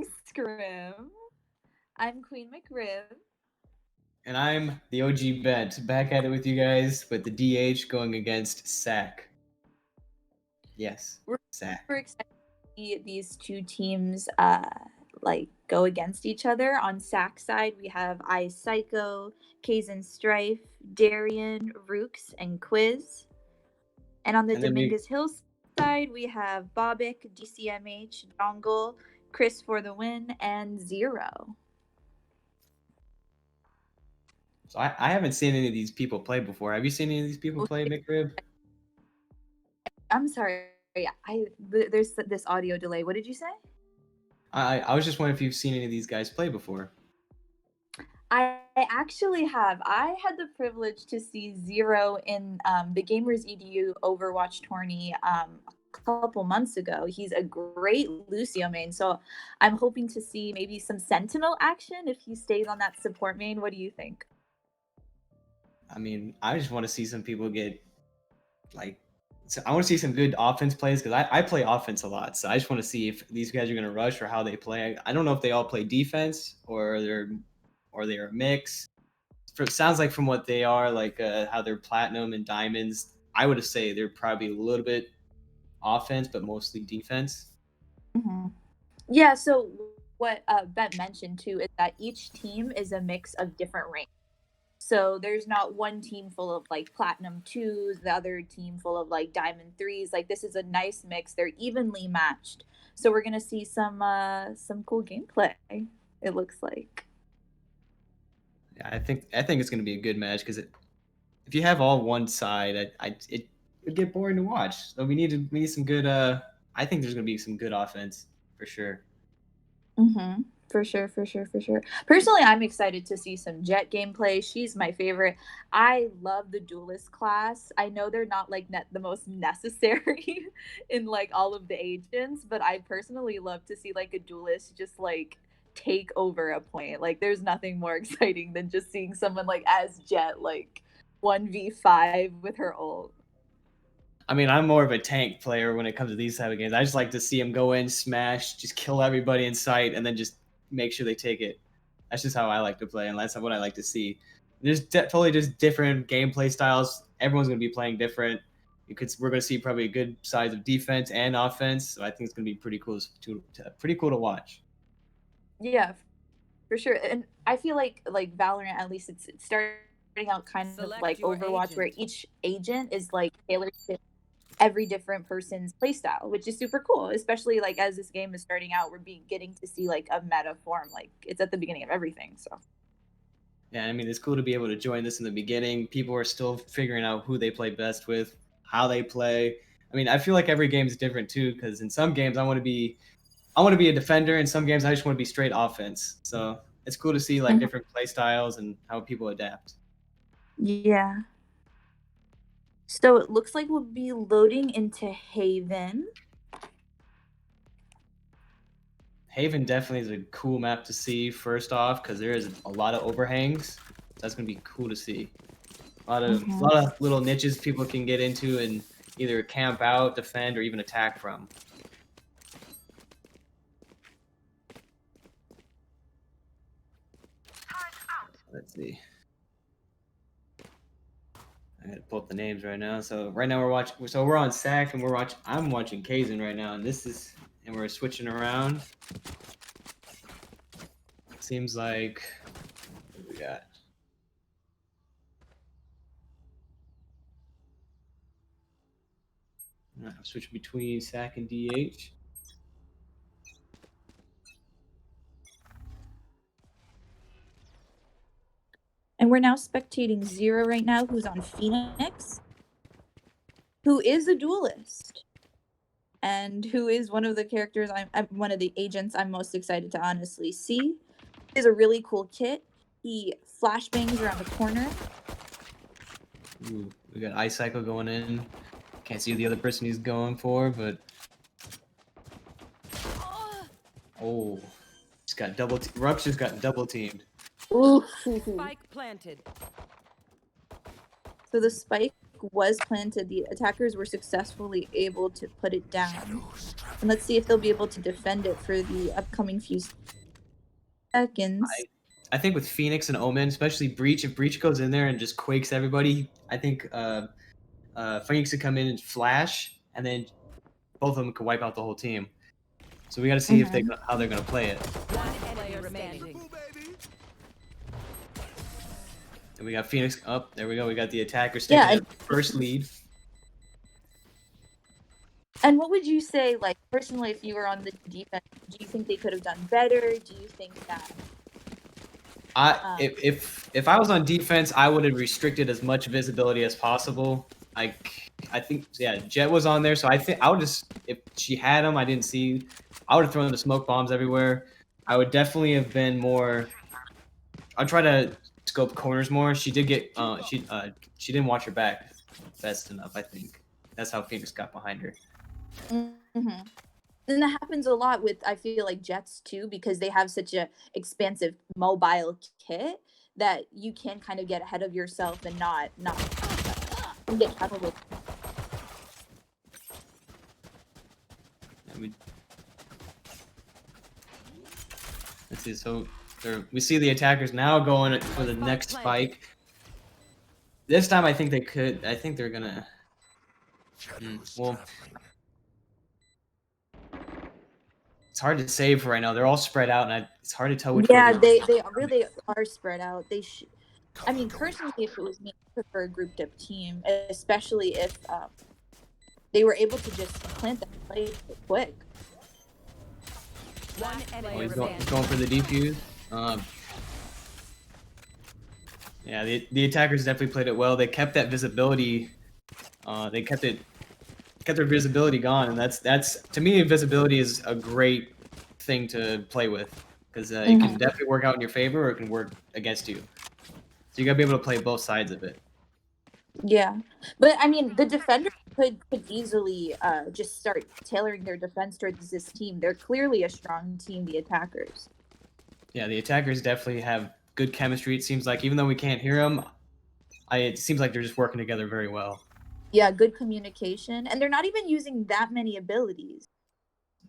Scrim. I'm Queen McRib. And I'm the OG Bent, back at it with you guys with the DH going against Sac. Yes, We're Sac. super excited to see these two teams like go against each other. On SAC side, we have Ice Psycho, Kazan Strife, Darian, Rooks, and Quiz. And on the And then we, Dominguez Hill side, we have Bobic, DCMH, Dongle, Chris for the win, and Zero. so I haven't seen any of these people play before. Have you seen any of these people play, McRib? I'm sorry. There's this audio delay. What did you say? I was just wondering if you've seen any of these guys play before. I actually have. I had the privilege to see Zero in the Gamers EDU Overwatch tourney a couple months ago. He's a great Lucio main, so I'm hoping to see maybe some Sentinel action if he stays on that support main. What do you think? I mean, I just want to see some people get like. So I want to see some good offense plays because I play offense a lot. So I just want to see if these guys are going to rush or how they play. I don't know if they all play defense or they're a mix. It sounds like from what they are, like how they're platinum and diamonds. I would say they're probably a little bit offense, but mostly defense. Mm-hmm. Yeah. So what Ben mentioned too is that each team is a mix of different ranks. So there's not one team full of like platinum twos, the other team full of like diamond threes. Like this is a nice mix. They're evenly matched. So we're gonna see some cool gameplay. It looks like. Yeah, I think it's going to be a good match because if you have all one side, it would get boring to watch. So we need some good. I think there's going to be some good offense for sure. Mm-hmm. For sure, for sure, for sure. Personally, I'm excited to see some Jet gameplay. She's my favorite. I love the duelist class. I know they're not like the most necessary in like all of the agents, but I personally love to see like a duelist just like take over a point. Like there's nothing more exciting than just seeing someone like as Jet like 1v5 with her ult. I mean, I'm more of a tank player when it comes to these type of games. I just like to see them go in, smash, just kill everybody in sight, and then just make sure they take it. That's just how I like to play, and that's what I like to see. There's totally just different gameplay styles. Everyone's going to be playing different. We're going to see probably a good size of defense and offense. So I think it's going to be pretty cool to watch. Yeah, for sure. And I feel like Valorant, at least it's starting out kind of Select like your Overwatch, where agent. each agent is like tailored to every different person's playstyle, which is super cool. Especially like as this game is starting out, we're getting to see like a meta form. Like it's at the beginning of everything. So Yeah, I mean, it's cool to be able to join this in the beginning. People are still figuring out who they play best with, how they play. I mean, I feel like every game is different too, because in some games I want to be a defender. In some games, I just want to be straight offense. So it's cool to see like Mhm. different play styles and how people adapt. Yeah. So it looks like we'll be loading into Haven. Haven definitely is a cool map to see first off because there is a lot of overhangs. So that's gonna be cool to see. A Mhm. lot of little niches people can get into and either camp out, defend, or even attack from. Let's see. I gotta pull up the names right now. So right now we're watching. So we're on SAC and I'm watching Kazan right now, and we're switching around. Seems like what do we got. I'm switching between SAC and DH. And we're now spectating Zero right now, who's on Phoenix, who is a duelist. And who is one of the characters I'm one of the agents I'm most excited to honestly see. He has a really cool kit. He flashbangs around the corner. Ooh, we got Ice Cycle going in. Can't see who the other person he's going for, but oh, just got Rups just got double teamed. Ooh. Spike planted. So the spike was planted, the attackers were successfully able to put it down. And let's see if they'll be able to defend it for the upcoming few seconds. I think with Phoenix and Omen, especially Breach, if Breach goes in there and just quakes everybody, I think Phoenix could come in and flash, and then both of them could wipe out the whole team. So we got to see if how they're gonna play it. And we got Phoenix up. There we go. We got the attackers taking the first lead. And what would you say, like, personally, if you were on the defense, do you think they could have done better? Do you think that if I was on defense, I would have restricted as much visibility as possible. I think Jet was on there, so I think I would just, if she had him, I didn't see, I would have thrown the smoke bombs everywhere. I would definitely have been more. I'd try to scope corners more. She did get she didn't watch her back fast enough. I think that's how Phoenix got behind her. Mm-hmm. And that happens a lot with, I feel like, Jets too, because they have such a expansive mobile kit that you can kind of get ahead of yourself and not get trouble. Let's see. So we see the attackers now going for the next spike. This time, I think they could. I think they're gonna. Well, it's hard to say for right now. They're all spread out, and it's hard to tell which way. Yeah, they really are spread out. I mean, personally, if it was me, I prefer a grouped up team, especially if they were able to just plant that play quick. He's going for the defuse. Yeah, the attackers definitely played it well. They kept that visibility. They kept their visibility gone, and that's to me, invisibility is a great thing to play with, because it can definitely work out in your favor or it can work against you. So you gotta be able to play both sides of it. Yeah, but I mean, the defender could easily just start tailoring their defense towards this team. They're clearly a strong team, the attackers. Yeah, the attackers definitely have good chemistry. It seems like, even though we can't hear them, it seems like they're just working together very well. Yeah, good communication, and they're not even using that many abilities.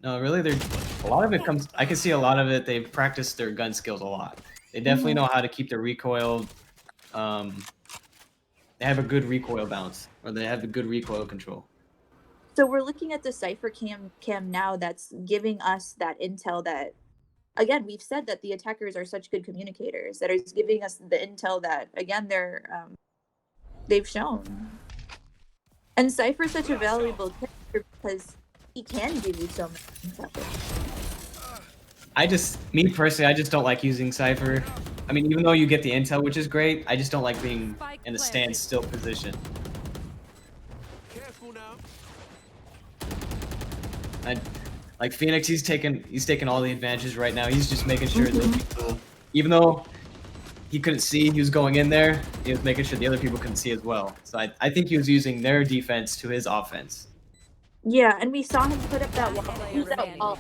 No, really, a lot of it comes. I can see a lot of it. They've practiced their gun skills a lot. They definitely know how to keep their recoil. They have a good recoil bounce, or they have a good recoil control. So we're looking at the Cypher cam now. That's giving us that intel that, again, we've said that the attackers are such good communicators. That is giving us the intel that, again, they've shown. And Cypher's such a valuable character because he can give you so much intel. Me personally, I just don't like using Cypher. I mean, even though you get the intel, which is great, I just don't like being in a standstill position. Like Phoenix, he's taking all the advantages right now. He's just making sure that people, even though he couldn't see, he was going in there, he was making sure the other people couldn't see as well. So I think he was using their defense to his offense. Yeah, and we saw him put up that wall. Use that wall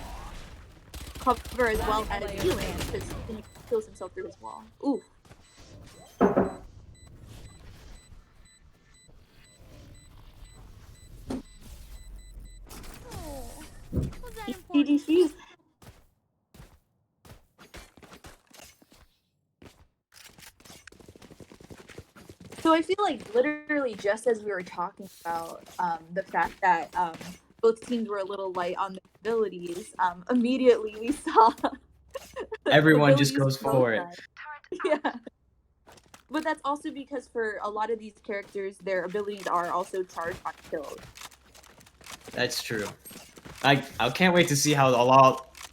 cover as well as healing, because he kills himself through his wall. Ooh. DDC. So I feel like literally just as we were talking about the fact that both teams were a little light on the abilities, immediately we saw everyone just goes for it. Yeah. But that's also because for a lot of these characters, their abilities are also charged on kills. That's true. I can't wait to see how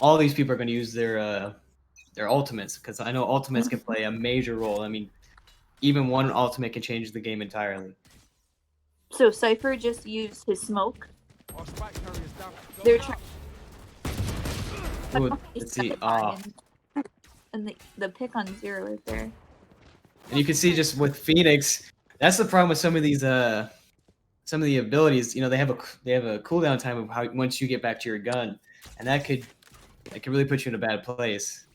all these people are going to use their ultimates, because I know ultimates can play a major role. I mean, even one ultimate can change the game entirely. So Cypher just used his smoke. They're trying. Let's see. And the pick on 0 right there. And you can see just with Phoenix, that's the problem with some of these some of the abilities. You know, they have a cooldown time of how once you get back to your gun, and that could really put you in a bad place.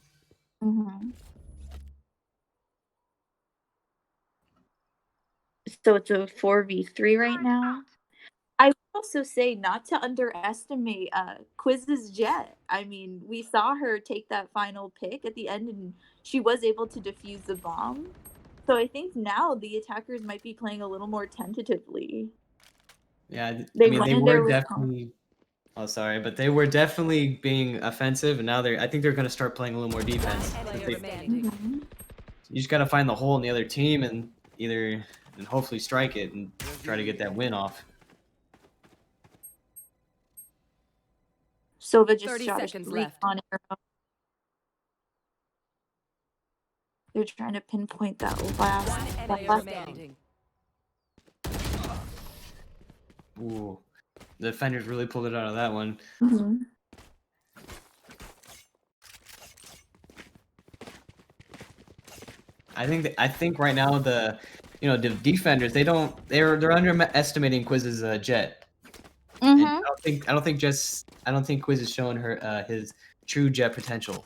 So it's a 4v3 right now. I would also say not to underestimate Quiz's Jet. I mean, we saw her take that final pick at the end, and she was able to defuse the bomb. So I think now the attackers might be playing a little more tentatively. Yeah, I They mean, went they in were there with definitely. Oh, sorry, but they were definitely being offensive, and now they're. I think they're gonna start playing a little more defense. Mhm. You just gotta find the hole in the other team and either and hopefully strike it and try to get that win off. Silva just 30 shot a seconds left. recon arrow. They're trying to pinpoint that last. Player remaining. Ooh, the defenders really pulled it out of that one. Mhm. I think right now the defenders they're underestimating Quiz's Jet. And Mhm. I don't think Quiz is showing her his true Jet potential.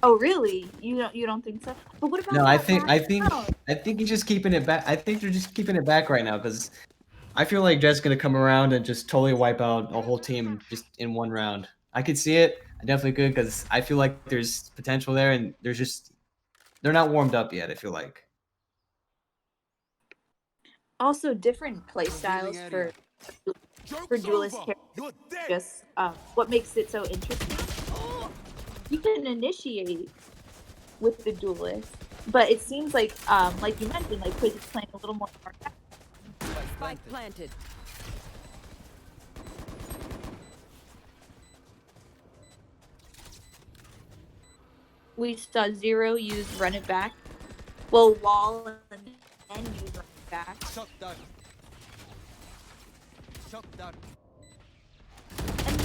Oh, really? You don't think so? But what No, about that last round? I think he's just keeping it back. I think they're just keeping it back right now because I feel like Jet's gonna come around and just totally wipe out a whole team just in one round. I could see it. I definitely could because I feel like there's potential there, and they're not warmed up yet. I feel like. Also, different play styles for duelist characters. Just what makes it so interesting. You can initiate with the duelist, but it seems like you mentioned, like Quiz is playing a little more. Spike planted. We saw Zero use run it back. Well, wall and then use run it back. Shot down. Shot down. And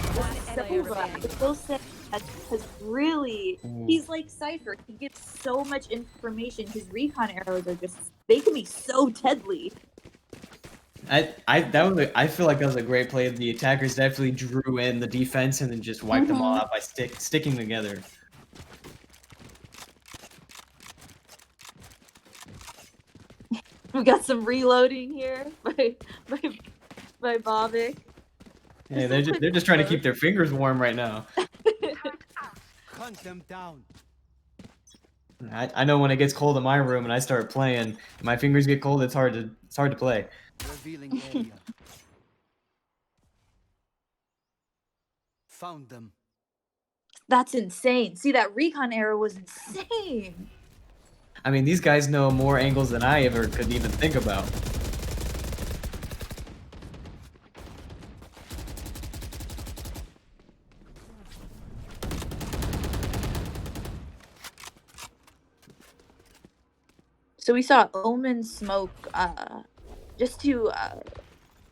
Silva, I will say, has really, he's like Cypher. He gives so much information. His recon arrows are they can be so deadly. I feel like that was a great play. The attackers definitely drew in the defense and then just wiped them all out by sticking together. We got some reloading here by Bobik. Hey, they're just trying to keep their fingers warm right now. Hunt them down. I know when it gets cold in my room and I start playing, my fingers get cold. It's hard to play. Revealing area. Found them. That's insane. See, that recon arrow was insane. I mean, these guys know more angles than I ever could even think about. So we saw Omen smoke just to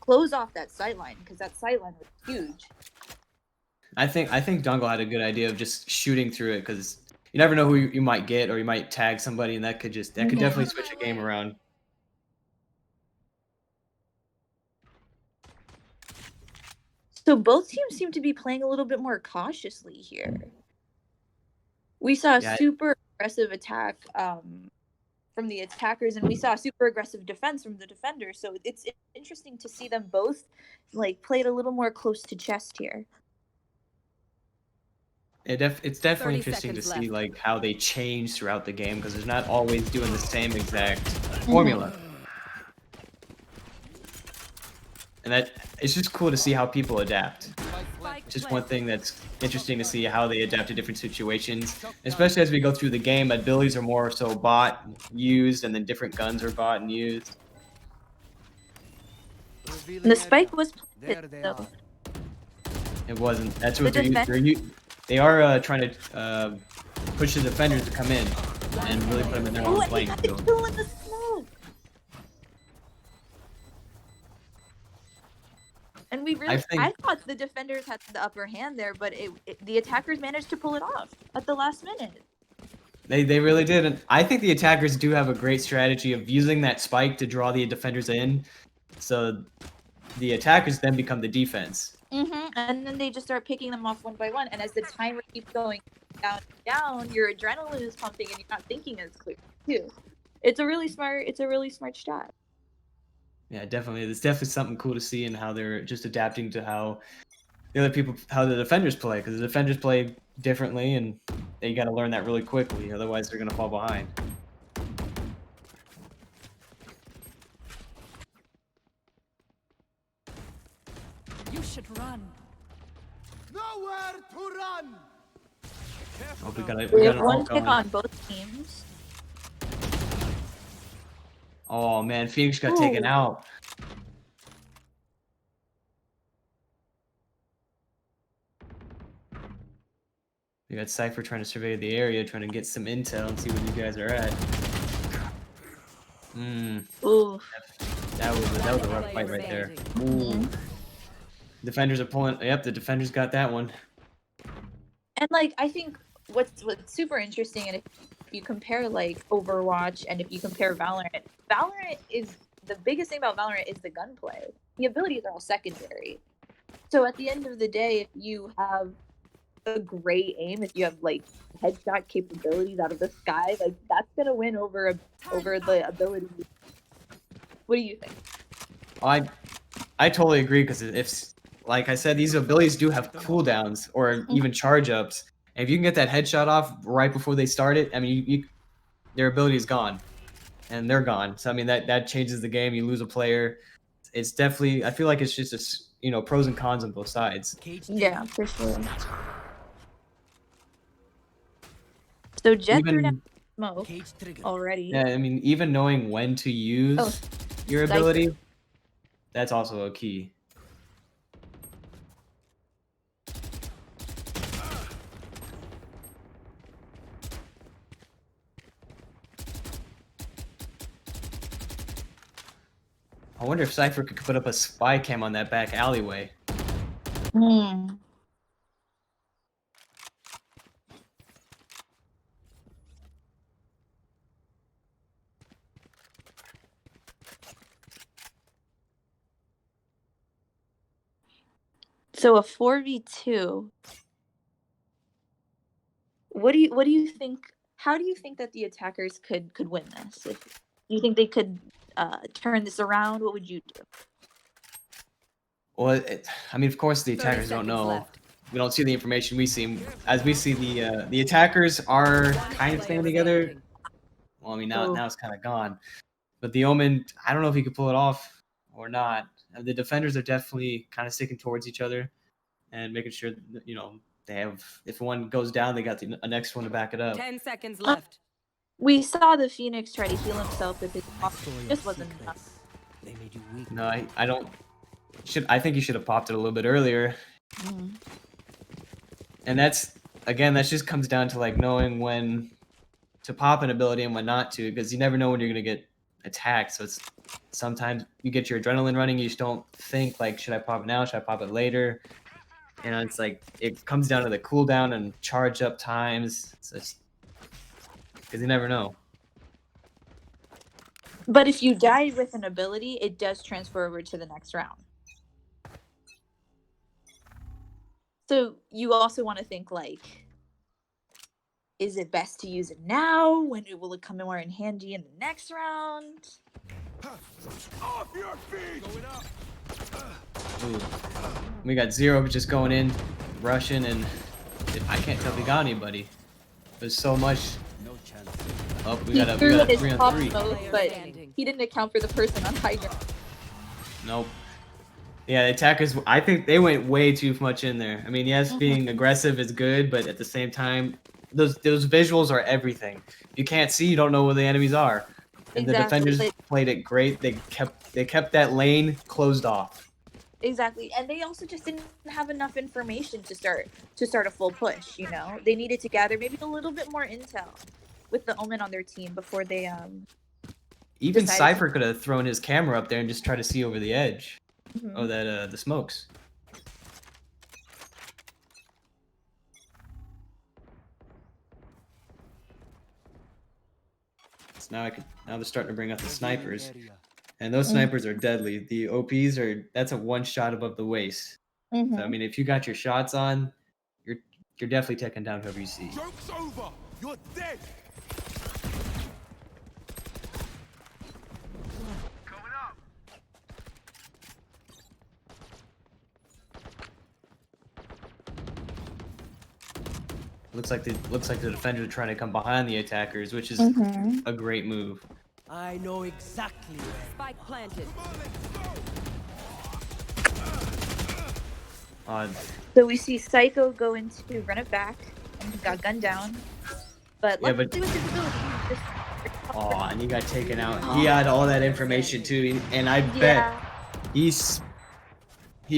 close off that sightline because that sightline was huge. I think Jungle had a good idea of just shooting through it because you never know who you might get or you might tag somebody and that could definitely switch a game around. So both teams seem to be playing a little bit more cautiously here. We saw a super aggressive attack from the attackers, and we saw super aggressive defense from the defenders. So it's interesting to see them both like played a little more close to chest here. It's definitely interesting to see like how they change throughout the game because they're not always doing the same exact formula. And it's just cool to see how people adapt. Just one thing that's interesting to see how they adapt to different situations, especially as we go through the game. Abilities are more so bought, used, and then different guns are bought and used. And the spike was planted, though. It wasn't. That's what they are trying to push the defenders to come in and really put them in their own lane. Got the kill in the smoke. And I thought the defenders had the upper hand there, but the attackers managed to pull it off at the last minute. They really did. And I think the attackers do have a great strategy of using that spike to draw the defenders in. So the attackers then become the defense. And then they just start picking them off one by one. And as the timer keeps going down and down, your adrenaline is pumping and you're not thinking as clear, too. It's a really smart strat. Yeah, definitely. It's definitely something cool to see and how they're just adapting to how how the defenders play, because the defenders play differently, and they got to learn that really quickly. Otherwise, they're gonna fall behind. You should run. Nowhere to run. Oh, We we have got an one ult pick going. on both teams. Oh man, Phoenix got Ooh. taken out. We got Cypher trying to survey the area, trying to get some intel and see where these guys are at. Ooh. That was a Last rough player fight right there. standing. Ooh. Defenders are pulling. Yep, the defenders got that one. And like I think what's super interesting, and if you compare like Overwatch and if you compare Valorant, Valorant is the biggest thing about Valorant is the gunplay. The abilities are all secondary. So at the end of the day, if you have a great aim, if you have like headshot capabilities out of the sky, like that's gonna win over the ability. What do you think? I totally agree, because if, like I said, these abilities do have cooldowns or even charge ups. And if you can get that headshot off right before they start it, I mean, their ability is gone, and they're gone. So I mean, that changes the game. You lose a player. It's definitely. I feel like it's just pros and cons on both sides. Yeah, for sure. So Jet threw down Even smoke already. yeah, I mean, even knowing when to use Oh, your Cypher. ability, that's also a key. I wonder if Cypher could put up a spy cam on that back alleyway. Hmm. So a 4v2. What do you think? How do you think that the attackers could win this? If you think they could turn this around, what would you do? Well, I mean, of course, the 30 attackers don't seconds know. left. We don't see the information we see. As we see, the attackers are Last kind of player staying together. standing. Well, I mean, Oh. now it's kind of gone. But the Omen, I don't know if he could pull it off or not. The defenders are definitely kind of sticking towards each other and making sure that, they have. If one goes down, they got the next one to back it up. 10 seconds left. We saw the Phoenix try to heal himself with his just wasn't enough. They made you weak. No, I don't. I think you should have popped it a little bit earlier. Mm. And that just comes down to like knowing when to pop an ability and when not to, because you never know when you're gonna get attacked. So it's sometimes you get your adrenaline running, you just don't think like, should I pop it now? Should I pop it later? And it's like it comes down to the cooldown and charge up times. So it's because you never know. But if you die with an ability, it does transfer over to the next round. So you also want to think like, is it best to use it now? When will it come more in handy in the next round? Off your feet. Going up. Ooh. We got Zero just going in, rushing, and I can't tell if he got anybody. There's so much. No chance. Oh, we He got a threw 3 his on top 3. smoke, but he didn't account for the person on high ground. Nope. Yeah, the attackers, I think they went way too much in there. I mean, yes, being aggressive is good, but at the same time, those visuals are everything. You can't see, you don't know where the enemies are. And the Exactly. defenders played it great. They kept that lane closed off. Exactly, and they also just didn't have enough information to start a full push. They needed to gather maybe a little bit more intel with the Omen on their team before they Even decided Cypher could have thrown his camera up there and just tried to see over the edge. Mhm. Oh, the smokes. So now they're starting to bring out the snipers. And those snipers are deadly. The OPs that's a one shot above the waist. Mhm. So I mean, if you got your shots on, you're definitely taking down whoever you see. Joke's over. You're dead. Looks like the defenders are trying to come behind the attackers, which is a great move. I know exactly where. Spike planted. So we see Psycho go into run it back, and he got gunned down. But let's see what his ability. Oh, and he got taken out. He had all that information too, and I bet he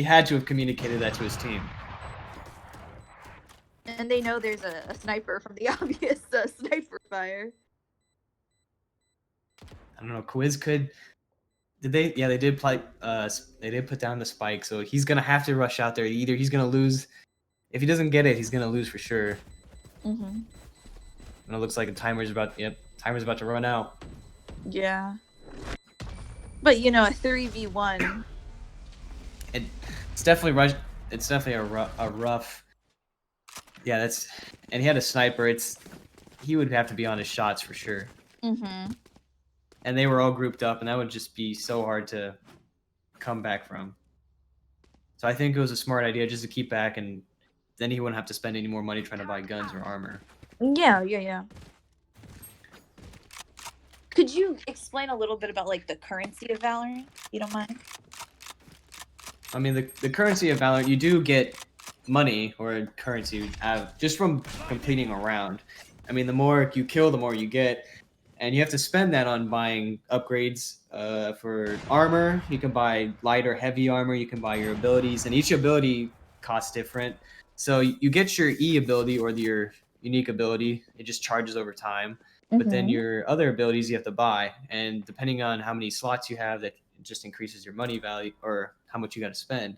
had to have communicated that to his team. And they know there's a sniper from the obvious sniper fire. I don't know. Quiz could. Did they? Yeah, they did play. They did put down the spike, so he's gonna have to rush out there. Either he's gonna lose. If he doesn't get it, he's gonna lose for sure. And it looks like the timer's about. Yep, timer's about to run out. Yeah. But you know, a 3v1. It's definitely rush. It's definitely a rough. Yeah, that's. And he had a sniper. He would have to be on his shots for sure. And they were all grouped up, and that would just be so hard to come back from. So I think it was a smart idea just to keep back, and then he wouldn't have to spend any more money trying to buy guns or armor. Yeah. Could you explain a little bit about like the currency of Valorant, if you don't mind? I mean, the currency of Valorant, you do get money or currency just from completing a round. I mean, the more you kill, the more you get. And you have to spend that on buying upgrades for armor. You can buy light or heavy armor. You can buy your abilities. And each ability costs different. So you get your E ability or your unique ability. It just charges over time. But then your other abilities you have to buy. And depending on how many slots you have, that just increases your money value or how much you got to spend.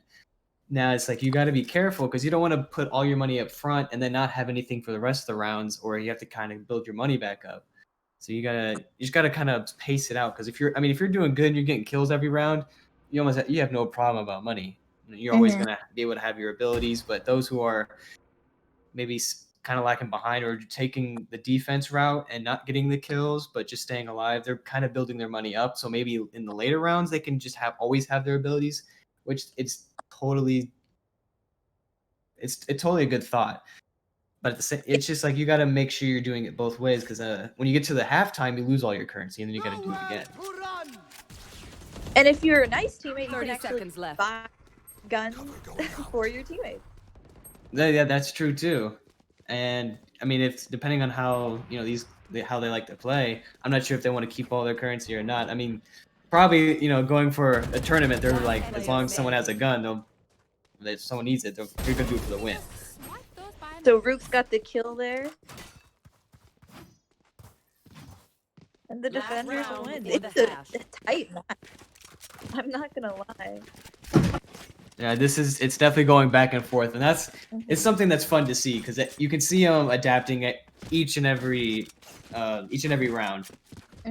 Now it's like you got to be careful because you don't want to put all your money up front and then not have anything for the rest of the rounds, or you have to kind of build your money back up. So you just gotta kind of pace it out, because if you're doing good and you're getting kills every round, you have no problem about money. You're always gonna be able to have your abilities. But those who are maybe kind of lacking behind or taking the defense route and not getting the kills but just staying alive, they're kind of building their money up. So maybe in the later rounds they can just always have their abilities, which it's totally a good thought. But at the same, it's just like you got to make sure you're doing it both ways, because when you get to the halftime, you lose all your currency, and then you got to do it again. And if you're a nice teammate, you can 30 actually seconds left. buy guns for your teammates. Yeah, that's true too. And I mean, if depending on how how they like to play, I'm not sure if they want to keep all their currency or not. I mean, probably going for a tournament, they're like, as long as someone has a gun, if someone needs it, they're gonna do it for the win. So Rook's got the kill there. And the defenders win. It's a tight match. I'm not gonna lie. Yeah, it's definitely going back and forth, and it's something that's fun to see, because you can see them adapting at each and every round,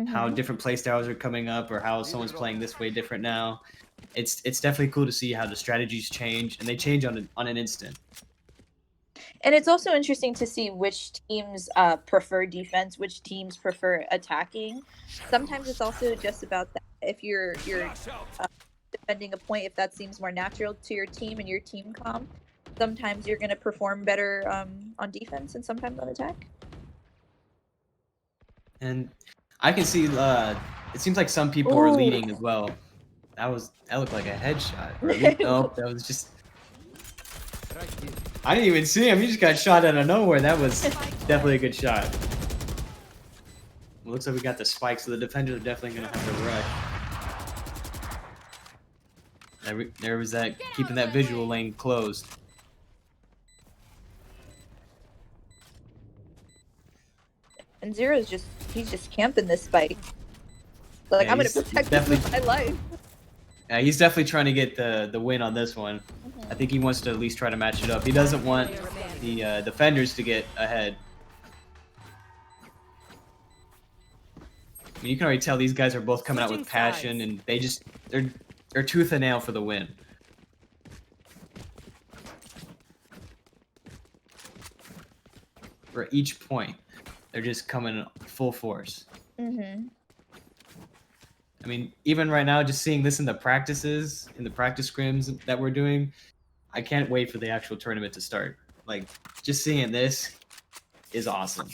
how different play styles are coming up, or how someone's playing this way different now. It's definitely cool to see how the strategies change, and they change on an instant. And it's also interesting to see which teams prefer defense, which teams prefer attacking. Sometimes it's also just about that. If you're defending a point, if that seems more natural to your team and your team comp, sometimes you're going to perform better on defense and sometimes on attack. And I can see it seems like some people are leading as well. That looked like a headshot. No, that was just. I didn't even see him. He just got shot out of nowhere. That was definitely a good shot. It looks like we got the spike, so the defenders are definitely going to have to rush. There was that, keeping that visual lane closed. And Zero's he's just camping this spike. Like, yeah, I'm going to protect this with my life. Yeah, he's definitely trying to get the win on this one. I think he wants to at least try to match it up. He doesn't want the defenders to get ahead. I mean, you can already tell these guys are both coming out with passion, and they're tooth and nail for the win. For each point, they're just coming full force. I mean, even right now, just seeing this in the practice scrims that we're doing, I can't wait for the actual tournament to start. Like, just seeing this, is awesome.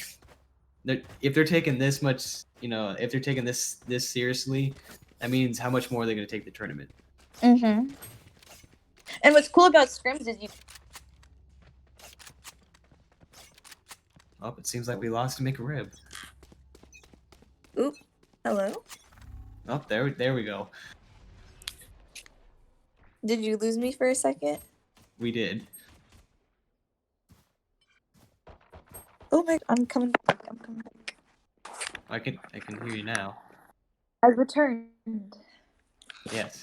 If they're taking this much, if they're taking this seriously, that means how much more they're going to take the tournament. Mm-hmm. And what's cool about scrims is you. Oh, it seems like we lost to McRib. Oop. Hello. Oh, there we go. Did you lose me for a second? We did. Oh my! I'm coming back. I'm coming back. I can hear you now. I returned. Yes.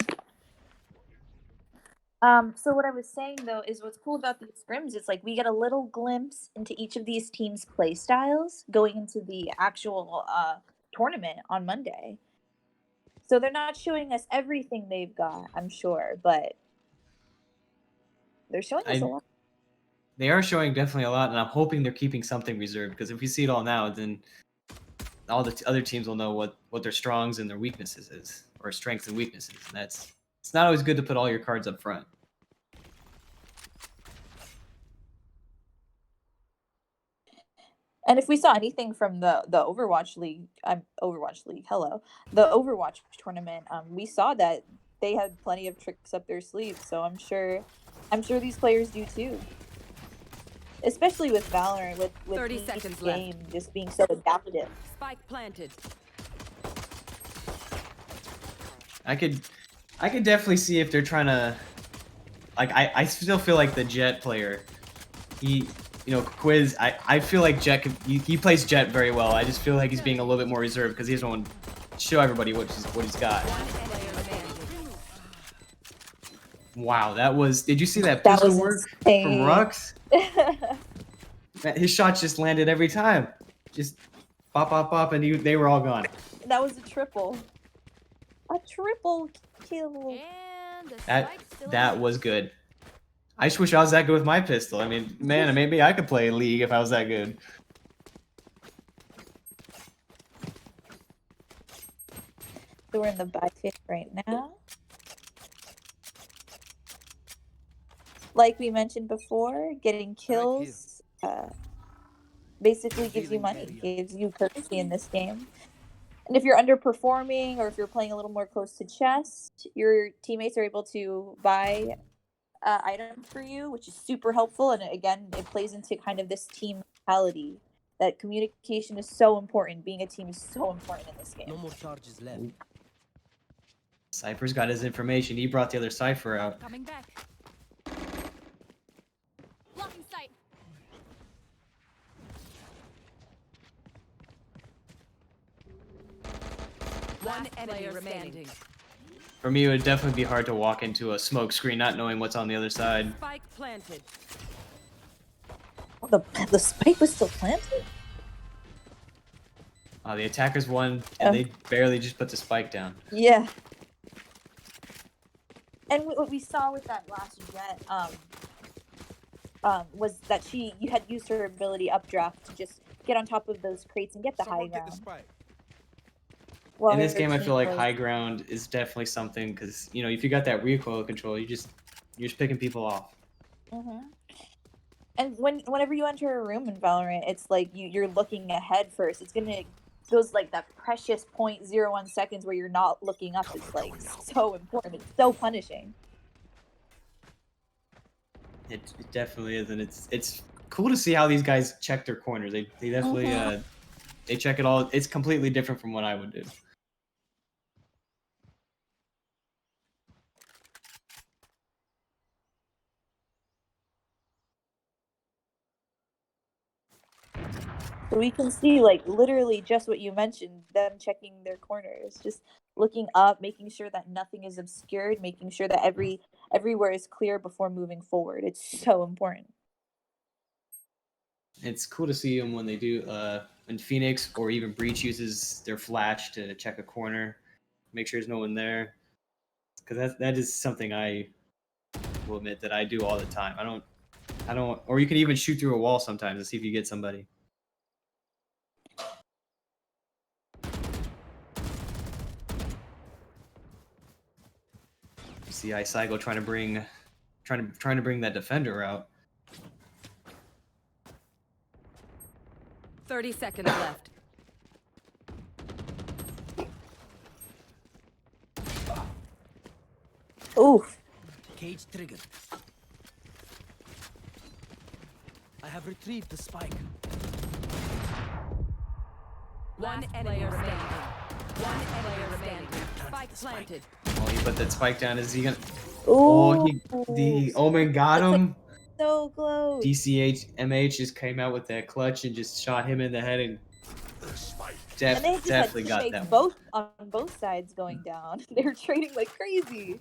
So what I was saying though is what's cool about these scrims is like we get a little glimpse into each of these teams' play styles going into the actual tournament on Monday. So they're not showing us everything they've got, I'm sure, but they're showing us a lot. They are showing definitely a lot, and I'm hoping they're keeping something reserved, because if we see it all now, then all the other teams will know what their strongs and their weaknesses is, or strengths and weaknesses. And it's not always good to put all your cards up front. And if we saw anything from the Overwatch League, the Overwatch tournament, we saw that they had plenty of tricks up their sleeves. So I'm sure these players do too. Especially with Valorant, with 30 each seconds game left. just being so adaptive. Spike planted. I could definitely see if they're trying to, like, I still feel like the Jet player, Quiz, I feel like Jet, he plays Jet very well. I just feel like he's being a little bit more reserved because he doesn't want to show everybody what he's got. Wow, did you see that pistol work from Rux? His shots just landed every time. Just pop, pop, pop, and they were all gone. That was a triple. A triple kill. And That was good. I just wish I was that good with my pistol. I mean, man, maybe I could play League if I was that good. So we're in the buy phase right now. Like we mentioned before, getting kills basically gives you money, gives you currency in this game. And if you're underperforming or if you're playing a little more close to chest, your teammates are able to buy items for you, which is super helpful. And again, it plays into kind of this team mentality that communication is so important. Being a team is so important in this game. No more charges left. Cypher's got his information. He brought the other Cypher out. coming back. Blocking sight. One enemy remaining. For me, it would definitely be hard to walk into a smoke screen not knowing what's on the other side. Spike planted. Oh, the spike was still planted? The attackers won, and they barely just put the spike down. Yeah. And what we saw with that last Jet was that you had used her ability updraft to just get on top of those crates and get the high ground. In this game, I feel like high ground is definitely something, because if you got that recoil control, you're just picking people off. Mm-hmm. And whenever you enter a room in Valorant, it's like you're looking ahead first. It's gonna those like that precious 0.01 seconds where you're not looking up is like so important. It's so punishing. It definitely is, and it's cool to see how these guys check their corners. They definitely they check it all. It's completely different from what I would do. So we can see like literally just what you mentioned, them checking their corners, just looking up, making sure that nothing is obscured, making sure that everywhere is clear before moving forward. It's so important. It's cool to see them when they do when Phoenix or even Breach uses their flash to check a corner, make sure there's no one there, because that is something I will admit that I do all the time. I don't, or you can even shoot through a wall sometimes to see if you get somebody. You see Icygo trying to bring that defender out. 30 seconds left. Oof. Cage triggered. I have retrieved the spike. One enemy remaining. One enemy remaining. Spike planted. Oh, he put that spike down. Is he gonna? Ooh. Oh, the Omen got That's like him. so close. DCH just came out with that clutch and just shot him in the head and And they just definitely had got teammates that one. both on both sides going down. They were trading like crazy.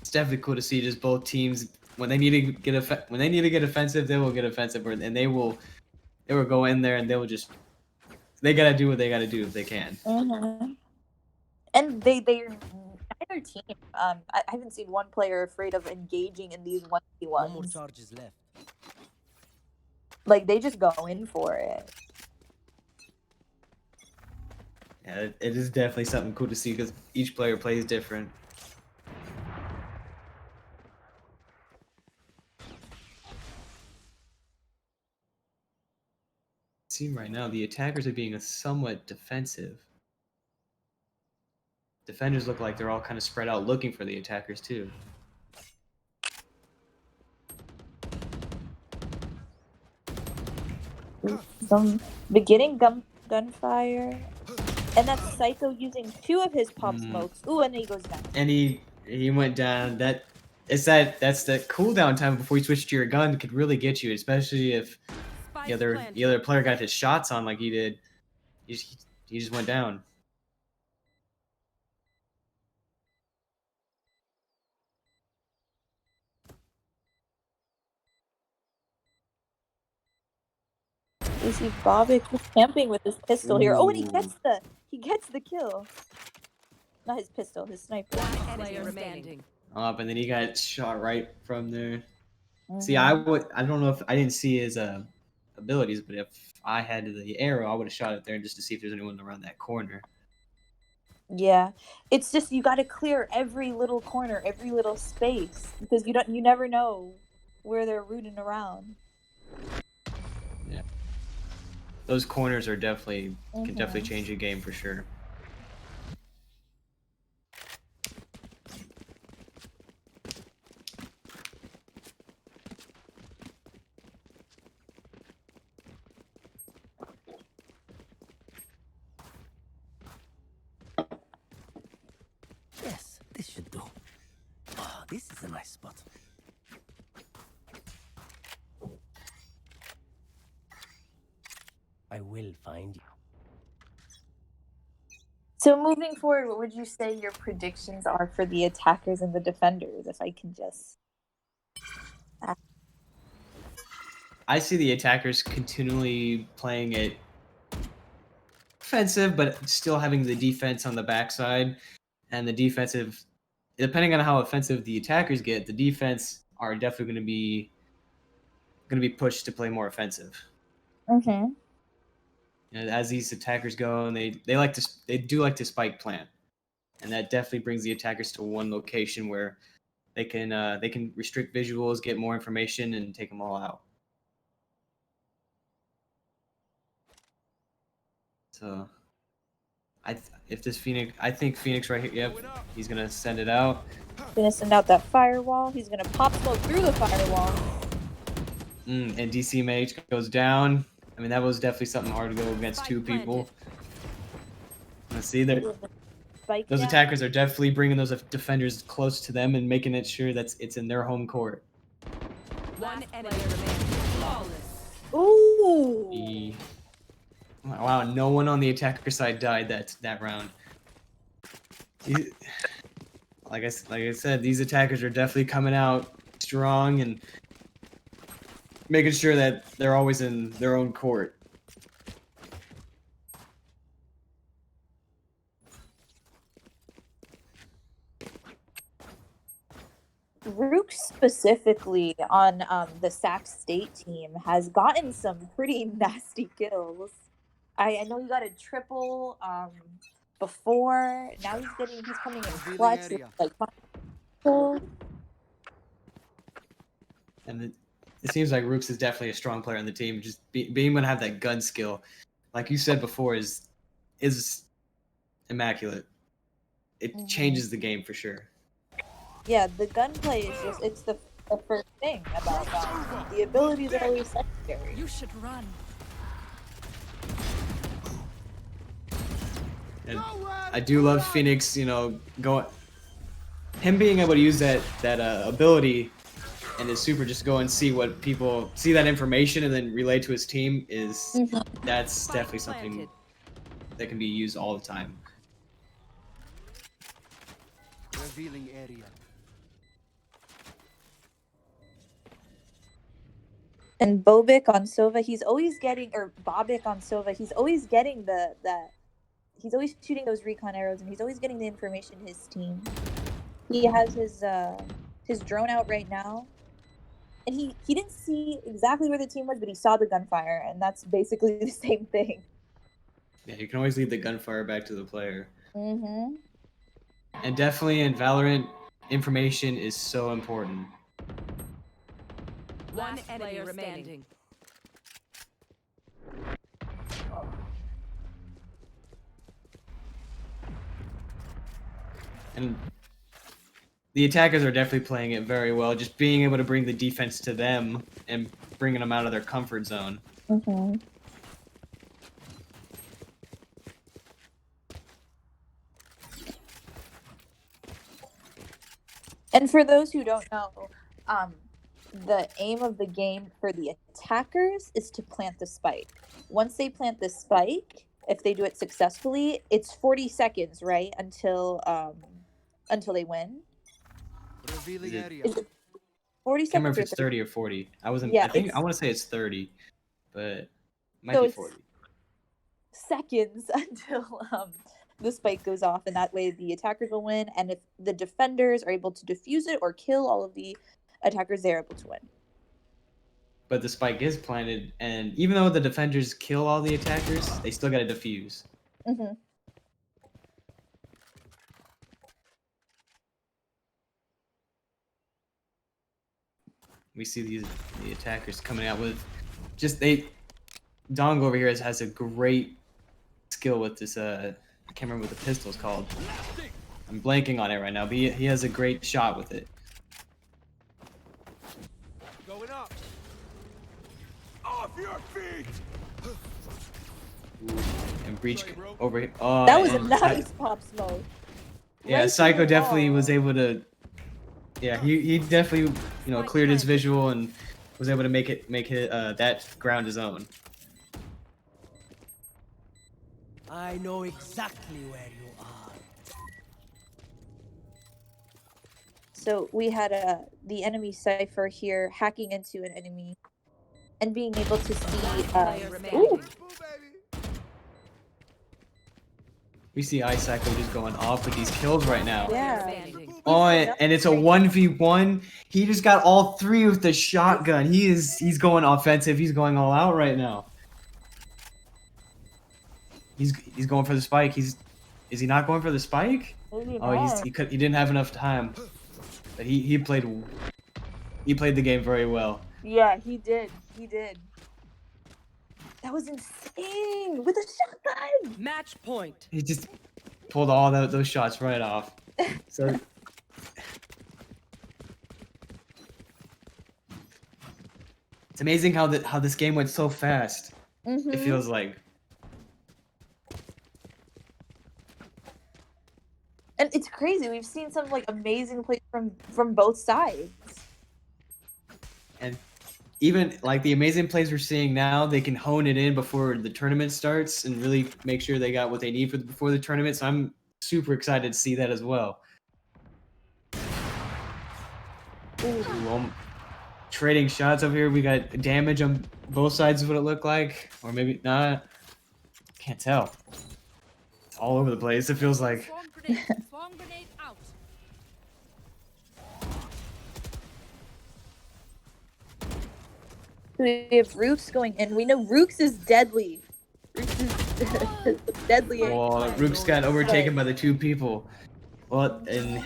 It's definitely cool to see just both teams when they need to get offensive, they will get offensive, and they will go in there and they gotta do what they gotta do if they can. Mm-hmm. And they're neither team. I haven't seen one player afraid of engaging in these 1v1s. One more charge is left. Like they just go in for it. Yeah, it is definitely something cool to see because each player plays different. See right now the attackers are being somewhat defensive. Defenders look like they're all kind of spread out looking for the attackers too. Some beginning gunfire. And that's Psycho using 2 of his pop smokes. Ooh, and then he goes down. And he went down. That's the cooldown time before you switch to your gun could really get you, especially if the other player got his shots on like he did. He just went down. You see Bobik just camping with his pistol here. Oh, and he Ooh. gets the kill. Not his pistol, his sniper. One enemy remaining. Up and then he got shot right from there. Mm-hmm. See, I don't know if I didn't see his abilities, but if I had the arrow, I would have shot it there just to see if there's anyone around that corner. Yeah, it's just you got to clear every little corner, every little space because you never know where they're rooting around. Yeah, those corners are can definitely change a game for sure. Yes, this should do. Oh, this is a nice spot. I will find you. So moving forward, what would you say your predictions are for the attackers and the defenders? If I can just. I see the attackers continually playing it offensive, but still having the defense on the backside, and the defensive, depending on how offensive the attackers get, the defense are definitely going to be pushed to play more offensive. Mm-hmm. You know, as these attackers go, and they do like to spike plant, and that definitely brings the attackers to one location where they can restrict visuals, get more information, and take them all out. So, I think Phoenix right here. Yep, he's gonna send it out. Gonna send out that firewall. He's gonna pop smoke through the firewall. And DC Mage goes down. I mean, that was definitely something hard to go against 2 people. Let's see there. Those attackers are definitely bringing those defenders close to them and making it sure that it's in their home court. One enemy remaining. Flawless. Ooh. Wow, no one on the attacker side died that round. Like I said, these attackers are definitely coming out strong and making sure that they're always in their own court. Rook specifically on the Sac State team has gotten some pretty nasty kills. I know he got a triple before. Now he's coming in clutch with, like And it seems like Rooks is definitely a strong player on the team. Just being able to have that gun skill, like you said before, is immaculate. It changes the game for sure. Yeah, the gunplay is just, it's the first thing about Valorant. The abilities are always secondary. You should run. And I do love Phoenix, him being able to use that ability and his super, just go and see what people see, that information, and then relay to his team that's definitely something that can be used all the time. Revealing area. And Bobic on Sova, he's always getting, or Bobic on Sova, he's always getting he's always shooting those recon arrows, and he's always getting the information his team. He has his drone out right now, and he didn't see exactly where the team was, but he saw the gunfire, and that's basically the same thing. Yeah, you can always leave the gunfire back to the player. Mm-hmm. And definitely in Valorant, information is so important. One enemy remaining. And the attackers are definitely playing it very well, just being able to bring the defense to them and bringing them out of their comfort zone. Mm-hmm. And for those who don't know, the aim of the game for the attackers is to plant the spike. Once they plant the spike, if they do it successfully, it's 40 seconds, right, until they win. Revealing area. Is it 40 I can't remember seconds? if it's 30 or 40. I want to say it's 30, but it might So be it's 40. Seconds until the spike goes off, and that way the attackers will win. And if the defenders are able to defuse it or kill all of the attackers, they're able to win. But the spike is planted, and even though the defenders kill all the attackers, they still gotta defuse. Mm-hmm. We see the attackers coming out with Dong over here has a great skill with this I can't remember what the pistol's called. I'm blanking on it right now, but he has a great shot with it. Going up. Off your feet. And Breach over here. Oh, That was a and nice pop smoke. Yeah, Right Psycho through the definitely wall. was able to. Yeah, he definitely cleared his visual and was able to make it that ground his own. I know exactly where you are. So we had the enemy Cypher here hacking into an enemy and being able to see. Player remaining. Ooh, Boom, baby. We see Psycho just going off with these kills right now. yeah. Remaining. Oh, and it's a 1v1. He just got all three with the shotgun. He's going offensive. He's going all out right now. He's going for the spike. Is he not going for the spike? Maybe Oh, not. he didn't have enough time. But he played the game very well. Yeah, he did. He did. That was insane with a shotgun. Match point. He just pulled all those shots right off. So it's amazing how this game went so fast. Mm-hmm. It feels like. And it's crazy. We've seen some amazing plays from both sides. And even the amazing plays we're seeing now, they can hone it in before the tournament starts and really make sure they got what they need before the tournament. So I'm super excited to see that as well. Trading shots over here. We got damage on both sides of what it looked like, or maybe not. Can't tell. It's all over the place. It feels like. Swarm grenade. Swarm grenade out. We have Rooks going in. We know Rooks is deadly. Rooks is deadly. Well, Rook's got overtaken by the two people. Well, and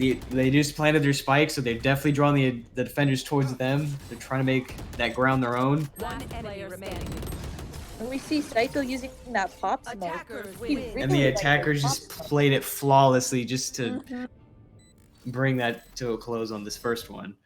they just planted their spikes, so they've definitely drawn the defenders towards them. They're trying to make that ground their own. One enemy remaining. And we see Psycho using that pop smoke. Attackers He win. really And the likes attackers pop just smoke. played it flawlessly just to Mhm. bring that to a close on this first one.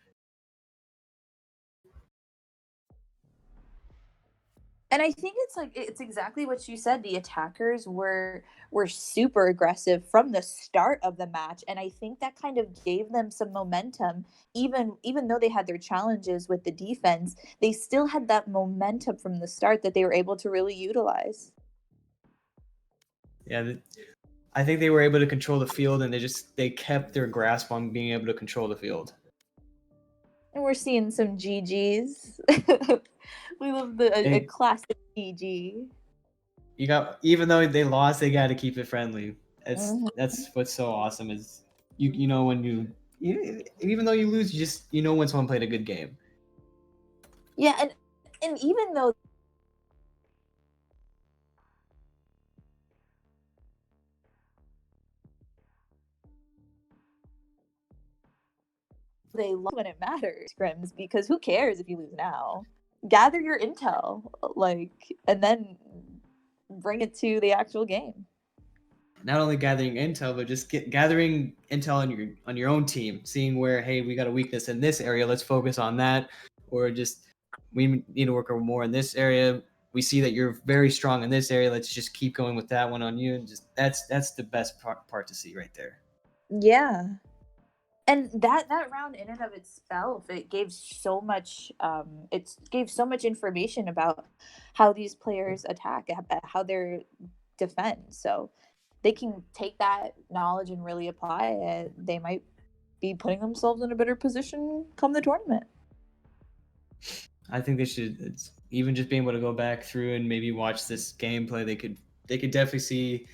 And I think it's exactly what you said. The attackers were super aggressive from the start of the match, and I think that kind of gave them some momentum. Even though they had their challenges with the defense, they still had that momentum from the start that they were able to really utilize. Yeah, I think they were able to control the field, and they kept their grasp on being able to control the field. And we're seeing some GGs. We love a classic GG. Even though they lost, they got to keep it friendly. Mhm. That's what's so awesome is you know when even though you lose, you know when someone played a good game. Yeah, and even though they love when it matters, scrims, because who cares if you lose now? Gather your intel, and then bring it to the actual game. Not only gathering intel, but just gathering intel on your own team, seeing where, hey, we got a weakness in this area, let's focus on that, or just we need to work more in this area. We see that you're very strong in this area. Let's just keep going with that one on you, and just that's the best part to see right there. Yeah. And that round in and of itself, it gave so much information about how these players attack, how they're defend. So they can take that knowledge and really apply it. They might be putting themselves in a better position come the tournament. I think they should even just being able to go back through and maybe watch this gameplay. They could definitely see,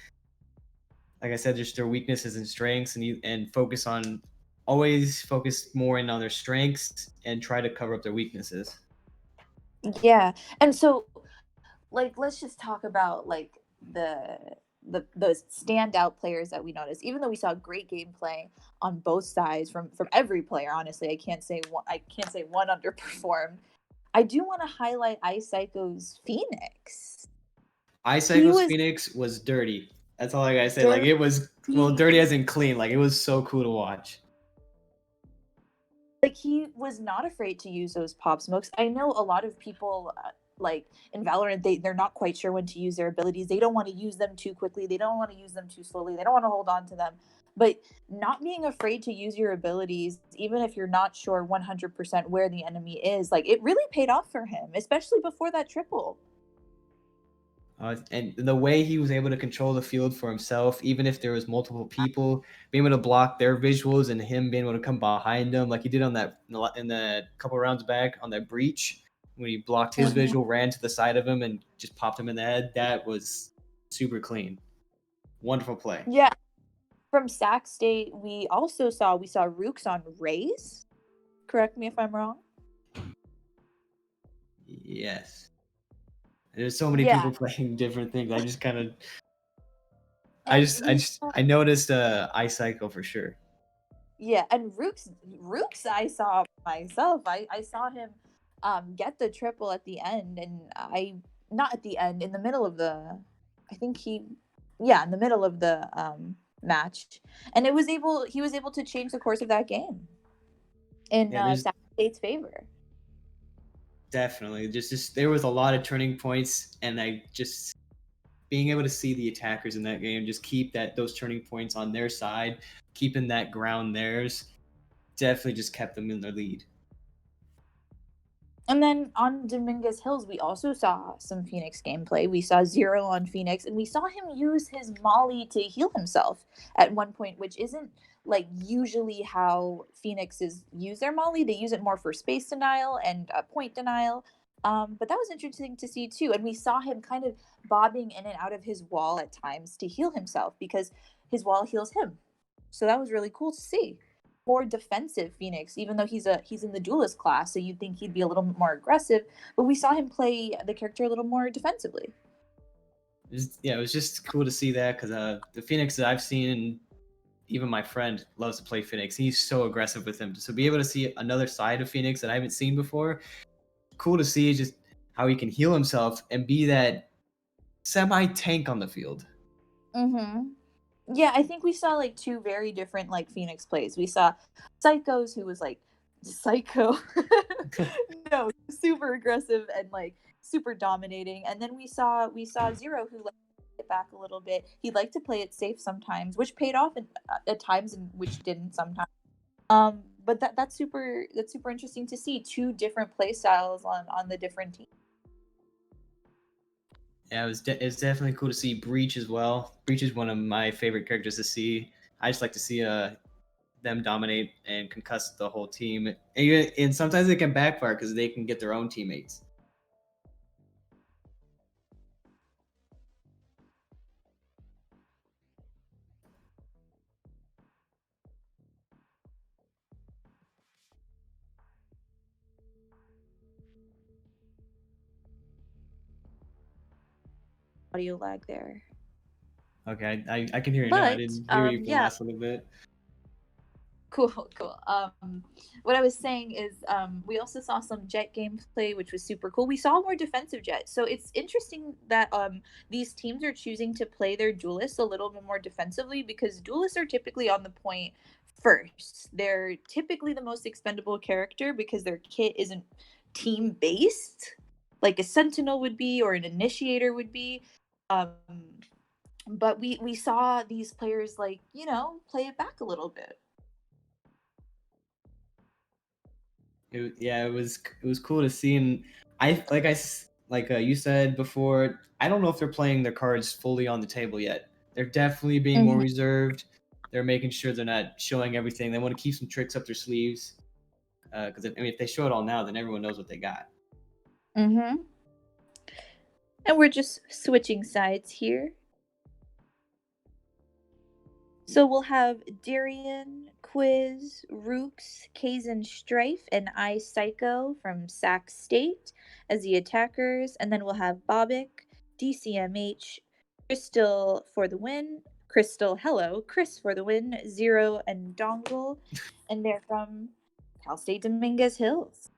like I said, just their weaknesses and strengths, and always focus more in on their strengths and try to cover up their weaknesses. Yeah. And so let's just talk about the those standout players that we noticed. Even though we saw great gameplay on both sides from every player, honestly, I can't say one underperformed. I do want to highlight Ice Psycho's Phoenix. iPsycho's Phoenix was dirty. That's all I gotta say. Like, it was, well, dirty as in clean. Like, it was so cool to watch. Like, he was not afraid to use those pop smokes. I know a lot of people in Valorant, they're not quite sure when to use their abilities. They don't want to use them too quickly. They don't want to use them too slowly. They don't want to hold on to them. But not being afraid to use your abilities, even if you're not sure 100% where the enemy is, like, it really paid off for him, especially before that triple. And the way he was able to control the field for himself, even if there was multiple people, being able to block their visuals and him being able to come behind them, like he did on that in the couple rounds back on that breach, when he blocked his visual, ran to the side of him, and just popped him in the head. That was super clean. Wonderful play. Yeah. From Sac State, we saw Rooks on Raze. Correct me if I'm wrong. Yes. There's so many people playing different things. I just kind of, I noticed Ice Cycle for sure. Yeah, and Rooks I saw myself. I saw him get the triple at the end, and not at the end, in the middle of the, I think in the middle of the match, and he was able to change the course of that game in Sac State's favor. Definitely. Just there was a lot of turning points, and I just being able to see the attackers in that game just keep those turning points on their side, keeping that ground theirs, definitely just kept them in their lead. And then on Dominguez Hills, we also saw some Phoenix gameplay. We saw Zero on Phoenix, and we saw him use his Molly to heal himself at one point, which isn't usually how Phoenixes use their Molly. They use it more for space denial and point denial. But that was interesting to see too. And we saw him kind of bobbing in and out of his wall at times to heal himself because his wall heals him. So that was really cool to see. More defensive Phoenix, even though he's in the duelist class, so you'd think he'd be a little more aggressive, but we saw him play the character a little more defensively. It was just cool to see that, because the Phoenix that I've seen, even my friend loves to play Phoenix. He's so aggressive with him. So be able to see another side of Phoenix that I haven't seen before, cool to see just how he can heal himself and be that semi-tank on the field. Mm-hmm. Yeah, I think we saw like two very different like Phoenix plays. We saw Psychos who was like psycho, no, super aggressive and like super dominating, and then we saw Zero who like it back a little bit. He liked to play it safe sometimes, which paid off at times and which didn't sometimes. But that's super interesting to see two different play styles on the different teams. Yeah, it's definitely cool to see Breach as well. Breach is one of my favorite characters to see. I just like to see them dominate and concuss the whole team. And sometimes it can backfire because they can get their own teammates. Audio lag there. Okay, I can hear you now. I But didn't hear you for the yeah, last little bit. cool. What I was saying is, we also saw some Jet gameplay, which was super cool. We saw more defensive Jet, so it's interesting that these teams are choosing to play their duelists a little bit more defensively because duelists are typically on the point first. They're typically the most expendable character because their kit isn't team based, like a Sentinel would be or an Initiator would be. Um, but we saw these players like play it back a little bit. Yeah, it was cool to see, and you said before, I don't know if they're playing their cards fully on the table yet. They're definitely being more Mhm. reserved. They're making sure they're not showing everything. They want to keep some tricks up their sleeves. Because if they show it all now, then everyone knows what they got. Mm-hmm. And we're just switching sides here. So we'll have Darian, Quiz, Rooks, Kazan Strife, and I Psycho from Sac State as the attackers. And then we'll have Bobic, DCMH, Crystal for the win, Crystal, hello, Chris for the win, Zero, and Dongle. And they're from Cal State Dominguez Hills.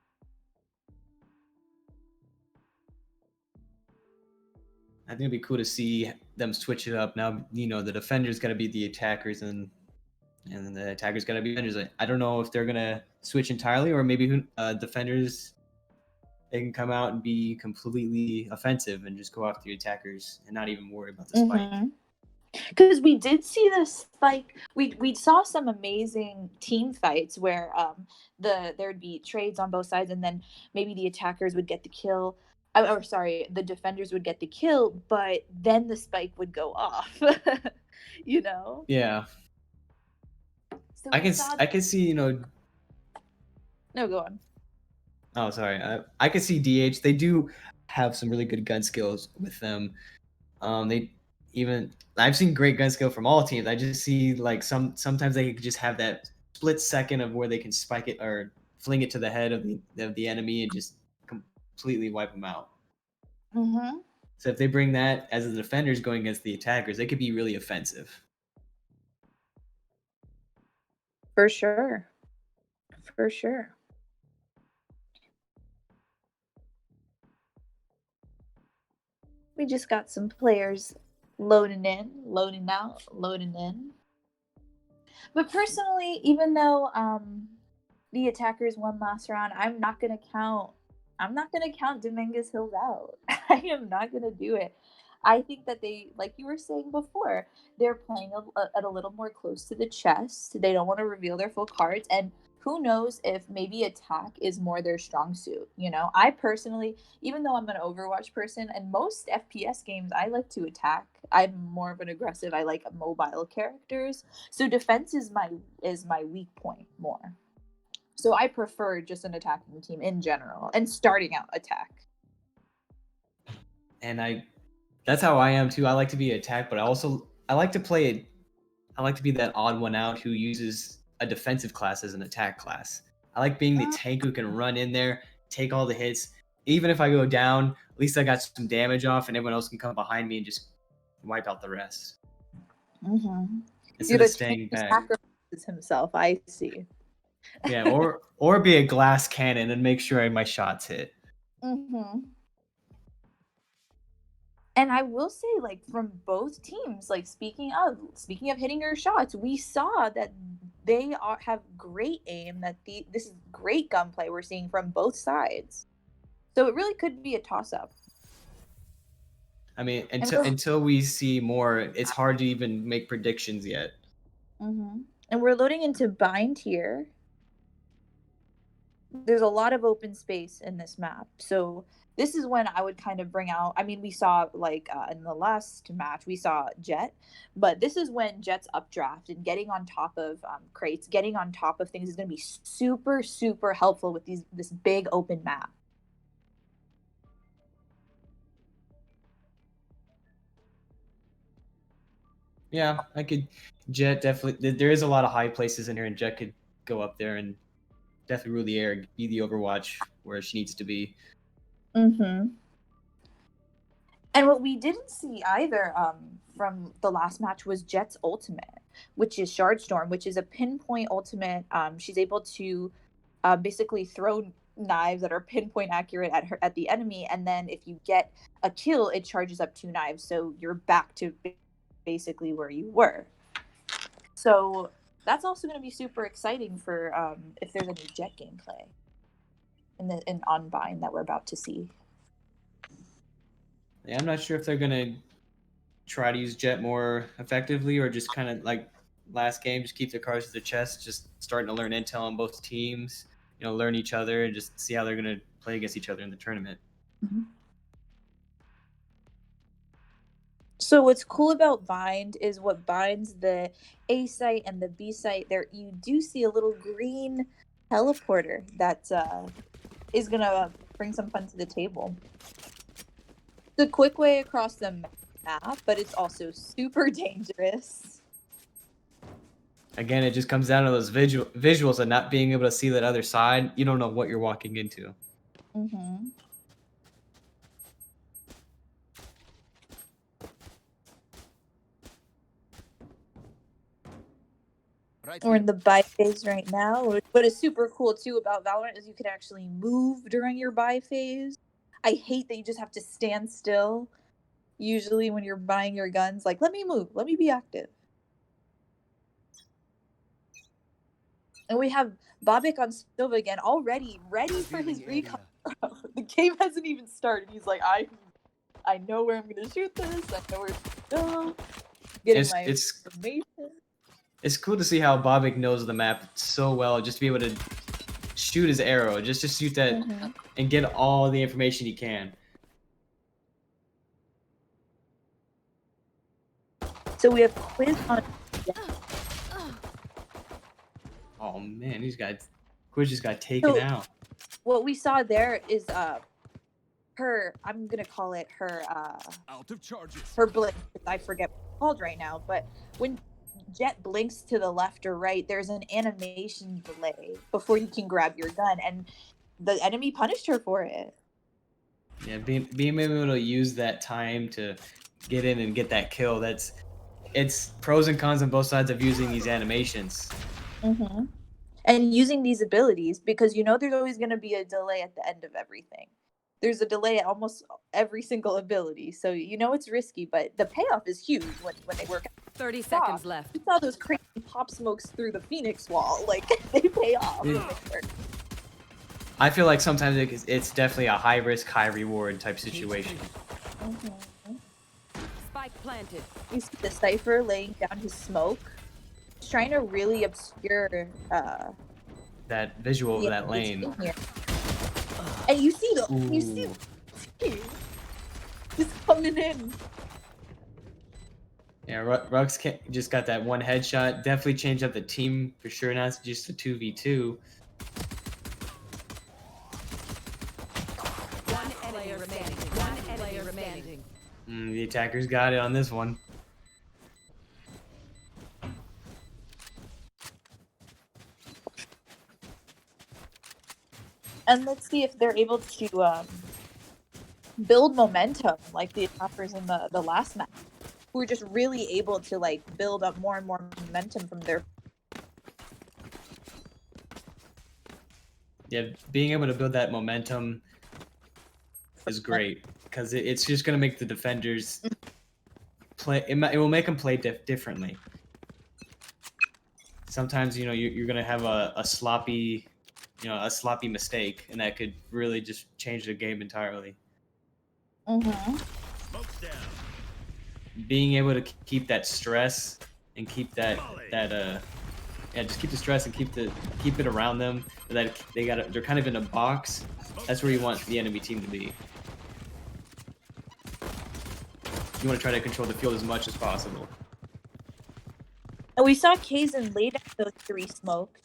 I think it'd be cool to see them switch it up. Now, the defender's got to be the attackers, and then the attacker's got to be defenders. I don't know if they're gonna switch entirely, or maybe defenders, they can come out and be completely offensive and just go after the attackers and not even worry about the spike. Mm-hmm. Because we did see the spike. We saw some amazing team fights where there'd be trades on both sides, and then maybe the attackers would get the kill, or sorry, the defenders would get the kill, but then the spike would go off. you know. Yeah, So I we can saw. I can see No, go on. Oh, sorry. I can see DH. They do have some really good gun skills with them. They even I've seen great gun skill from all teams. I just see like sometimes they just have that split second of where they can spike it or fling it to the head of the enemy and just completely wipe them out. Mm-hmm. So if they bring that as the defenders going against the attackers, they could be really offensive. For sure. For sure. We just got some players loading in, loading out, loading in. But personally, even though the attackers won last round, I'm not gonna count Dominguez Hills out. I am not gonna do it. I think that they, like you were saying before, they're playing at a little more close to the chest. They don't want to reveal their full cards, and who knows if maybe attack is more their strong suit. I personally, even though I'm an Overwatch person, and most FPS games, I like to attack. I'm more of an aggressive. I like mobile characters, so defense is my weak point more. So I prefer just an attacking team in general and starting out attack. And that's how I am too. I like to be attacked, but I like to play it. I like to be that odd one out who uses a defensive class as an attack class. I like being the tank who can run in there, take all the hits. Even if I go down, at least I got some damage off, and everyone else can come behind me and just wipe out the rest. Mm-hmm. instead of staying back. Sacrifices himself. I see. Yeah, or be a glass cannon and make sure my shots hit. Mm-hmm. And I will say, like, from both teams, like, speaking of hitting your shots, we saw that have great aim. That this is great gunplay we're seeing from both sides. So it really could be a toss up. I mean, until we see more, it's hard to even make predictions yet. Mm-hmm. And we're loading into bind here. There's a lot of open space in this map, so this is when I would kind of bring out. I mean, we saw like in the last match we saw Jet, but this is when Jet's updraft and getting on top of crates, getting on top of things is going to be super helpful with this big open map. Yeah, Jet definitely. There is a lot of high places in here, and Jet could go up there and definitely rule the air, be the Overwatch where she needs to be. Mm-hmm. And what we didn't see either from the last match was Jet's ultimate, which is Shardstorm, which is a pinpoint ultimate. She's able to basically throw knives that are pinpoint accurate at the enemy, and then if you get a kill, it charges up 2 knives, so you're back to basically where you were. So that's also going to be super exciting for if there's any Jet gameplay in Unbind that we're about to see. Yeah, I'm not sure if they're gonna try to use Jet more effectively or just kind of like last game, just keep their cards to the chest, just starting to learn intel on both teams, learn each other and just see how they're gonna play against each other in the tournament. Mm-hmm. So what's cool about Bind is what binds the A site and the B site. There you do see a little green teleporter that is gonna bring some fun to the table. It's a quick way across the map, but it's also super dangerous. Again, it just comes down to those visuals and not being able to see that other side. You don't know what you're walking into. Mm-hmm. We're in the buy phase right now. What is super cool too about Valorant is you can actually move during your buy phase. I hate that you just have to stand still. Usually when you're buying your guns, like, let me move, let me be active. And we have Bobik on Silva again, already ready for his recon. The game hasn't even started. He's like, I know where I'm gonna shoot this. I know where to go. Getting my information. It's cool to see how Bobik knows the map so well, just to be able to shoot his arrow, just to shoot that and get all the information he can. So we have Quiz on. Oh man, Quiz just got taken out. What we saw there is her. I'm gonna call it her. Out of charges. Her blink. I forget what it's called right now, but when Jet blinks to the left or right, there's an animation delay before you can grab your gun, and the enemy punished her for it. Yeah, being able to use that time to get in and get that kill, it's pros and cons on both sides of using these animations. Mm-hmm. And using these abilities, because there's always going to be a delay at the end of everything. There's a delay at almost every single ability, so it's risky, but the payoff is huge when they work. 30 seconds left. You saw those crazy pop smokes through the Phoenix wall, like they pay off. I feel like sometimes it's definitely a high risk, high reward type situation. Mm-hmm. Spike planted. You see the Cypher laying down his smoke. He's trying to really obscure that visual of that lane. And you see he's coming in. Yeah, Rux just got that one headshot. Definitely changed up the team for sure. Now it's just a 2v2. One player remaining. The attackers got it on this one. And let's see if they're able to build momentum like the attackers in the last match. Who were just really able to build up more and more momentum from their. Yeah, being able to build that momentum is great because it's just going to make the defenders play. It will make them play differently. Sometimes you're going to have a sloppy, a sloppy mistake, and that could really just change the game entirely. Mm-hmm. Smoke's down. Being able to keep that stress and keep that just keep the stress and keep it around them. That they're kind of in a box. That's where you want the enemy team to be. You want to try to control the field as much as possible. And we saw Kaizen lay down those 3 smokes.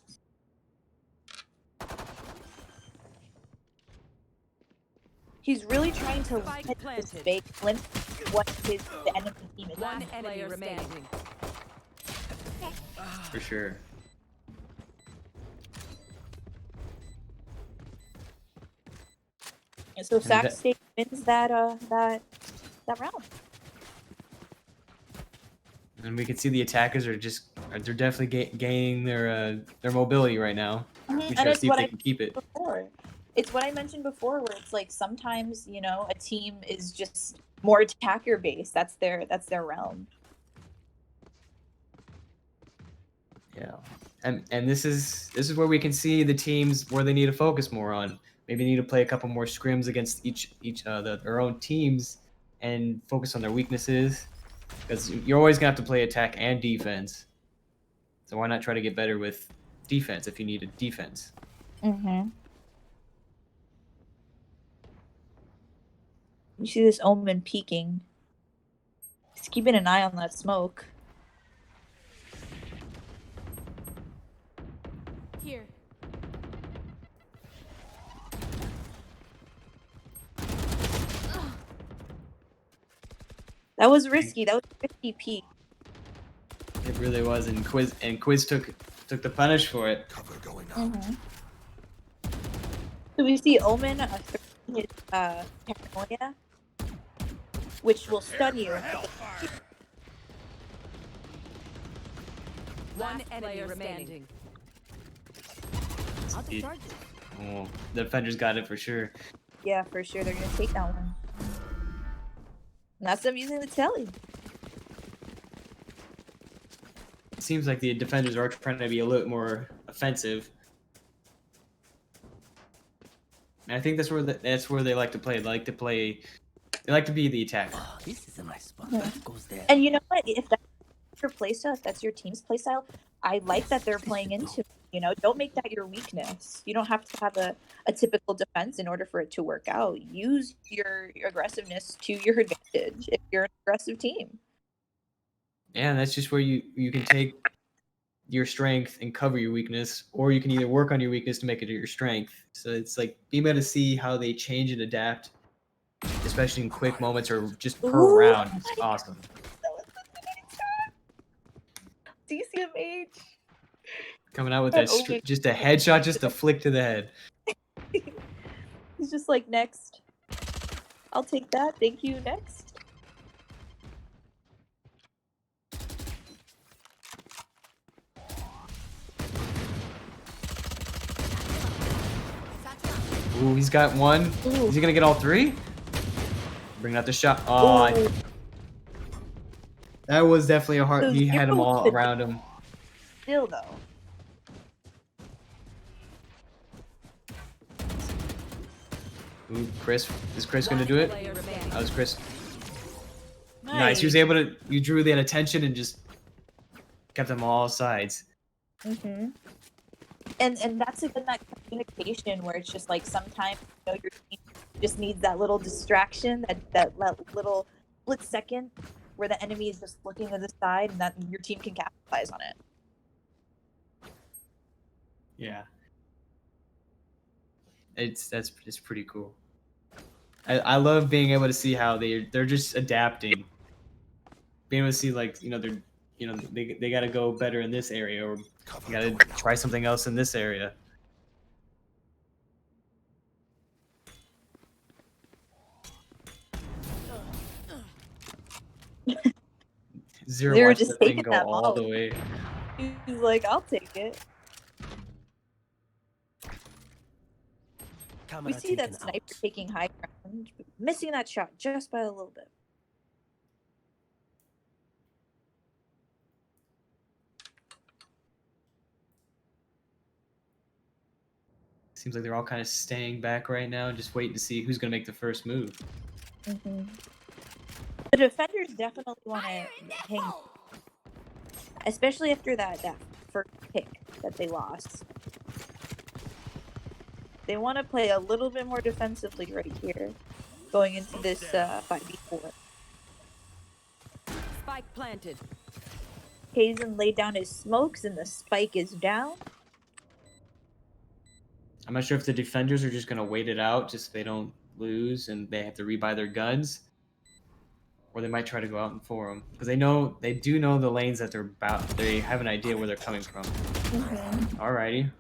He's really trying to Spike limit his planted. space, limit what the enemy team is. One doing. enemy remaining. For sure. And so Sac that- State wins that round. And we can see the attackers they're definitely gaining their mobility right now. We And try to it's see if what they I can keep it. before. It's what I mentioned before, where it's like sometimes a team is just more attacker based. That's their realm. Yeah, and this is where we can see the teams where they need to focus more on. Maybe they need to play a couple more scrims against their own teams and focus on their weaknesses, because you're always gonna have to play attack and defense. So why not try to get better with defense if you need a defense? Mm-hmm. You see this Omen peeking. He's keeping an eye on that smoke. Here. That was risky. That was a risky peek. It really was, and Quiz took the punish for it. Cover going out. Mm-hmm. So we see Omen his paranoia, which will stun you. One enemy remaining. I'll It- charge it. Oh, the defenders got it for sure. Yeah, for sure. They're gonna take that one. And that's them using the telly. It seems like the defenders are trying to be a little more offensive. And I think that's where they like to play. They like to be the attacker. Oh, this is a nice spot. Yeah. That goes there. And you know what? If that's your playstyle, if that's your team's playstyle, I like that they're playing into it. Don't make that your weakness. You don't have to have a typical defense in order for it to work out. Use your aggressiveness to your advantage if you're an aggressive team. Yeah, that's just where you can take your strength and cover your weakness, or you can either work on your weakness to make it your strength. So it's like being able to see how they change and adapt, especially in quick moments or just per Ooh. round. It's awesome. DCMH. Coming out with That that Omen. just a headshot, just a flick to the head. He's just like, next. I'll take that. Thank you. Next. Ooh, he's got one. Ooh. Is he gonna get all 3? Bring out the shot. Oh, Ooh. that was definitely a hard. So He had them Zero all could- around him. Still though. Ooh, Chris. Is Chris gonna do it? Player remaining. That was Chris. Nice. He was able to. You drew that attention and just kept them all sides. Mm-hmm. And that's again that communication where it's just like sometimes your team just needs that little distraction, that little split second where the enemy is just looking to the side, and that your team can capitalize on it. Yeah. It's pretty cool. I love being able to see how they're just adapting. Being able to see they got to go better in this area, or Cover got to going out. try something else in this area. Zero Zero watched just that thing taking go that all ball. the way. He's like, I'll take it. We Camera see that taken sniper out. taking high ground, missing that shot just by a little bit. Seems like they're all kind of staying back right now, just waiting to see who's gonna make the first move. The defenders definitely want to hang, especially after that first pick that they lost. They want to play a little bit more defensively right here, going into this 5v4. Spike planted. Hazen laid down his smokes and the spike is down. I'm not sure if the defenders are just gonna wait it out, just so they don't lose and they have to rebuy their guns, or they might try to go out and for them because they do know the lanes that they're about. They have an idea where they're coming from. Alrighty,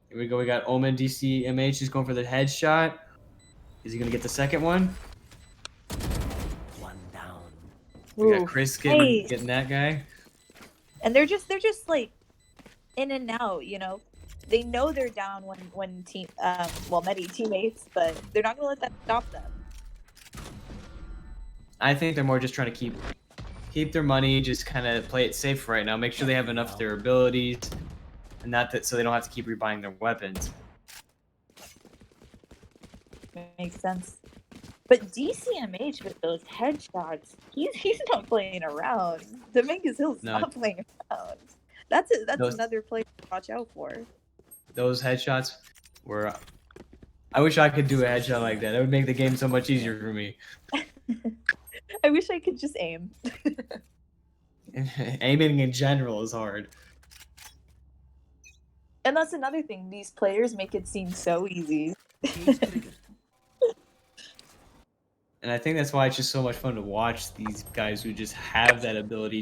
here we go. We got Omen DCMH. He's going for the headshot. Is he gonna get the second one? One down. We got Chris getting that guy. And they're just like in and out, you know. They know they're down when many teammates, but they're not gonna let that stop them. I think they're more just trying to keep their money, just kind of play it safe right now. Make sure they have enough of their abilities, and not that so they don't have to keep rebuying their weapons. Makes sense. But DCMH with those headshots, he's not playing around. Dominguez Hill's not playing around. That's another player to watch out for. Those headshots were. I wish I could do a headshot like that. That would make the game so much easier for me. I wish I could just aim. Aiming in general is hard. And that's another thing. These players make it seem so easy. And I think that's why it's just so much fun to watch these guys who just have that ability.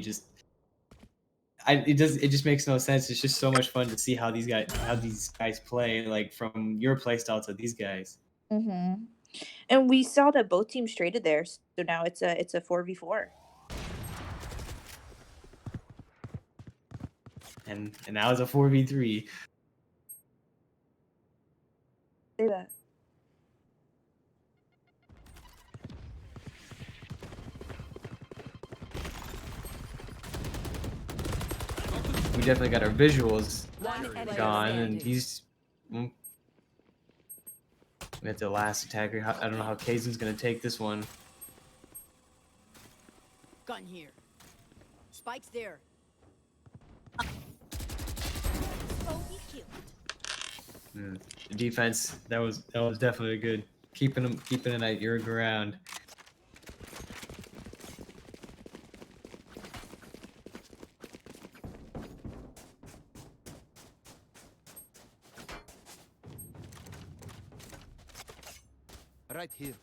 It just makes no sense. It's just so much fun to see how these guys play, like from your playstyle to these guys. And we saw that both teams traded there, so now it's a 4v4. And now it's a 4v3. Say that. We definitely got our visuals One gone, enemy and he's. We got the last attacker. I don't know how Kaizen's gonna take this one. Gun here. Spike's there. The defense that was definitely good. Keeping it at your ground. Right here.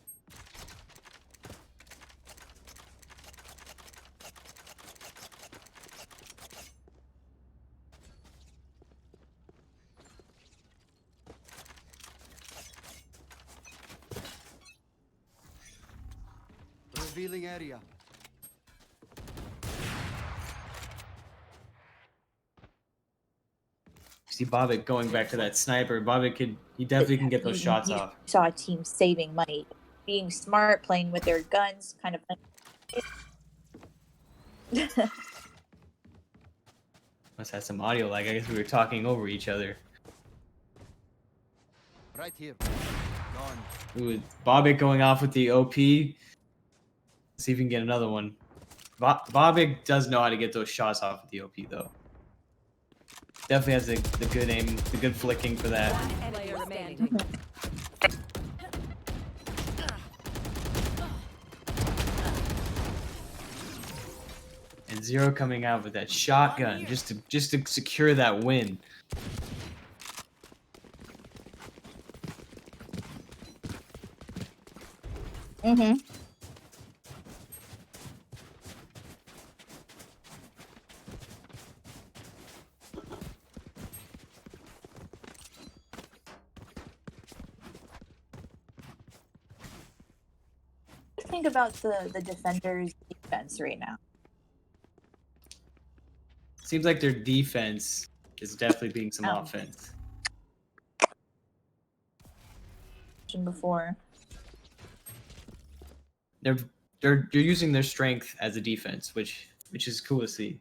Revealing area. See Bobbitt going back to that sniper. Bobbitt he definitely can get those shots off. Saw a team saving money, being smart, playing with their guns, kind of. Must have some audio lag. I guess we were talking over each other. Right here. Gone. Ooh, Bobbitt going off with the OP. Let's see if we can get another one. Bobbitt does know how to get those shots off with the OP though. Definitely has the good aim, the good flicking for that. One player remaining. And Zero coming out with that shotgun just to secure that win. Think about the defenders' defense right now. Seems like their defense is definitely being some Oh. offense. Before. They're using their strength as a defense, which is cool to see.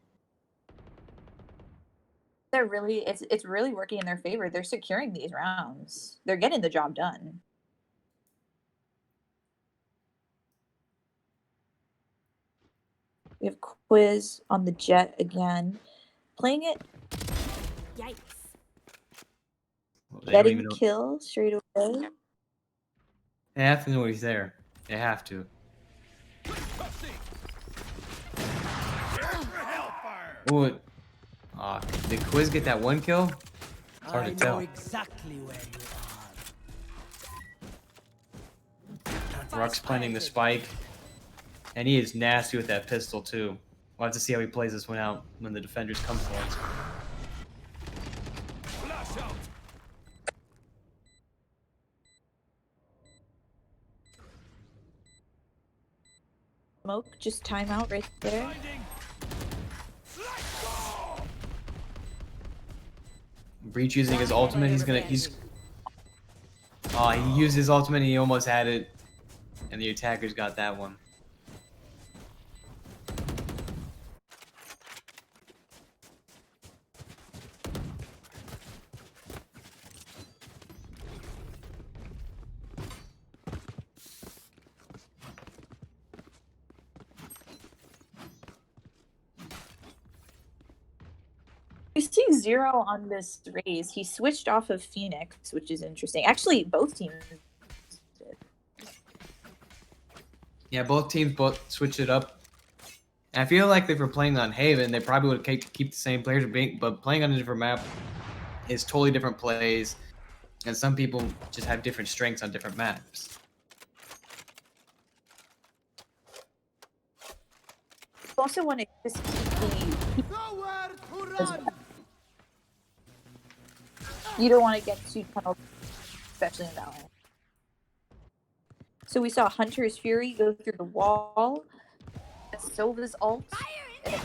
They're really it's really working in their favor. They're securing these rounds. They're getting the job done. We have quiz on the Jet again. Playing it, Yikes. Well, they don't getting even know. kill straight away. They have to know he's there. They have to. Oh, did Quiz get that one kill? It's hard I to know tell. exactly where you are. Ruck's planting the spike, and he is nasty with that pistol too. We'll have to see how he plays this one out when the defenders come for him. Flash out. Smoke, just timeout right there. Blinding. Let's go. Breach using his ultimate. Oh, he used his ultimate. And he almost had it, and the attackers got that one. We see Zero on this raise. He switched off of Phoenix, which is interesting. Actually, both teams did. Yeah, both teams switched it up. And I feel like if we're playing on Haven, they probably would keep the same players, but playing on a different map is totally different plays, and some people just have different strengths on different maps. You also want to just keep Nowhere to run. you don't want to get too tunneled, especially in Valorant. So we saw Hunter's Fury go through the wall. Silva's ult. And it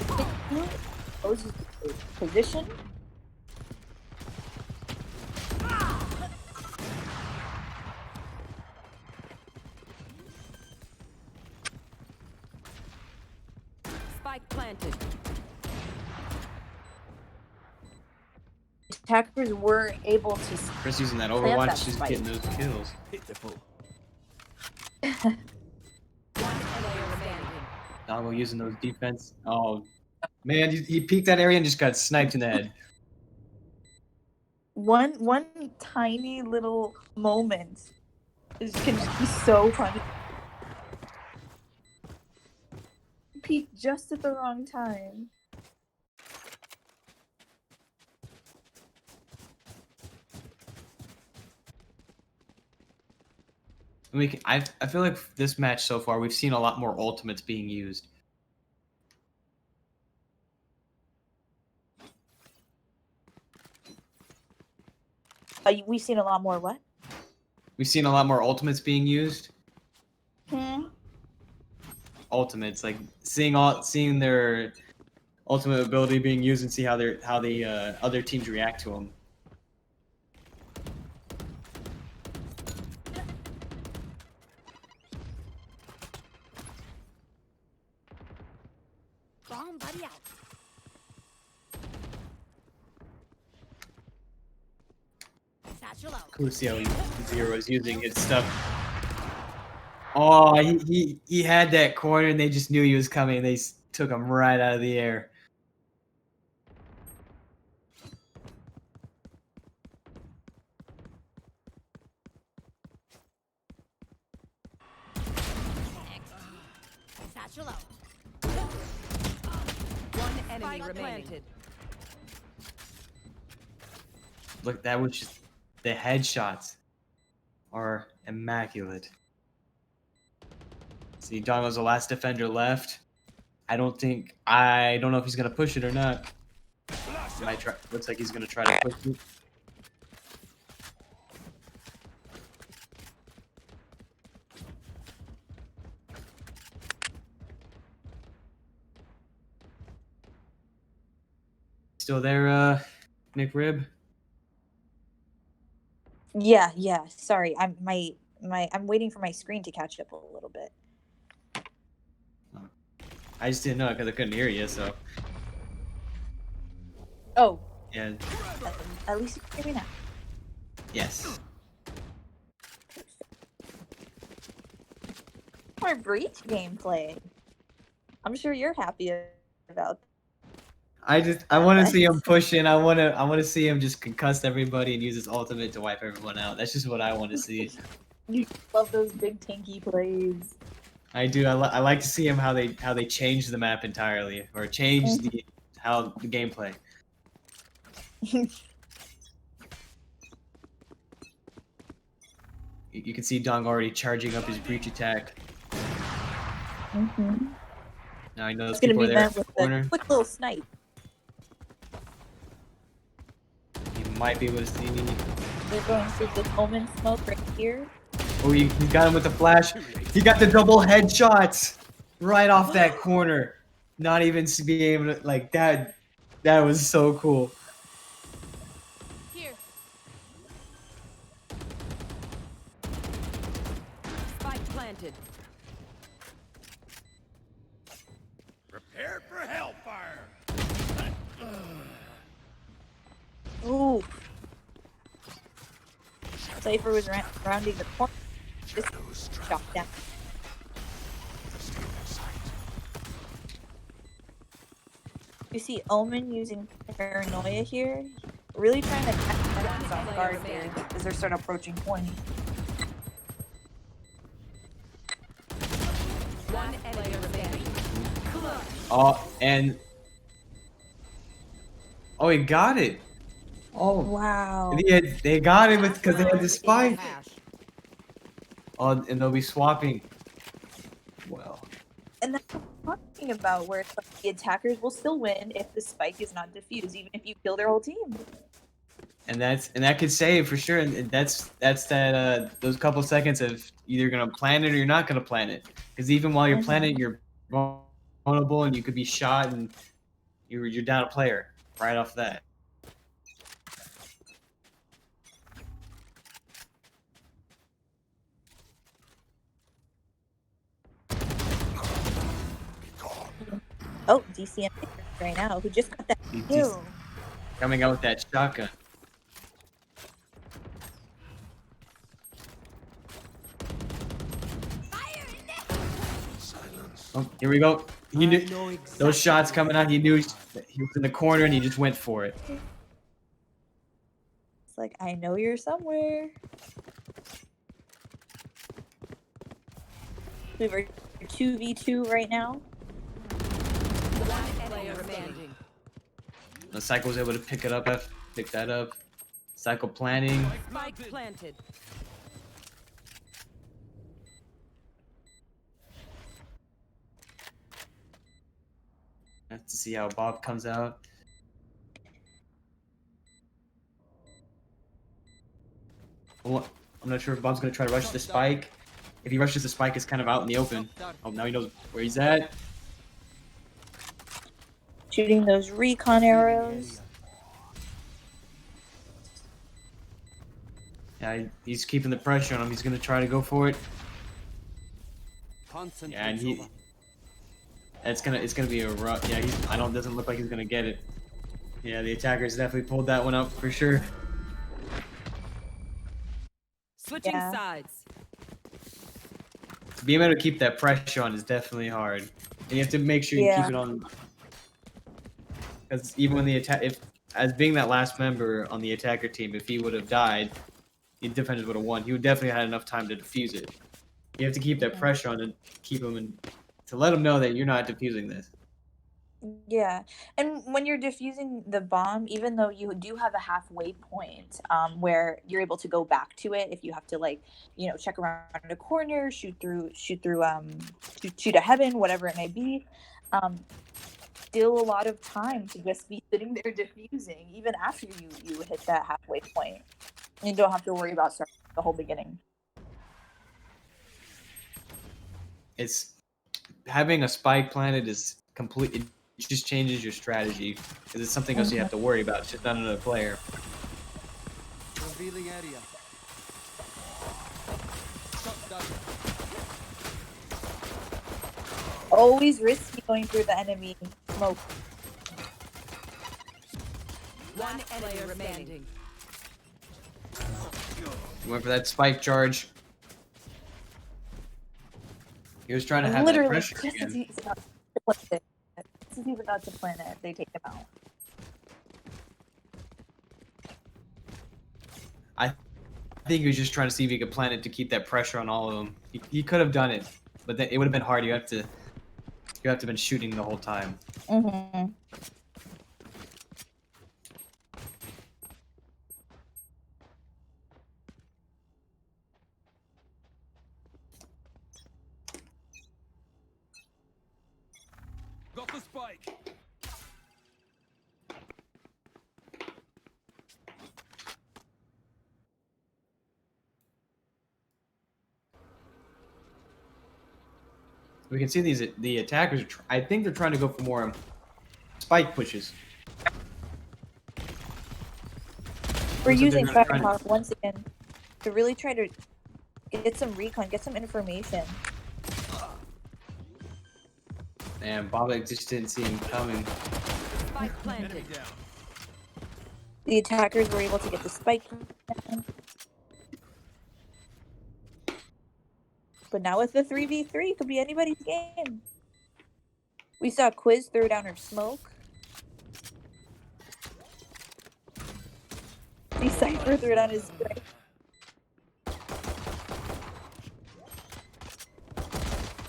closes the position. Spike planted. Attackers were able to. Chris using that Plant Overwatch, that she's spike. getting those kills. Pitiful. One player standing. Dongo using those defense. Oh, man, he peeked that area and just got sniped in the head. One tiny little moment can just be so funny. Peeked just at the wrong time. I feel like this match so far, we've seen a lot more ultimates being used. We've seen a lot more what? We've seen a lot more ultimates being used. Hmm. Ultimates, like seeing their ultimate ability being used and see how the other teams react to them. Bomb buddy out. Satchel out. Cool to see how Zero is using his stuff. Oh, he had that corner and they just knew he was coming and they took him right out of the air. Satchel out. One enemy Spike remaining. planted. Look, that was just the headshots are immaculate. See, Dongo's the last defender left. I don't know if he's gonna push it or not. Might try. Looks like he's gonna try to push it. still there, McRib? Yeah. Sorry, I'm waiting for my screen to catch up a little bit. I just didn't know because I couldn't hear you. So Oh, yeah, at least you can hear me now. yes. More breach gameplay. I'm sure you're happy about. I want to see him pushing. I want to see him just concuss everybody and use his ultimate to wipe everyone out. That's just what I want to see. You love those big tanky plays. I do. I like to see him how they change the map entirely or change the gameplay. You can see Dong already charging up his breach attack. Mm-hmm. Now I know those It's gonna people be are there met in the with corner. a quick little snipe. You might be able to see me. They're going through the Omen smoke right here. Oh, he got him with the flash. He got the double headshots right off that corner. Not even being able to, like that. That was so cool. Here. Spike planted. Prepare for hellfire. Ooh. Cypher was rounding the corner. Just shot down. You see Omen using paranoia here. Really trying to catch enemies off guard here as they start approaching point. One enemy remaining. Oh, and oh, he got it. Oh, Wow. they got it because they had the In spike. hash. Oh, and they'll be swapping. Well, And that's what I'm talking about, where it's like the attackers will still win if the spike is not defused, even if you kill their whole team. and that could save for sure. And that's that those couple seconds of either gonna plan it or you're not gonna plan it. Because even while you're planning, you're vulnerable and you could be shot and you're down a player right off that. Oh, DCM right now, who just got that He's just kill. coming out with that shotgun. Oh, here we go. He knew those shots coming out. He knew he was in the corner and he just went for it. It's like, I know you're somewhere. We have a 2v2 right now. One player remaining. The Cycle was able to pick that up. Cycle planning. Spike planted. Have to see how Bob comes out. Well, I'm not sure if Bob's gonna try to rush the spike. If he rushes the spike, it's kind of out in the open. Oh, now he knows where he's at. Shooting those recon arrows. Yeah, he's keeping the pressure on him. He's gonna try to go for it. Yeah, and it's gonna be a rough. Yeah, doesn't look like he's gonna get it. Yeah, the attackers definitely pulled that one up for sure. Switching Yeah. sides. Being able to keep that pressure on is definitely hard, and you have to make sure you keep it on. Because even when as being that last member on the attacker team, if he would have died, the defenders would have won. He would definitely had enough time to defuse it. You have to keep that pressure on and keep him to let him know that you're not defusing this. Yeah, and when you're defusing the bomb, even though you do have a halfway point, where you're able to go back to it if you have to, like, check around a corner, shoot a heaven, whatever it may be, still a lot of time to just be sitting there defusing, even after you hit that halfway point. You don't have to worry about starting the whole beginning. It's having a spike planted is completely just changes your strategy because it's something else you have to worry about. It's just not another player. Revealing area. Always risky going through the enemy smoke. One enemy remaining. He went for that spike charge. He was trying to have that Literally, pressure just as again. he's about to plant it. Just as he's about to plant it, they take him out. I think he was just trying to see if he could plant it to keep that pressure on all of them. He could have done it, but then it would have been hard. You have to been shooting the whole time. Mm-hmm. Got the spike. We can see the attackers. I think they're trying to go for more spike pushes. We're Looks like using they're trying Trapper once again to really try to get some recon, get some information. And Bobak just didn't see him coming. Spike planted. Enemy down. The attackers were able to get the spike. But now with the 3v3, it could be anybody's game. We saw Quiz throw down her smoke. The Cypher threw down his spray.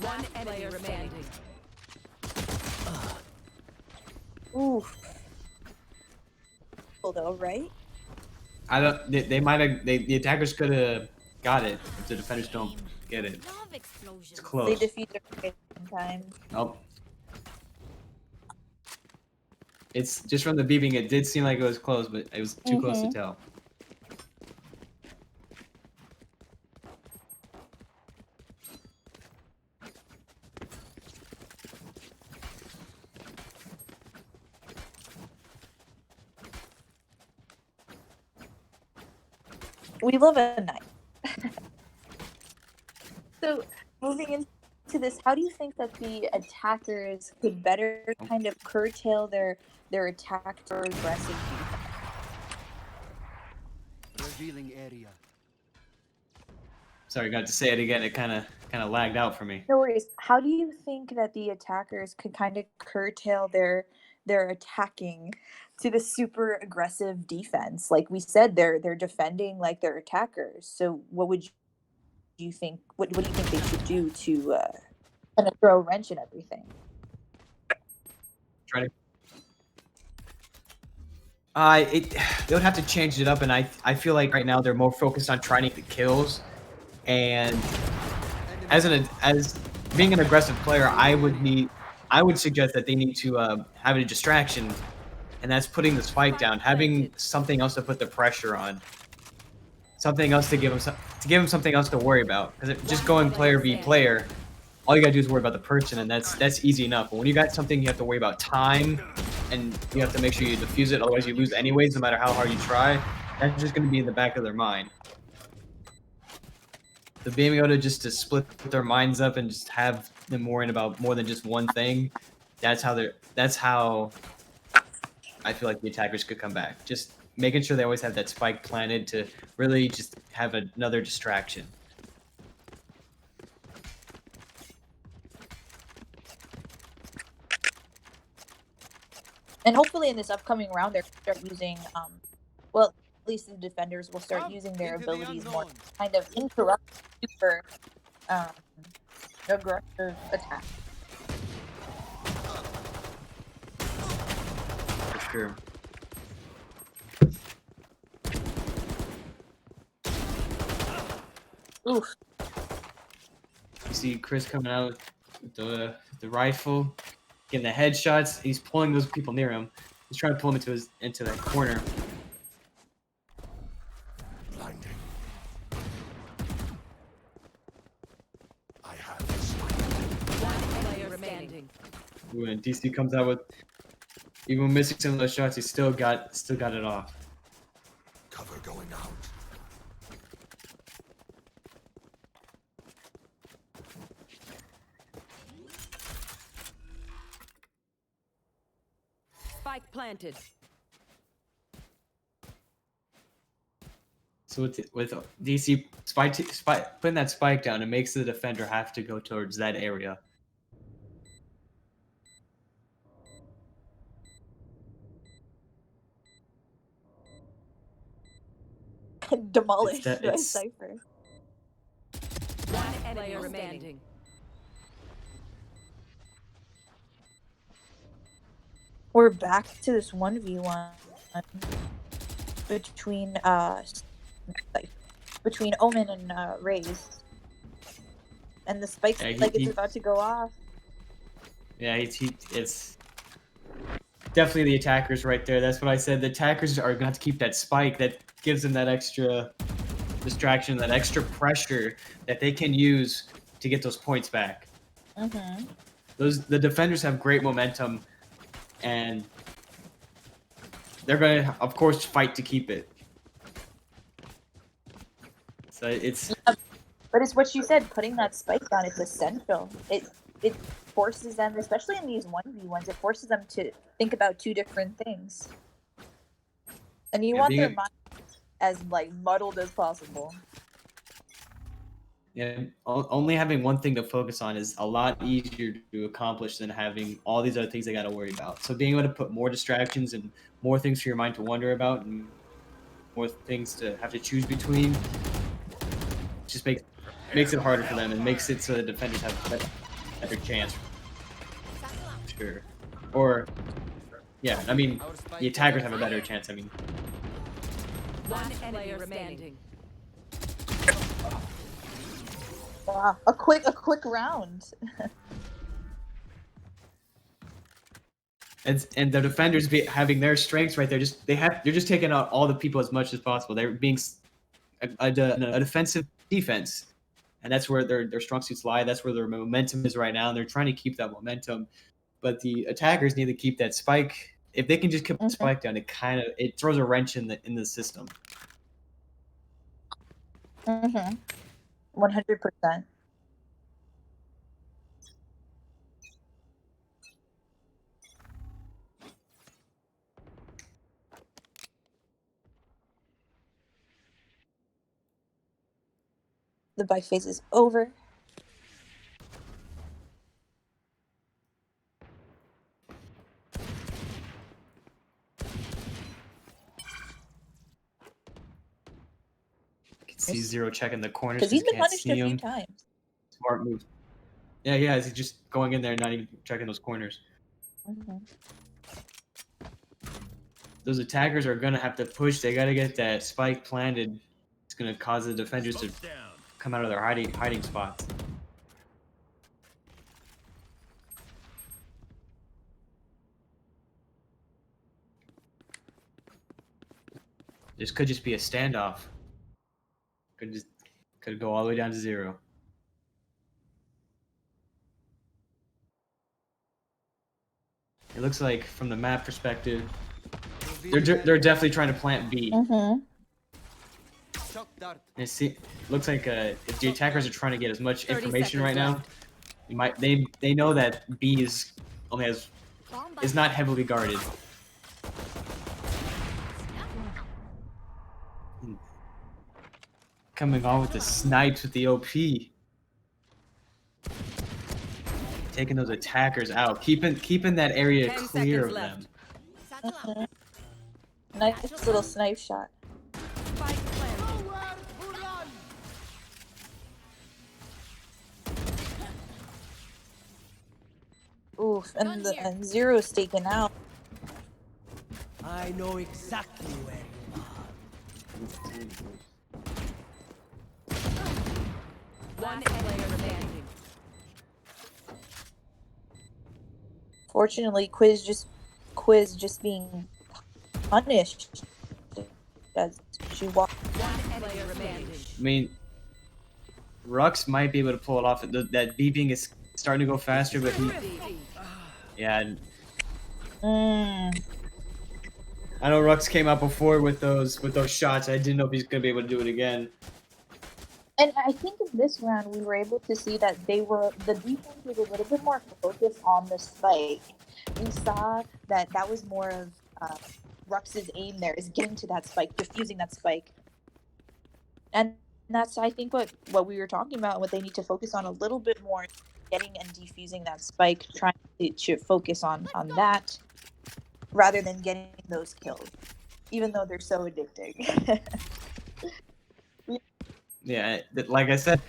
One enemy remaining. Oof. Though, right? I don't. They might have. The attackers could have got it if the defenders don't get it. It's close. They defeated her in time. Nope. It's just from the beeping. It did seem like it was close, but it was too close to tell. We love a knife. So, moving into this, how do you think that the attackers could better kind of curtail their attack or aggressive defense? Revealing area. Sorry, got to say it again. It kind of lagged out for me. No worries. How do you think that the attackers could kind of curtail their attacking to the super aggressive defense? Like we said, they're defending like their attackers. So what would you think? What do you think they should do to kind of throw a wrench in everything? Try to. They would have to change it up, and I feel like right now they're more focused on trying to get kills, and as being an aggressive player, I would suggest that they need to have a distraction, and that's putting the spike down, having something else to put the pressure on, something else to give them something else to worry about. Because just going player v player, all you gotta do is worry about the person, and that's easy enough. But when you got something you have to worry about time, and you have to make sure you defuse it, otherwise you lose anyways, no matter how hard you try. That's just gonna be in the back of their mind. The being able to split their minds up and just have them worrying about more than just one thing, that's how I feel like the attackers could come back. Just making sure they always have that spike planted to really just have another distraction. And hopefully in this upcoming round, they're start using, well, at least the defenders will start using their abilities more, kind of interrupt super aggressive attack. For sure. Oof. You see Chris coming out with the rifle, getting the headshots. He's pulling those people near him. He's trying to pull them into that corner. Blinding. I have this. One player remaining. When DC comes out with, even missing some of those shots, he still got it off. Cover going out. Spike planted. So with DC putting that spike down, it makes the defender have to go towards that area. Demolished by It's Cypher. One enemy remaining. We're back to this 1v1 between between Omen and Raze. And the spike Yeah, it's about to go off. Yeah, it's definitely the attackers right there. That's what I said. The attackers are gonna have to keep that spike that gives them that extra distraction, that extra pressure that they can use to get those points back. Mm-hmm. The defenders have great momentum, and they're gonna, of course, fight to keep it. So it's. But it's what you said, putting that spike down, it's essential. It forces them, especially in these 1v1s, it forces them to think about two different things. And you want their mind as muddled as possible. Yeah, only having one thing to focus on is a lot easier to accomplish than having all these other things they got to worry about. So being able to put more distractions and more things for your mind to wonder about and more things to have to choose between just makes it harder for them and makes it so the defenders have a better chance. Sure. Or, yeah, I mean, the attackers have a better chance. I mean, One enemy remaining. Wow, a quick round. and the defenders having their strengths right there, they're just taking out all the people as much as possible. They're being a defensive defense, and that's where their strong suits lie. That's where their momentum is right now, and they're trying to keep that momentum. But the attackers need to keep that spike. If they can just keep the spike down, it throws a wrench in the system. 100%. The bike phase is over. See Zero checking the corners Because he's been can't punished see a few him. times. Smart move. Yeah, he's just going in there and not even checking those corners. Those attackers are gonna have to push. They gotta get that spike planted. It's gonna cause the defenders to come out of their hiding spots. This could just be a standoff. Could go all the way down to 0. It looks like from the map perspective, they're definitely trying to plant B. And looks like if the attackers are trying to get as much information right now, they know that B is not heavily guarded. Coming on with the snipes with the OP. Taking those attackers out, keeping that area clear of them. Nice little snipe shot. Spike planted. Oof, and Zero's taken out. I know exactly where you are. One player remaining. Fortunately, Quiz just being punished as she walked. One player remaining. I mean, Rux might be able to pull it off. That beeping is starting to go faster, but Yeah, and Mm. I know Rux came out before with those shots. I didn't know if he's gonna be able to do it again. And I think in this round we were able to see that the defense was a little bit more focused on the spike. We saw that was more of Rux's aim there is getting to that spike, defusing that spike, and that's I think what we were talking about, what they need to focus on a little bit more, getting and defusing that spike, trying to focus on that rather than getting those kills, even though they're so addicting. Yeah, like I said,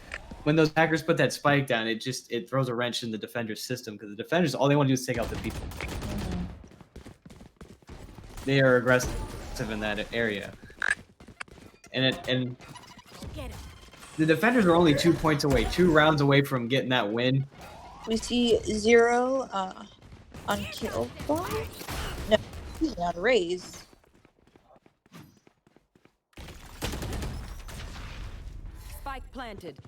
when those hackers put that spike down, it throws a wrench in the defender's system because the defenders all they want to do is take out the people. Mhm. They are aggressive in that area, and Get him. the defenders are only 2 points away, 2 rounds away from getting that win. We see Zero on kill bar. No, he's on raise. Spike planted.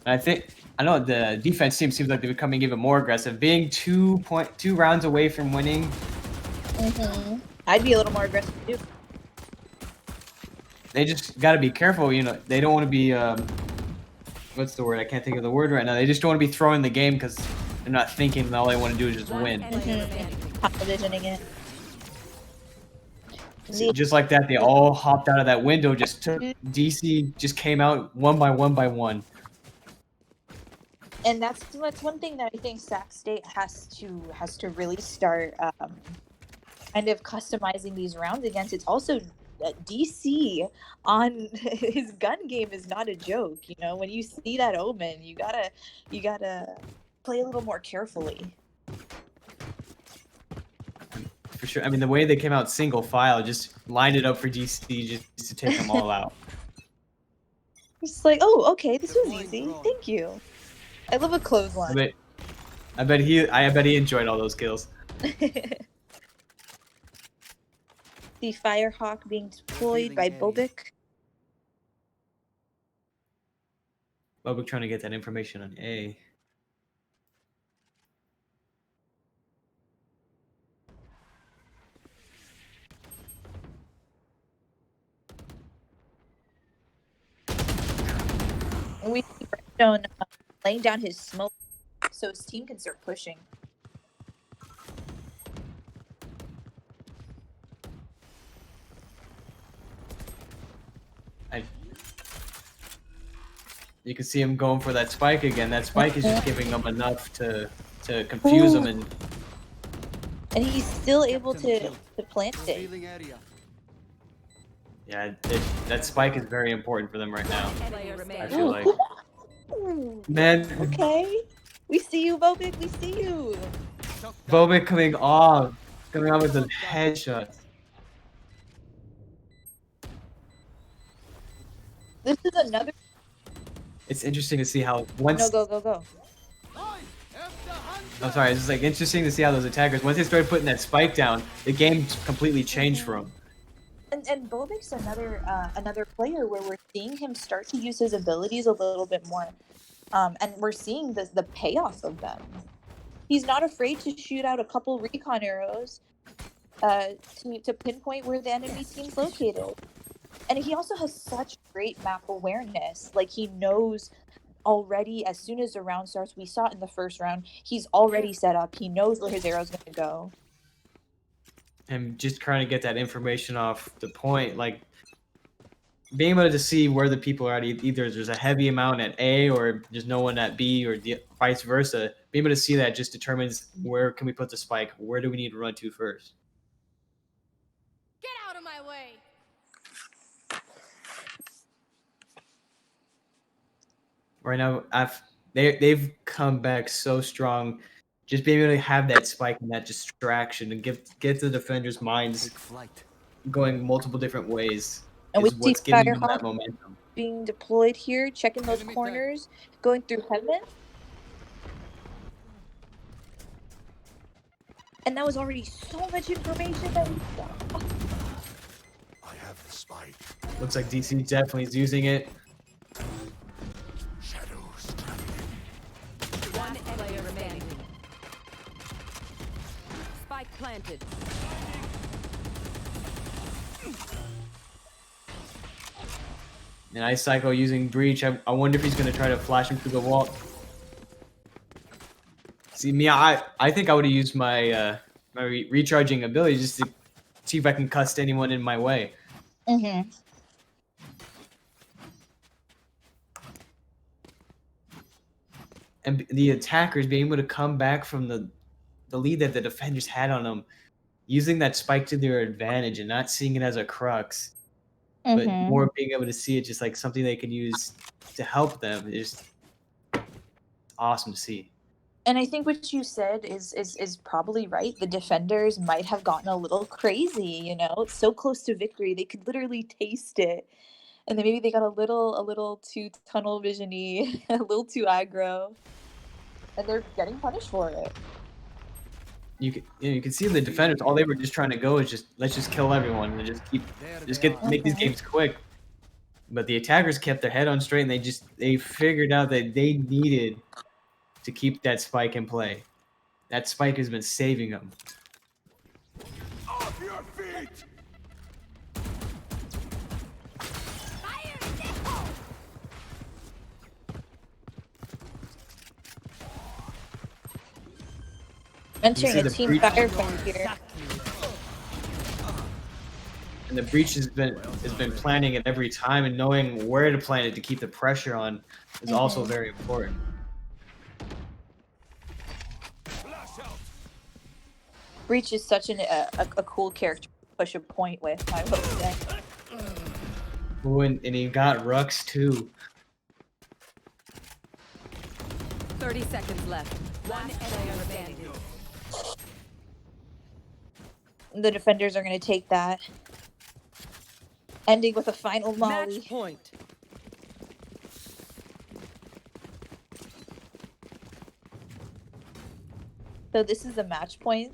I know the defense team seems like they're becoming even more aggressive, being 2 rounds away from winning. Mm-hmm. I'd be a little more aggressive too. They just got to be careful, you know. They don't want to be what's the word? I can't think of the word right now. They just don't want to be throwing the game because they're not thinking. And all they want to do is just win. Visioning it. Just like that, they all hopped out of that window. Just took DC. Just came out one by one. And that's one thing that I think Sac State has to really start kind of customizing these rounds against. It's also DC on his gun game is not a joke. You know, when you see that omen, you gotta play a little more carefully. For sure. I mean, the way they came out single file, just lined it up for DC just to take them all out. It's like, oh, okay, this was easy. Thank you. I love a clothesline. I bet he enjoyed all those kills. The Firehawk being deployed by Bobik. Bobik trying to get that information on A. We see Redstone laying down his smoke so his team can start pushing. You can see him going for that spike again. That spike is just giving them enough to confuse them, and he's still able to plant it. yeah, that spike is very important for them right now. I feel like, man, Okay, we see you, Bobik. We see you. Bobik coming on with the headshots. This is another. It's interesting to see how once. No, go. I'm sorry. It's just like interesting to see how those attackers, once they started putting that spike down, the game completely changed for them. And Bobik's another player where we're seeing him start to use his abilities a little bit more, and we're seeing the payoff of them. He's not afraid to shoot out a couple recon arrows to pinpoint where the enemy team's located. And he also has such great map awareness. Like, he knows already as soon as the round starts. We saw it in the first round. He's already set up. He knows where his arrow's going to go. And just trying to get that information off the point, like being able to see where the people are at, either there's a heavy amount at A or there's no one at B or vice versa. Being able to see that just determines where can we put the spike, where do we need to run to first. Get out of my way. Right now, they've come back so strong. Just being able to have that spike and that distraction and get the defenders' minds going multiple different ways And is we what's see giving them Firehawk that momentum. being deployed here, checking those corners, going through heaven. And that was already so much information that we saw. I have the spike. Looks like DC definitely is using it. planted. And Ice Cycle using Breach. I wonder if he's gonna try to flash him through the wall. See me, I think I would have used my my recharging ability just to see if I can cuss anyone in my way. Mm-hmm. And the attackers being able to come back from the lead that the defenders had on them, using that spike to their advantage and not seeing it as a crux, but Mm-hmm. more being able to see it just like something they could use to help them is awesome to see. And I think what you said is probably right. The defenders might have gotten a little crazy, you know. It's so close to victory. They could literally taste it. And then maybe they got a little too tunnel visiony, a little too aggro. And they're getting punished for it. You can see the defenders. All they were just trying to go is just let's just kill everyone and make these games quick. But the attackers kept their head on straight and they figured out that they needed to keep that spike in play. That spike has been saving them. Off your feet! Entering see a the team breach- firefight here. Exactly where And the Breach has been planning it every time, and knowing where to plant it to keep the pressure on is also very important. Flash out! Breach is such a cool character to push a point with, I will say. Ooh, and he got Rux too. 30 seconds left. One player standing. The defenders are going to take that. Ending with a final molly. match point. So this is a match point.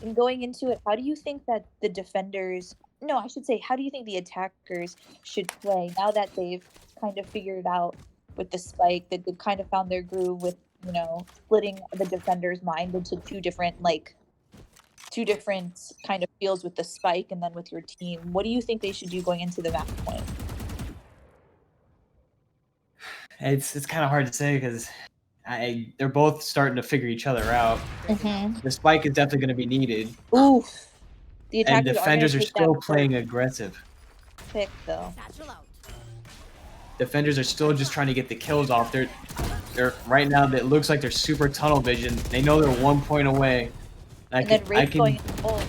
And going into it, how do you think that the defenders... No, I should say, how do you think the attackers should play now that they've kind of figured out with the spike, that they've kind of found their groove with, you know, splitting the defender's mind into two different kind of fields with the spike and then with your team? What do you think they should do going into the match point? It's kind of hard to say because they're both starting to figure each other out. Mm-hmm. The spike is definitely going to be needed, Oof. The and attackers defenders are take still that playing aggressive. pick, though. Satchel out. Defenders are still just trying to get the kills off. They're right now. It looks like they're super tunnel vision. They know they're 1 point away. And then Rafe going... Oh,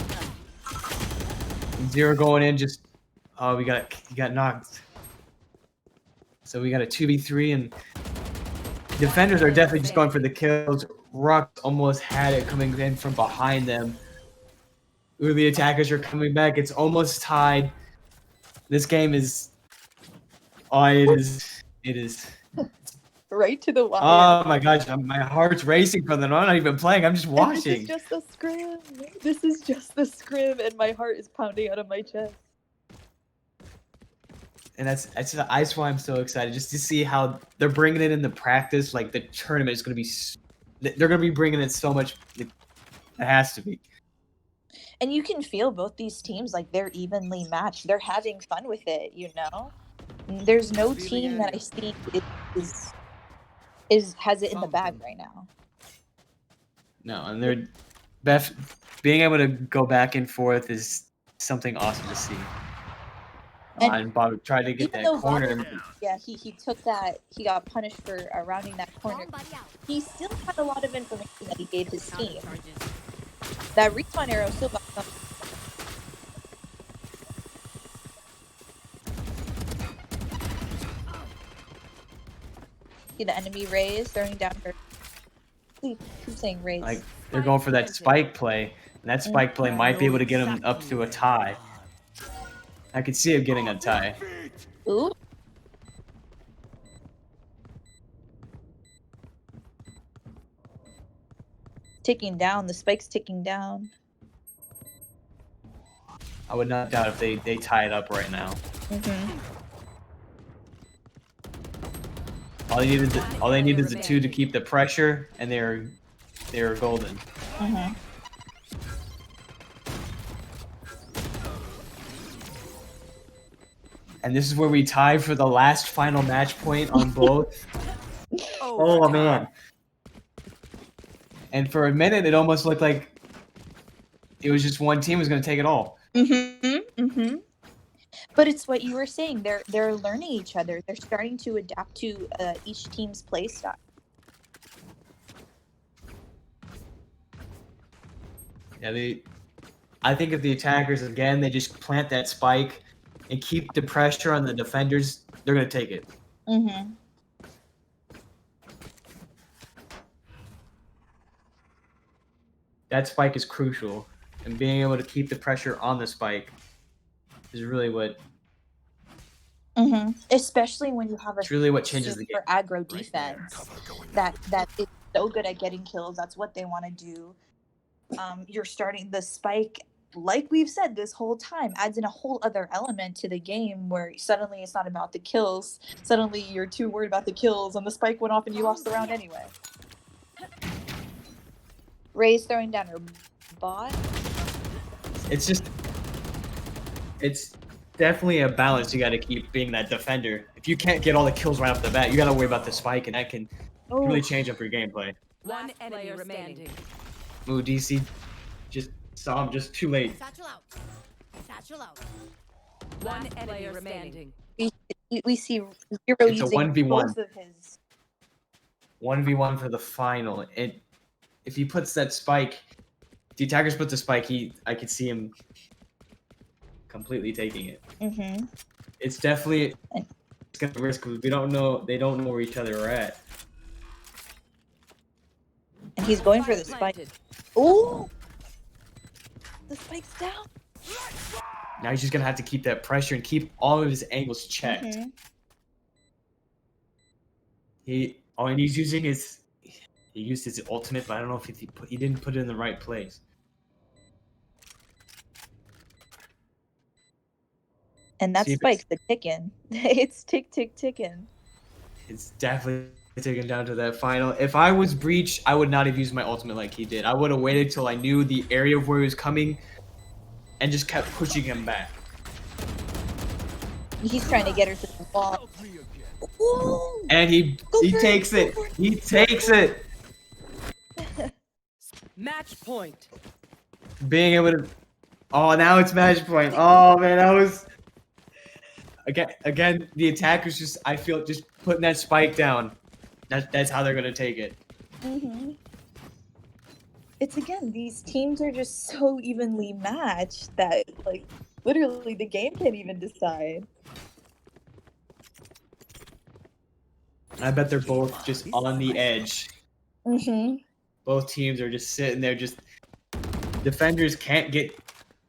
Zero going in. Just he got knocked. So we got a 2v3, and defenders are definitely just going for the kills. Rux almost had it coming in from behind them. Ooh, the attackers are coming back. It's almost tied. This game is... Oh, it is. right to the wire. Oh my gosh, my heart's racing from them. I'm not even playing. I'm just And watching. this is just a scrim. This is just the scrim, and my heart is pounding out of my chest. And that's why I'm so excited, just to see how they're bringing it into practice. Like the tournament is going to be, they're going to be bringing it so much. It has to be. And you can feel both these teams like they're evenly matched. They're having fun with it, you know. There's no team that I see has it in the bag right now. No, and being able to go back and forth is something awesome to see. And Bob tried to get Even that though corner. Valor, yeah, he took that. He got punished for rounding that corner. Bomb buddy out. He still had a lot of information that he gave his team. Counter charges. That respawn arrow still got some. See the enemy raise, throwing down her. Keep saying raise. Like they're going for that spike play, and that spike play might be able to get them up to a tie. I could see him getting a tie. Ooh. Ticking down. The spike's ticking down. I would not doubt if they tie it up right now. Mm-hmm. All they need is the two to keep the pressure, and they're golden. Mm-hmm. And this is where we tie for the last final match point on both. Oh man. And for a minute, it almost looked like it was just one team was going to take it all. Mm-hmm. Mm-hmm. But it's what you were saying. They're learning each other. They're starting to adapt to each team's play style. Yeah, I think if the attackers, again, they just plant that spike and keep the pressure on the defenders, they're going to take it. Mm-hmm. That spike is crucial. And being able to keep the pressure on the spike is really what... Mm-hmm. Especially when you have a It's really what changes the game. super aggro defense that is so good at getting kills. That's what they want to do. You're starting the spike, like we've said this whole time, adds in a whole other element to the game where suddenly it's not about the kills. Suddenly you're too worried about the kills, and the spike went off and you lost the round anyway. Ray's throwing down her bot. It's definitely a balance you got to keep being that defender. If you can't get all the kills right off the bat, you got to worry about the spike, and that can really change up your gameplay. One enemy remaining. Ooh, DC just saw him just too late. Satchel out. Satchel out. One enemy remaining. We see Zero It's a using 1v1. both of his. 1v1 for the final. And if he puts that spike, if the attackers put the spike, I could see him completely taking it. Mm-hmm. It's definitely gonna risk because they don't know where each other are at. And he's going for the spike. Planted. Ooh! The spike's down. Now he's just gonna have to keep that pressure and keep all of his angles checked. Mm-hmm. And he's using his ultimate, but I don't know if he didn't put it in the right place. And that See, spike's the ticking. It's ticking. It's definitely taken down to that final. If I was Breach, I would not have used my ultimate like he did. I would have waited till I knew the area of where he was coming and just kept pushing him back. He's trying to get her to the wall. Ooh! And he takes it. He takes it. Match point. Being able to... Oh, now it's match point. Oh, man, that was... Again, the attackers just, I feel, just putting that spike down. That's how they're going to take it. Mm-hmm. It's again, these teams are just so evenly matched that, like, literally the game can't even decide. I bet they're both just on the edge. Mm-hmm. Both teams are just sitting there, just... Defenders can't get...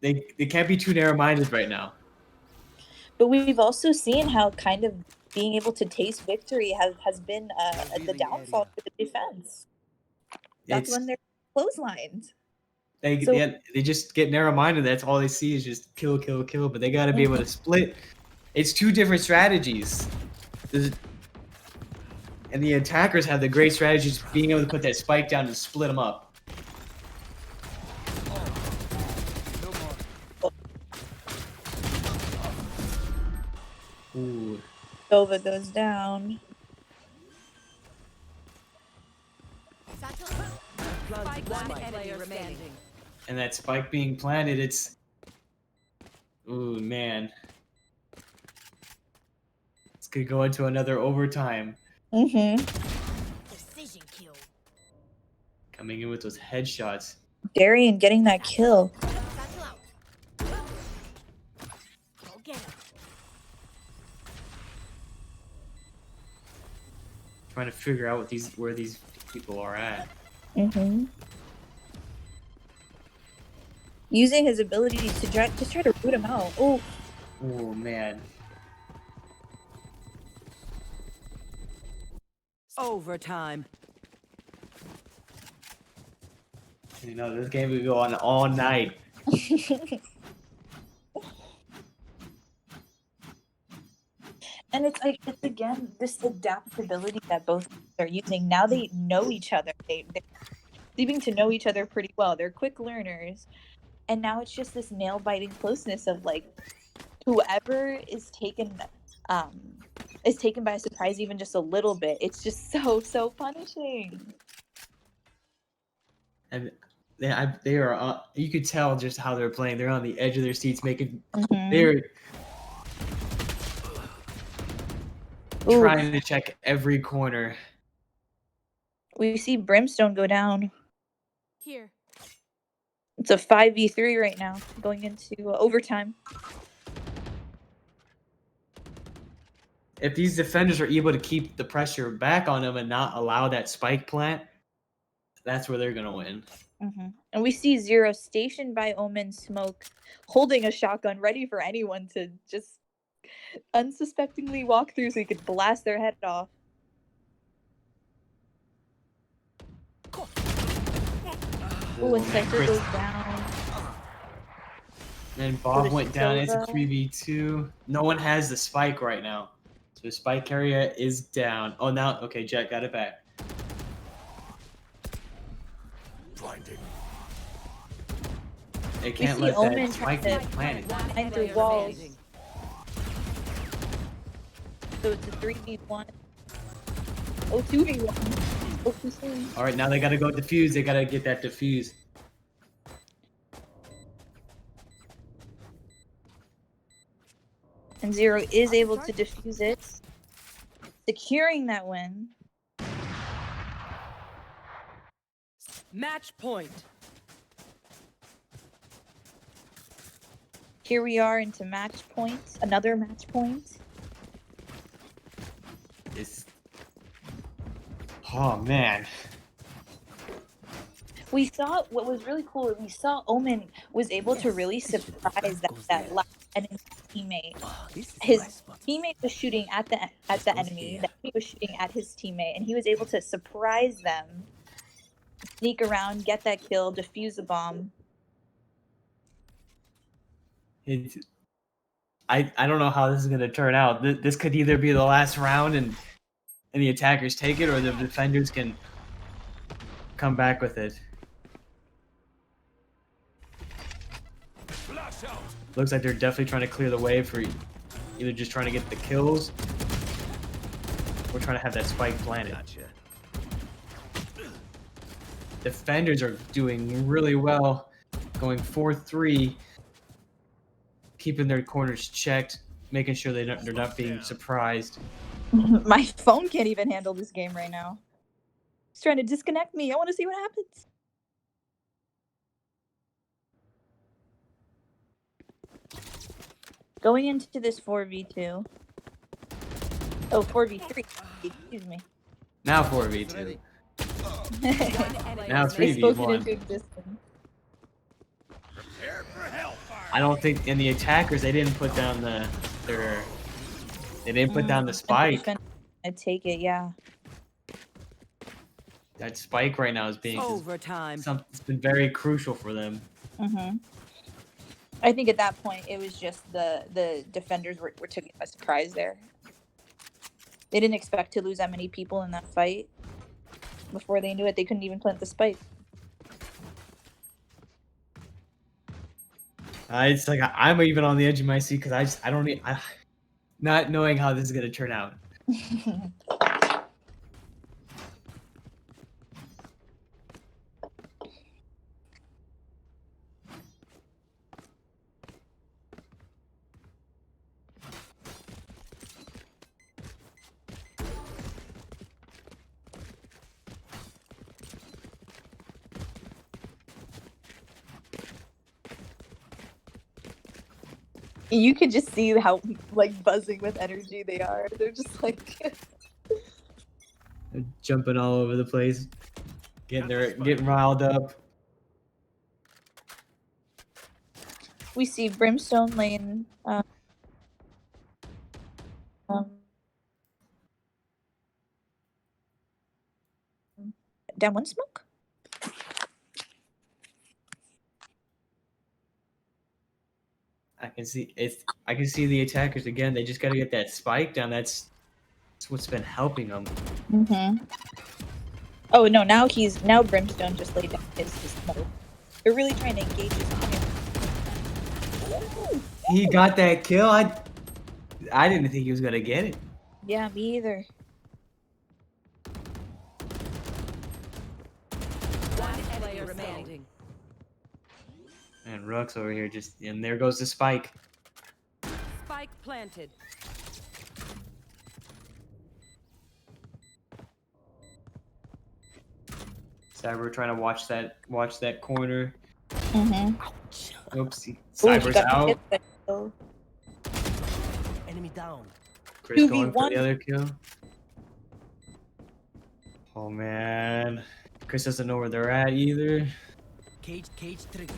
They can't be too narrow-minded right now. But we've also seen how kind of being able to taste victory has been the downfall for the defense. That's when they're clotheslined. They just get narrow-minded. That's all they see is just kill, kill, kill. But they got to be able to split. It's two different strategies. And the attackers have the great strategies of being able to put that spike down and split them up. Ooh. Sova goes down. Satchel Spike one enemy remaining. And that spike being planted, it's... Ooh, man. This could go into another overtime. Mm-hmm. precision kill. Coming in with those headshots. Darian getting that kill. Satchel out. Go get him. Trying to figure out where these people are at. Mm-hmm. Using his ability to try to root him out. Oh. Oh, man. Overtime. You know, this game could go on all night. And it's like, it's again this adaptability that both are using. Now they know each other. seeming to know each other pretty well. They're quick learners. And now it's just this nail-biting closeness of like whoever um is taken by surprise even just a little bit. It's just so punishing. And they are you could tell just how they're playing. They're on the edge of their seats, making they're trying to check every corner. We see Brimstone go down. Here. It's a 5v3 right now, going into overtime. If these defenders are able to keep the pressure back on them and not allow that spike plant, that's where they're gonna win. And we see Zero stationed by Omen Smoke, holding a shotgun, ready for anyone to just unsuspectingly walk through so he could blast their head off. Oh, and Cypher goes down. And Bob went down. It's a 3v2. No one has the spike right now. So the spike area is down. Oh, now, okay, Jet got it back. Blinding. They can't let that spike get planted. Behind through walls. So it's a 3v1. Oh, 2v1. Oh, too soon. All right, now they got to go defuse. They got to get that defuse. And Zero is able to defuse it, securing that win. Match point. Here we are into match point. Another match point. Oh, man. We saw what was really cool. We saw Omen was able to really surprise that last enemy teammate. His teammate was shooting at the enemy. The enemy was shooting at his teammate, and he was able to surprise them, sneak around, get that kill, defuse the bomb. I don't know how this is going to turn out. This could either be the last round and the attackers take it, or the defenders can come back with it. Looks like they're definitely trying to clear the way for either just trying to get the kills or trying to have that spike planted. Defenders are doing really well, going 4-3, keeping their corners checked, making sure they're not being surprised. My phone can't even handle this game right now. It's trying to disconnect me. I want to see what happens. Going into this 4v2. Oh, 4v3. Excuse me. Now 4v2. Now They spoke it 3v1. into existence. Prepare for hellfire. I don't think in the attackers they didn't put down the spike. I take it, yeah. That spike right now is being Overtime. it's been very crucial for them. I think at that point it was just the defenders were taken by surprise there. They didn't expect to lose that many people in that fight. Before they knew it, they couldn't even plant the spike. It's like I'm even on the edge of my seat because not knowing how this is gonna turn out. You could just see how like buzzing with energy they are. They're just like They're jumping all over the place, getting riled up. we see Brimstone lane. Down one smoke. I can see the attackers again. They just got to get that spike down. That's what's been helping them. Oh no, now Brimstone just laid down his smoke. They're really trying to engage his team. He got that kill. I didn't think he was gonna get it. Yeah, me either. One player remaining. And Rook's over here and there goes the spike. Spike planted. Cyber trying to watch that corner. Mm-hmm. Oopsie. Ooh, Cyber's out. hit that kill. Enemy down. Chris going for 2v1. the other kill. Oh man. Chris doesn't know where they're at either. Cage trigger.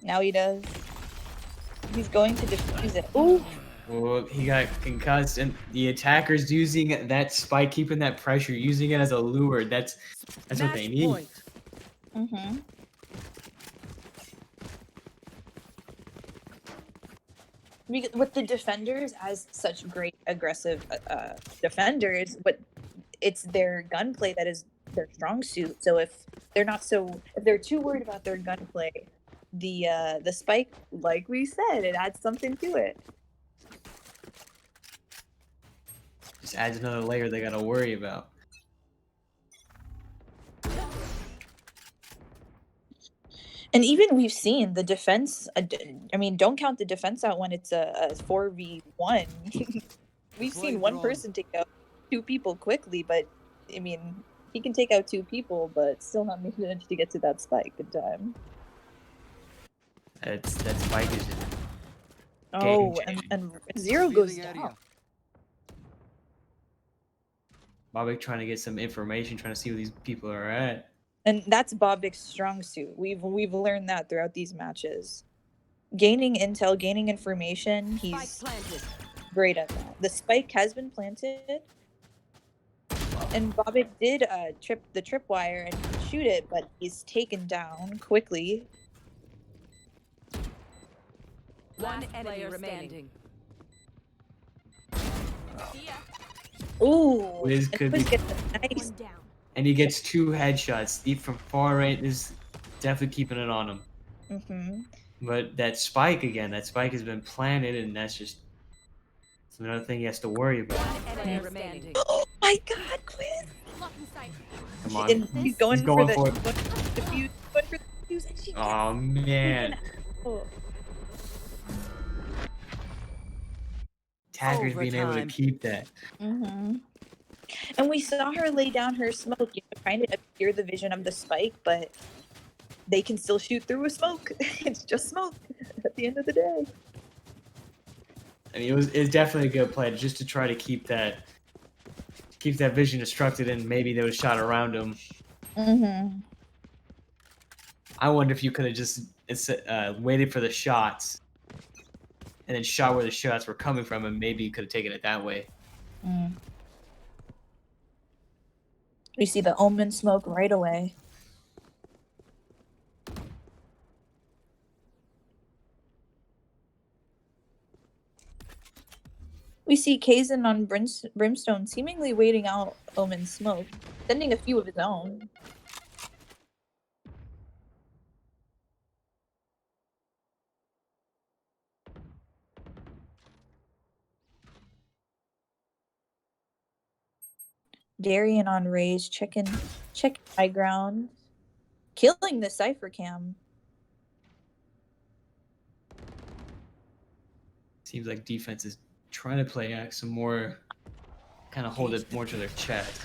Now he does. He's going to defuse it. Ooh. Well, he got concussed, and the attacker's using that spike, keeping that pressure, using it as a lure. That's what they Match need. point. Mm-hmm. With the defenders as such great aggressive defenders, but it's their gunplay that is their strong suit. So if they're too worried about their gunplay, the spike, like we said, it adds something to it. Just adds another layer they gotta worry about. And even we've seen the defense. I mean, don't count the defense out when it's a 4v1. We've seen one person take out two people quickly, but I mean, he can take out two people, but still not manage to get to that spike in time. That spike is just Oh, game-changing. and Zero goes down. Bobby trying to get some information, trying to see where these people are at. And that's Bobik's strong suit. We've learned that throughout these matches. Gaining intel, gaining information, he's great at that. The spike has been planted. And Bobik did trip the tripwire and shoot it, but he's taken down quickly. One player remaining. Ooh, Wiz could be, gets a nice. One down. and he gets 2 headshots. Deep from far range is definitely keeping it on him. Mm-hmm. But that spike has been planted, and that's another thing he has to worry about. One player remaining. Oh my God, Quiz! Lock in sight. Come on. And he's going He's for going the for it. defuse. Going for the defuse, and she gets Oh man. oh. Attacker's being able to Overtime. keep that. Mm-hmm. And we saw her lay down her smoke, trying to obscure the vision of the spike, but they can still shoot through a smoke. It's just smoke at the end of the day. I mean, it's definitely a good play just to try to keep that vision obstructed, and maybe there was a shot around him. Mm-hmm. I wonder if you could have just waited for the shots and then shot where the shots were coming from, and maybe you could have taken it that way. Mm. We see the omen smoke right away. We see Kazan on Brimstone seemingly waiting out Omen's smoke, sending a few of his own. Darian on Raze, checking high ground, killing the Cypher Cam. Seems like defense is trying to play some more, kind of hold it more to their chest.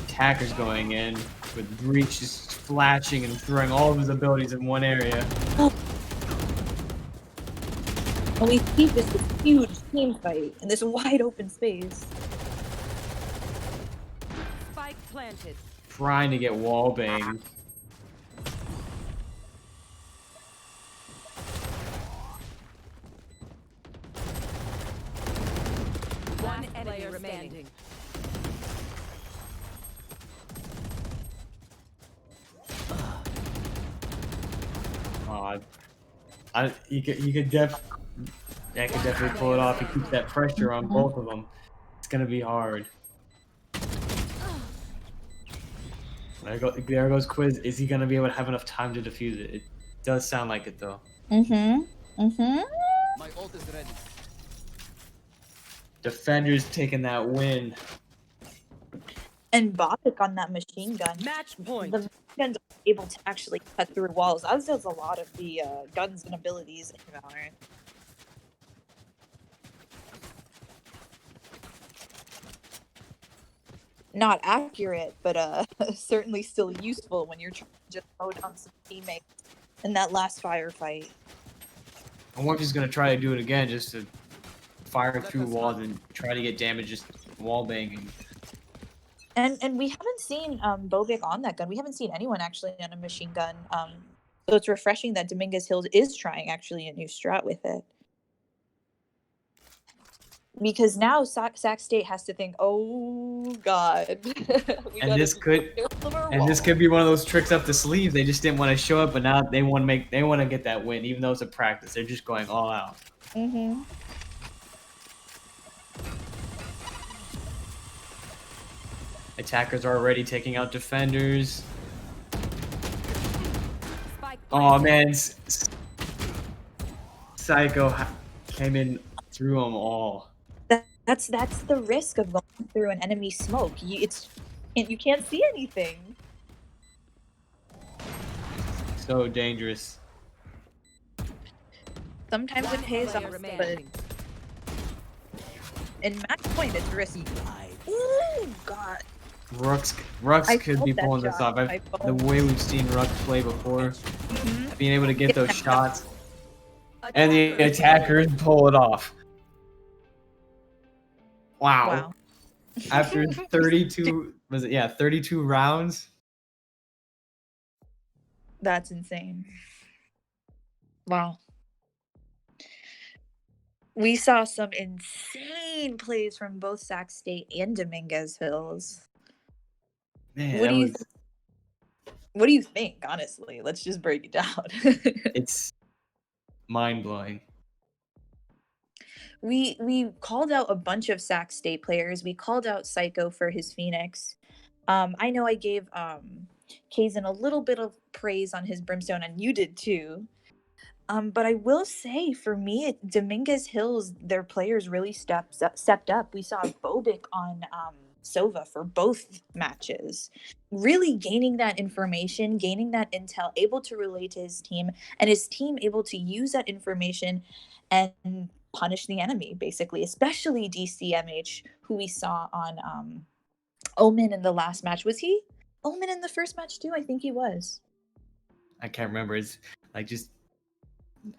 Attacker's going in with Breach just flashing and throwing all of his abilities in one area. And we see this huge team fight in this wide open space. Spike planted. Trying to get wall banged. One player remaining. He could definitely pull it off and keep that pressure on both of them. It's gonna be hard. There goes Quiz. Is he gonna be able to have enough time to defuse it? It does sound like it though. My ult is ready. Defenders taking that win. And Bobik on that machine gun. Match point. The machine gun's able to actually cut through walls, as does a lot of the guns and abilities in Valorant. Not accurate, but certainly still useful when you're trying to just mow down some teammates in that last firefight. I wonder if he's gonna try to do it again, just to fire through walls and try to get damage, just wall banging. And we haven't seen Bobik on that gun. We haven't seen anyone actually on a machine gun. So it's refreshing that Dominguez Hills is trying actually a new strat with it. Because now Sac State has to think, oh god. And this could be one of those tricks up the sleeve. They just didn't want to show up, but now they want to get that win, even though it's a practice. They're just going all out. Attackers are already taking out defenders. Oh man, Psycho came in through them all. That's the risk of going through an enemy smoke. You can't see anything. So dangerous. Sometimes it pays off, but in match point it's risky. Ooh, god. Rux could be pulling this off. The way we've seen Rux play before, being able to get those shots, and the attackers pull it off. Wow. After 32, 32 rounds? That's insane. Wow. We saw some insane plays from both Sac State and Dominguez Hills. Man, what do you think, honestly? Let's just break it down. It's mind-blowing. We called out a bunch of Sac State players. We called out Psycho for his Phoenix. I know I gave Kazan a little bit of praise on his Brimstone, and you did too. But I will say, for me, Dominguez Hills, their players really stepped up. We saw Bobik on Sova for both matches, really gaining that information, gaining that intel, able to relate to his team, and his team able to use that information and punish the enemy, basically, especially DCMH, who we saw on Omen in the last match. Was he Omen in the first match too? I think he was. I can't remember. It's like just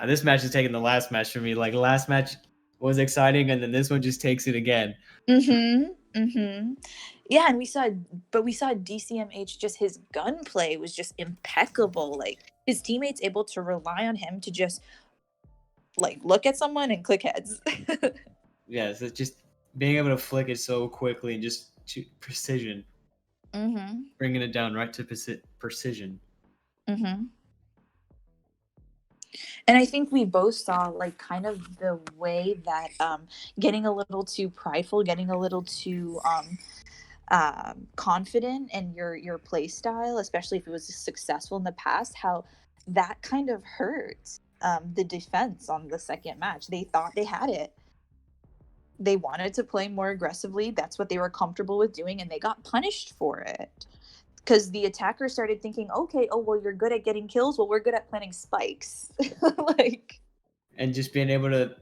this match is taking the last match for me. Like last match was exciting, and then this one just takes it again. Yeah, and we saw DCMH, just his gunplay was just impeccable. Like his teammates able to rely on him to just like look at someone and click heads. Yes, it's just being able to flick it so quickly and just to precision. Bringing it down right to precision. And I think we both saw like kind of the way that getting a little too prideful, getting a little too confident in your play style, especially if it was successful in the past, how that kind of hurt the defense on the second match. They thought they had it. They wanted to play more aggressively. That's what they were comfortable with doing, and they got punished for it. Because the attacker started thinking, okay, oh, well, you're good at getting kills. Well, we're good at planting spikes. And just being able to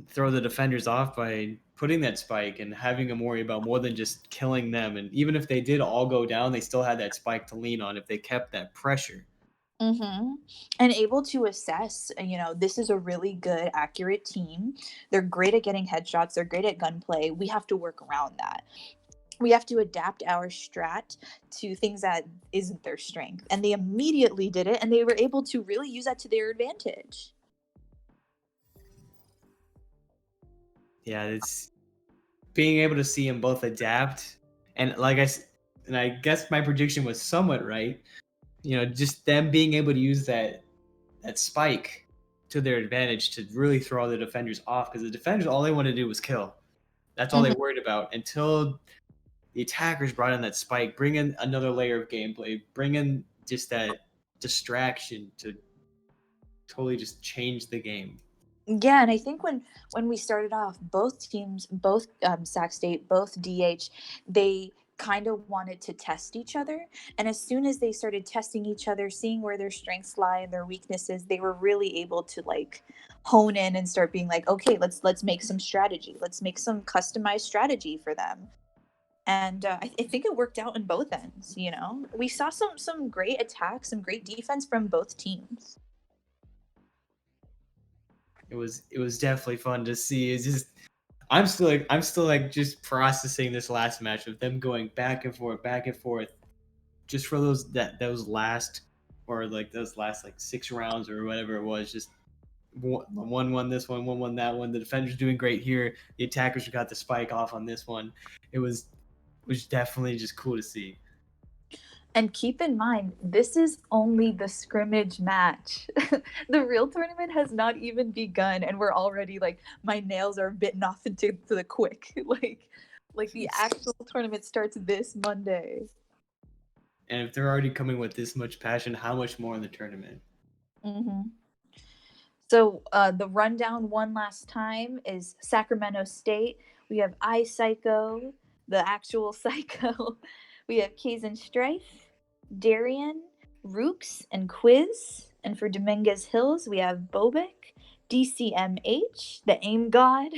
throw the defenders off by putting that spike and having them worry about more than just killing them. And even if they did all go down, they still had that spike to lean on if they kept that pressure. And able to assess, this is a really good, accurate team. They're great at getting headshots. They're great at gunplay. We have to work around that. We have to adapt our strat to things that isn't their strength. And they immediately did it, and they were able to really use that to their advantage. Yeah, it's being able to see them both adapt. And I guess my prediction was somewhat right. Just them being able to use that spike to their advantage to really throw the defenders off. Because the defenders, all they wanted to do was kill. That's all they worried about until the attackers brought in that spike, bring in another layer of gameplay, bring in just that distraction to totally just change the game. Yeah, and I think when we started off, both teams, both Sac State, both DH, they kind of wanted to test each other. And as soon as they started testing each other, seeing where their strengths lie and their weaknesses, they were really able to like hone in and start being like, okay, let's make some strategy. Let's make some customized strategy for them. And I think it worked out on both ends. You know, we saw some great attacks, some great defense from both teams. It was definitely fun to see. It's just I'm still like just processing this last match of them going back and forth, just for those last, or like those last like 6 rounds or whatever it was. Just one won this one won that one. The defenders doing great here. The attackers got the spike off on this one. It was definitely just cool to see. And keep in mind, this is only the scrimmage match. The real tournament has not even begun, and we're already like, my nails are bitten off into the quick. like the actual tournament starts this Monday. And if they're already coming with this much passion, how much more in the tournament? Hmm. So the rundown one last time is Sacramento State. We have iPsycho, the actual Psycho. We have Kazan Strife, Darian, Rooks, and Quiz. And for Dominguez Hills, we have Bobek, DCMH, the Aim God,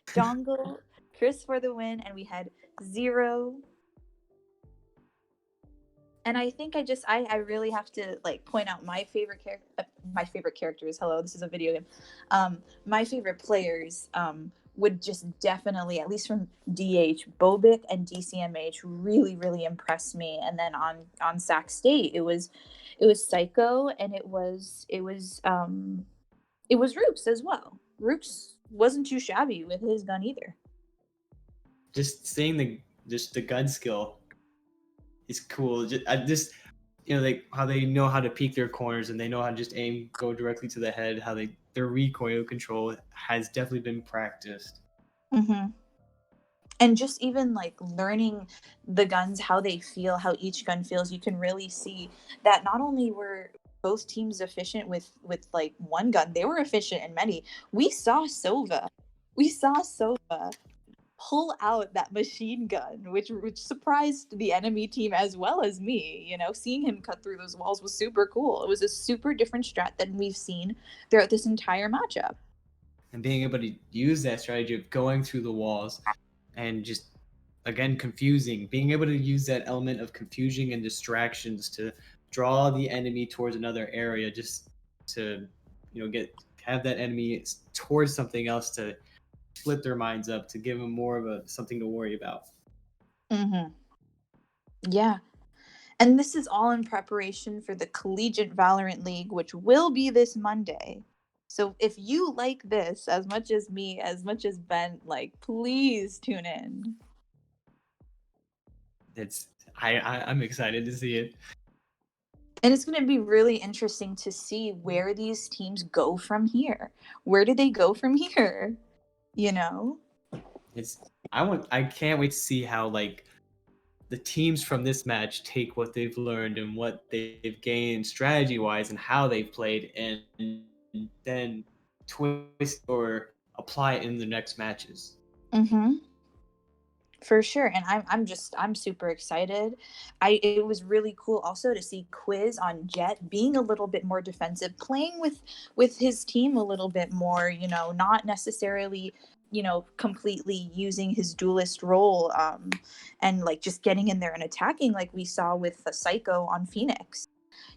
Dongle, Chris for the win, and we had Zero. And I think I really have to like point out my favorite character, my favorite characters. Hello, this is a video game. My favorite players would just definitely, at least from DH, Bobic and DCMH really impressed me. And then on Sac State, it was Psycho, and it was Rooks as well. Rooks wasn't too shabby with his gun either. Just seeing the gun skill is cool. Just like how they know how to peek their corners, and they know how to just aim, go directly to the head. How their recoil control has definitely been practiced. Mm-hmm. And just even like learning the guns, how they feel, how each gun feels, you can really see that not only were both teams efficient with like one gun, they were efficient in many. We saw Sova pull out that machine gun, which surprised the enemy team as well as me. Seeing him cut through those walls was super cool. It was a super different strat than we've seen throughout this entire matchup. And being able to use that strategy of going through the walls and just again confusing, being able to use that element of confusion and distractions to draw the enemy towards another area, just to have that enemy towards something else, to split their minds up, to give them more of a something to worry about. Mm-hmm. Yeah. And this is all in preparation for the Collegiate Valorant League, which will be this Monday. So if you like this as much as me, as much as Ben, like, please tune in. I'm excited to see it. And it's going to be really interesting to see where these teams go from here. Where do they go from here? You know? I can't wait to see how like the teams from this match take what they've learned and what they've gained strategy wise and how they've played, and then twist or apply it in the next matches. Mm-hmm. For sure. And I'm super excited. It was really cool also to see Quiz on Jet being a little bit more defensive, playing with his team a little bit more, not necessarily, completely using his duelist role, and like just getting in there and attacking like we saw with the Psycho on Phoenix.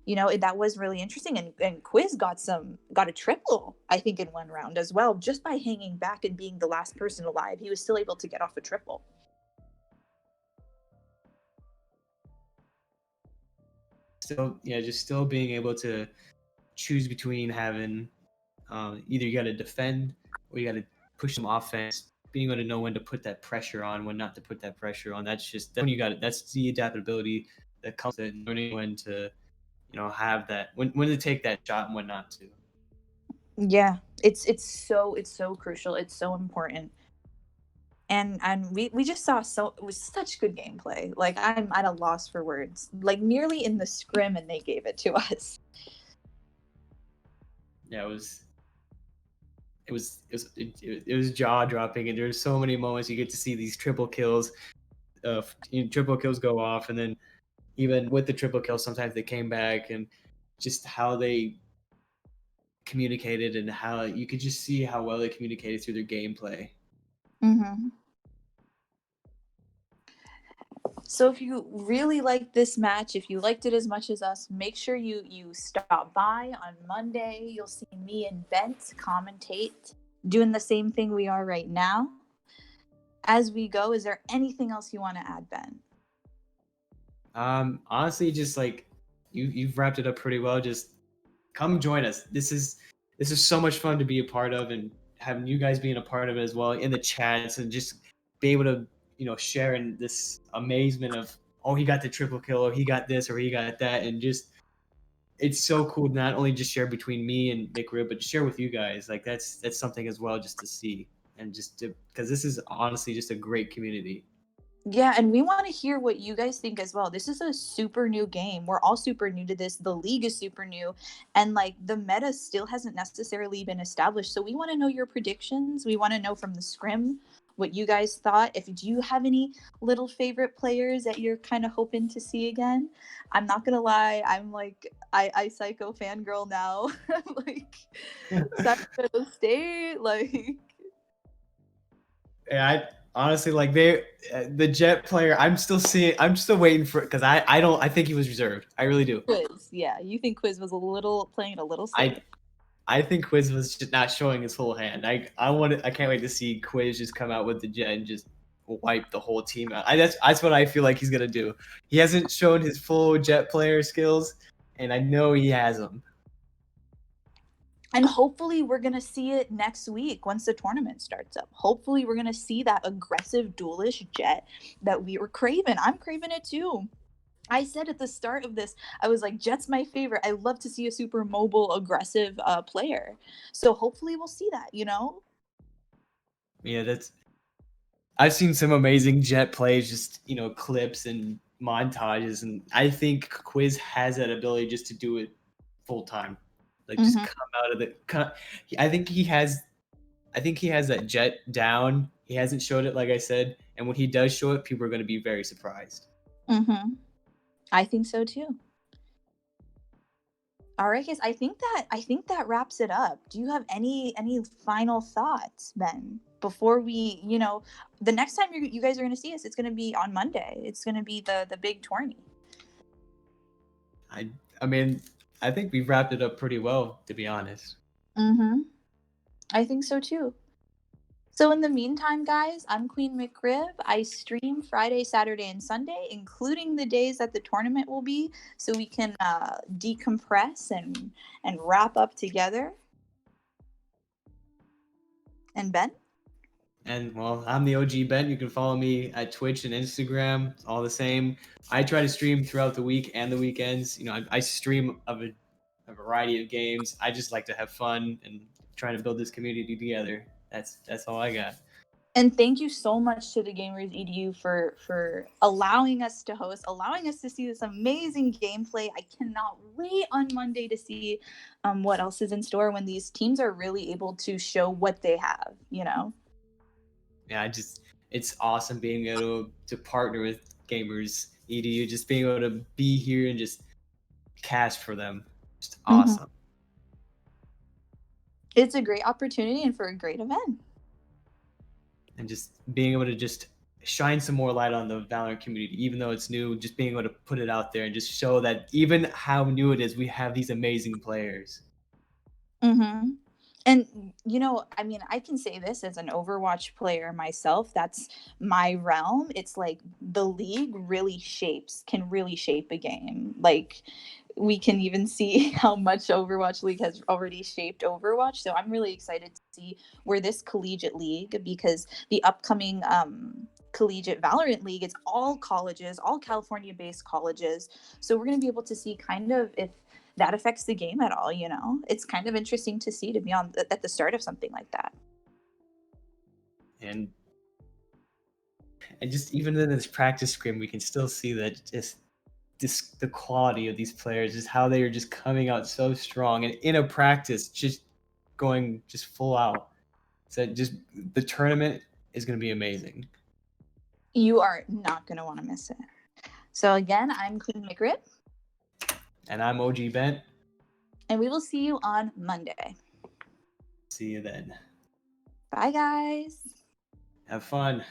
That was really interesting. And Quiz got a triple, I think, in one round as well, just by hanging back and being the last person alive. He was still able to get off a triple. Still being able to choose between having either you got to defend or you got to push some offense. Being able to know when to put that pressure on, when not to put that pressure on. That's when you got it. That's the adaptability that comes with learning when to, have that, when to take that shot and when not to. Yeah, it's so crucial. It's so important. and we just saw it was such good gameplay. Like, I'm at a loss for words. Like, nearly in the scrim, and they gave it to us. Yeah, it was jaw dropping, and there's so many moments you get to see these triple kills. Triple kills go off, and then even with the triple kills, sometimes they came back, and just how they communicated and how you could just see how well they communicated through their gameplay. Mm-hmm. So if you really liked this match, if you liked it as much as us, make sure you stop by on Monday. You'll see me and Bent commentate, doing the same thing we are right now. As we go, is there anything else you want to add, Ben? Honestly, just like you've wrapped it up pretty well. Just come join us. This is so much fun to be a part of, and having you guys being a part of it as well in the chats, and just be able to share in this amazement of, oh, he got the triple kill, or he got this, or he got that, and just it's so cool to not only just share between me and McRib, but to share with you guys. Like that's something as well, just to see, and just to, because this is honestly just a great community. Yeah, and we want to hear what you guys think as well. This is a super new game. We're all super new to this. The league is super new, and like the meta still hasn't necessarily been established. So we want to know your predictions. We want to know from the scrim what you guys thought. If do you have any little favorite players that you're kind of hoping to see again? I'm not gonna lie, I'm like I psycho fangirl now. Like Sacramento State, like Yeah, I honestly like the Jet player. I'm still seeing. I'm still waiting for, because I don't. I think he was reserved. I really do. Quiz. Yeah, you think Quiz was playing it a little safe. I think Quiz was just not showing his whole hand. I can't wait to see Quiz just come out with the Jet and just wipe the whole team out. That's what I feel like he's gonna do. He hasn't shown his full Jet player skills, and I know he has them. And hopefully we're going to see it next week once the tournament starts up. Hopefully we're going to see that aggressive duelish Jet that we were craving. I'm craving it too. I said at the start of this, I was like, Jet's my favorite. I love to see a super mobile, aggressive player. So hopefully we'll see that, you know? Yeah, I've seen some amazing Jet plays, just clips and montages, and I think Quiz has that ability just to do it full time, like just Mm-hmm. come out of the. I think he has. I think he has that Jet down. He hasn't showed it, like I said, and when he does show it, people are going to be very surprised. Mm-hmm. I think so too. All right, guys. I think that wraps it up. Do you have any final thoughts, Ben? Before we, the next time you guys are going to see us, it's going to be on Monday. It's going to be the big tourney. I mean, I think we've wrapped it up pretty well, to be honest. Mm-hmm. I think so too. So in the meantime, guys, I'm Queen McRib. I stream Friday, Saturday, and Sunday, including the days that the tournament will be, so we can decompress and wrap up together. And Ben? And well, I'm the OG Ben. You can follow me at Twitch and Instagram, all the same. I try to stream throughout the week and the weekends. I stream a variety of games. I just like to have fun and trying to build this community together. That's all I got. And thank you so much to the Gamers EDU for allowing us to host, allowing us to see this amazing gameplay. I cannot wait on Monday to see what else is in store when these teams are really able to show what they have, Yeah, it's awesome being able to partner with Gamers EDU, just being able to be here and just cast for them. Just awesome. Mm-hmm. It's a great opportunity and for a great event. And just being able to just shine some more light on the Valorant community, even though it's new, just being able to put it out there and just show that even how new it is, we have these amazing players. Mm-hmm. And, I mean, I can say this as an Overwatch player myself. That's my realm. It's like the league can really shape a game. Like, we can even see how much Overwatch League has already shaped Overwatch. So I'm really excited to see where this collegiate league, because the upcoming collegiate Valorant League, it's all colleges, all California-based colleges. So we're going to be able to see kind of if that affects the game at all. It's kind of interesting to see, to be at the start of something like that. And And just even in this practice scrim, we can still see that just the quality of these players, just how they are just coming out so strong, and in a practice, just going just full out. So just the tournament is going to be amazing. You are not going to want to miss it. So again, I'm Queen McRib. And I'm OG Bent. And we will see you on Monday. See you then. Bye, guys. Have fun.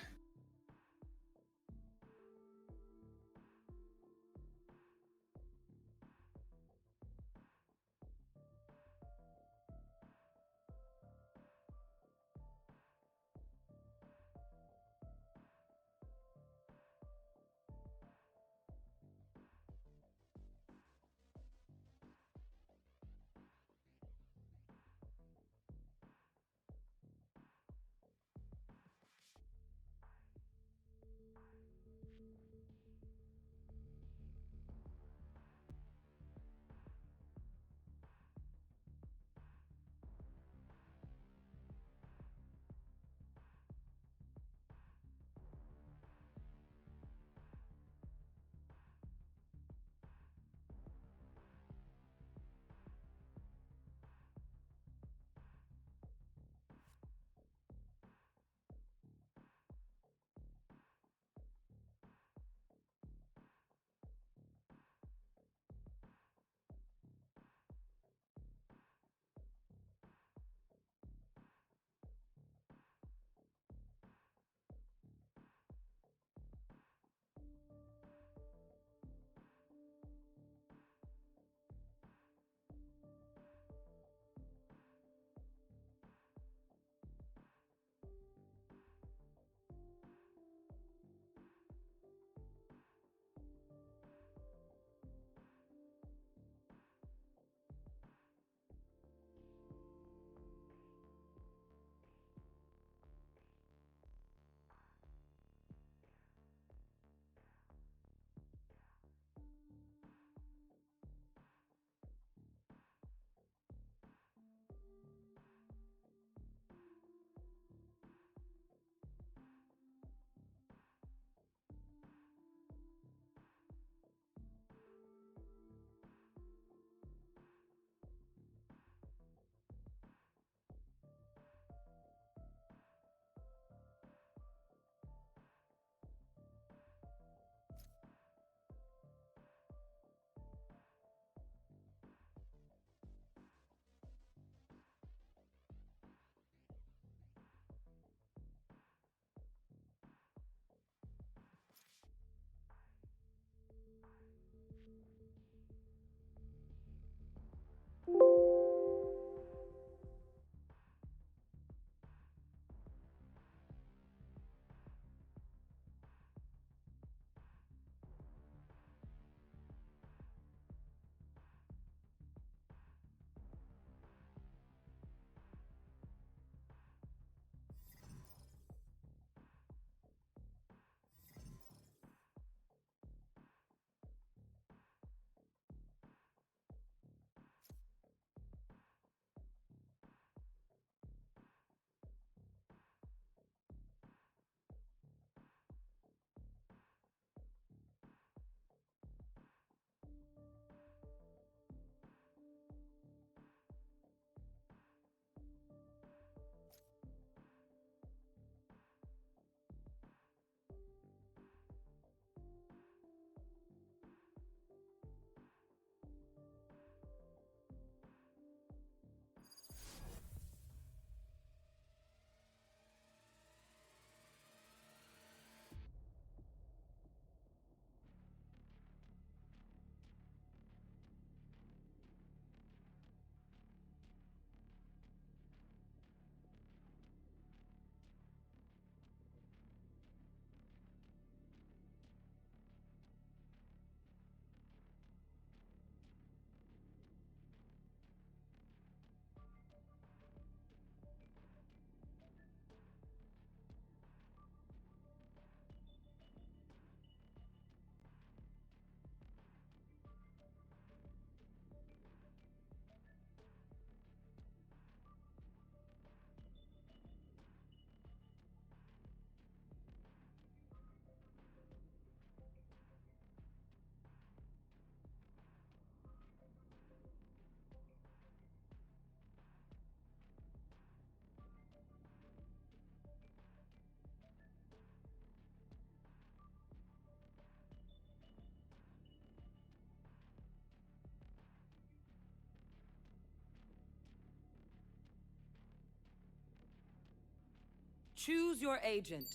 Choose your agent.